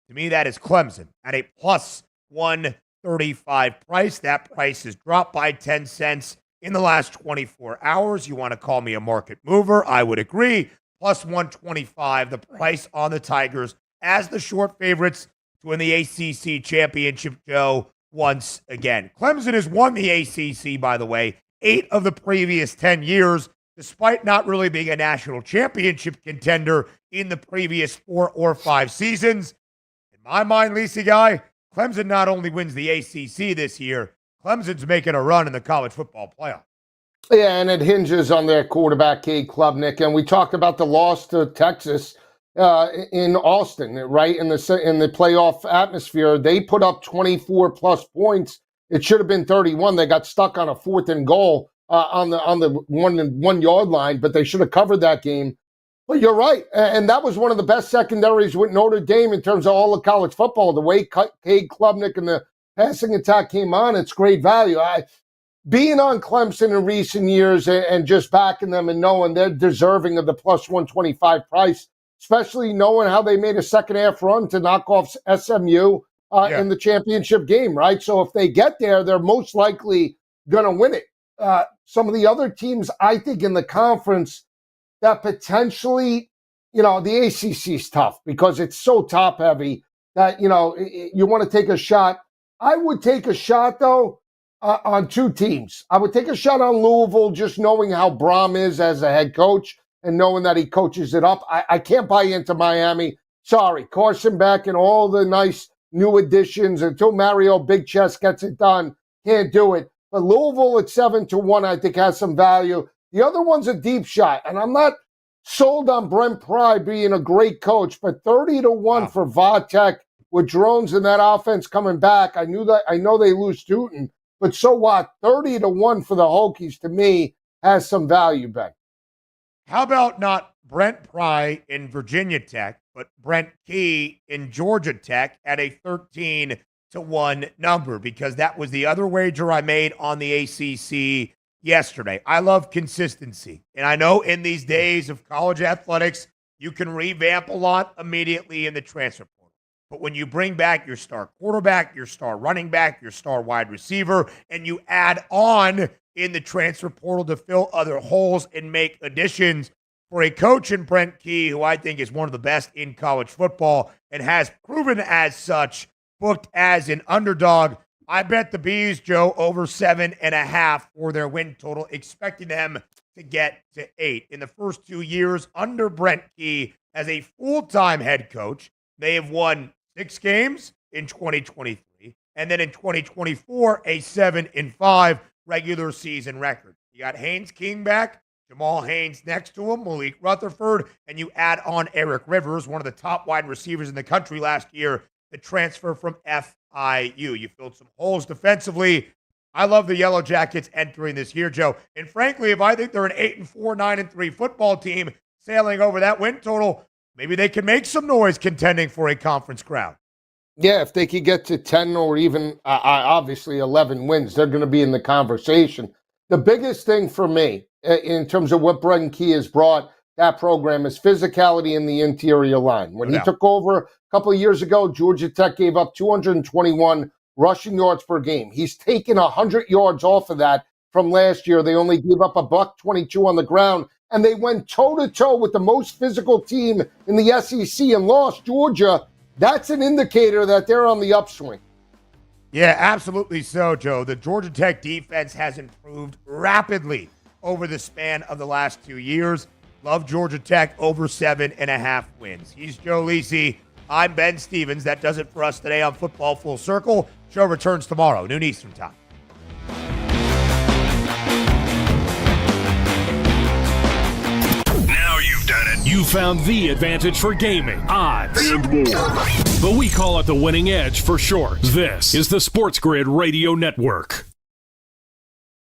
Speaker 4: To me, that is Clemson at a plus 135 price. That price has dropped by 10 cents in the last 24 hours. You want to call me a market mover? I would agree. Plus 125, the price on the Tigers as the short favorites to win the ACC championship, Joe, once again. Clemson has won the ACC, by the way, 8 of the previous 10 years, despite not really being a national championship contender in the previous 4 or 5 seasons. In my mind, Lisa Guy, Clemson not only wins the ACC this year, Clemson's making a run in the college football playoff.
Speaker 7: Yeah, and it hinges on their quarterback, Cade Klubnik. And we talked about the loss to Texas in Austin, right? In the playoff atmosphere, they put up 24-plus points. It should have been 31. They got stuck on a 4th and goal on the 1 yard line, but they should have covered that game. But you're right, and that was one of the best secondaries with Notre Dame in terms of all of college football. The way Cade Klubnik and the passing attack came on, it's great value. Being on Clemson in recent years and just backing them and knowing they're deserving of the plus 125 price, especially knowing how they made a second-half run to knock off SMU in the championship game, right? So if they get there, they're most likely going to win it. Some of the other teams, I think, in the conference that potentially, the ACC is tough because it's so top-heavy that, you want to take a shot. I would take a shot, though, on 2 teams. I would take a shot on Louisville, just knowing how Brom is as a head coach and knowing that he coaches it up. I can't buy into Miami. Sorry, Carson Beck and all the nice new additions until Mario Big Chest gets it done. Can't do it. But Louisville at 7-1, I think, has some value. The other one's a deep shot, and I'm not sold on Brent Pry being a great coach, but 30-1 for Vatek with drones in that offense coming back. I know they lose Stoughton, but so what? 30-1 for the Hokies, to me, has some value, Ben.
Speaker 4: How about not Brent Pry in Virginia Tech, but Brent Key in Georgia Tech at a 13-1 number? Because that was the other wager I made on the ACC yesterday. I love consistency. And I know in these days of college athletics, you can revamp a lot immediately in the transfer portal. But when you bring back your star quarterback, your star running back, your star wide receiver, and you add on in the transfer portal to fill other holes and make additions for a coach in Brent Key, who I think is one of the best in college football and has proven as such, booked as an underdog, I bet the Bees, Joe, over 7.5 for their win total, expecting them to get to 8. In the first 2 years under Brent Key as a full-time head coach, they have won 6 games in 2023, and then in 2024, a 7-5 regular season record. You got Haynes King back, Jamal Haynes next to him, Malik Rutherford, and you add on Eric Rivers, one of the top wide receivers in the country last year, the transfer from FIU. You filled some holes defensively. I love the Yellow Jackets entering this year, Joe. And frankly, if I think they're an 8-4, 9-3 football team sailing over that win total, maybe they can make some noise contending for a conference crown.
Speaker 7: Yeah, if they could get to 10 or even obviously 11 wins, they're going to be in the conversation. The biggest thing for me in terms of what Brent Key has brought that program is physicality in the interior line. When he took over a couple of years ago, Georgia Tech gave up 221 rushing yards per game. He's taken 100 yards off of that from last year. They only gave up $122 on the ground, and they went toe-to-toe with the most physical team in the SEC and lost Georgia. That's an indicator that they're on the upswing.
Speaker 4: Yeah, absolutely so, Joe. The Georgia Tech defense has improved rapidly over the span of the last 2 years. Love Georgia Tech over 7.5 wins. He's Joe Lisi. I'm Ben Stevens. That does it for us today on Football Full Circle. Show returns tomorrow, noon Eastern time.
Speaker 14: Now you've done it. You found the advantage for gaming, odds, and more. But we call it the winning edge for short. This is the SportsGrid Radio Network.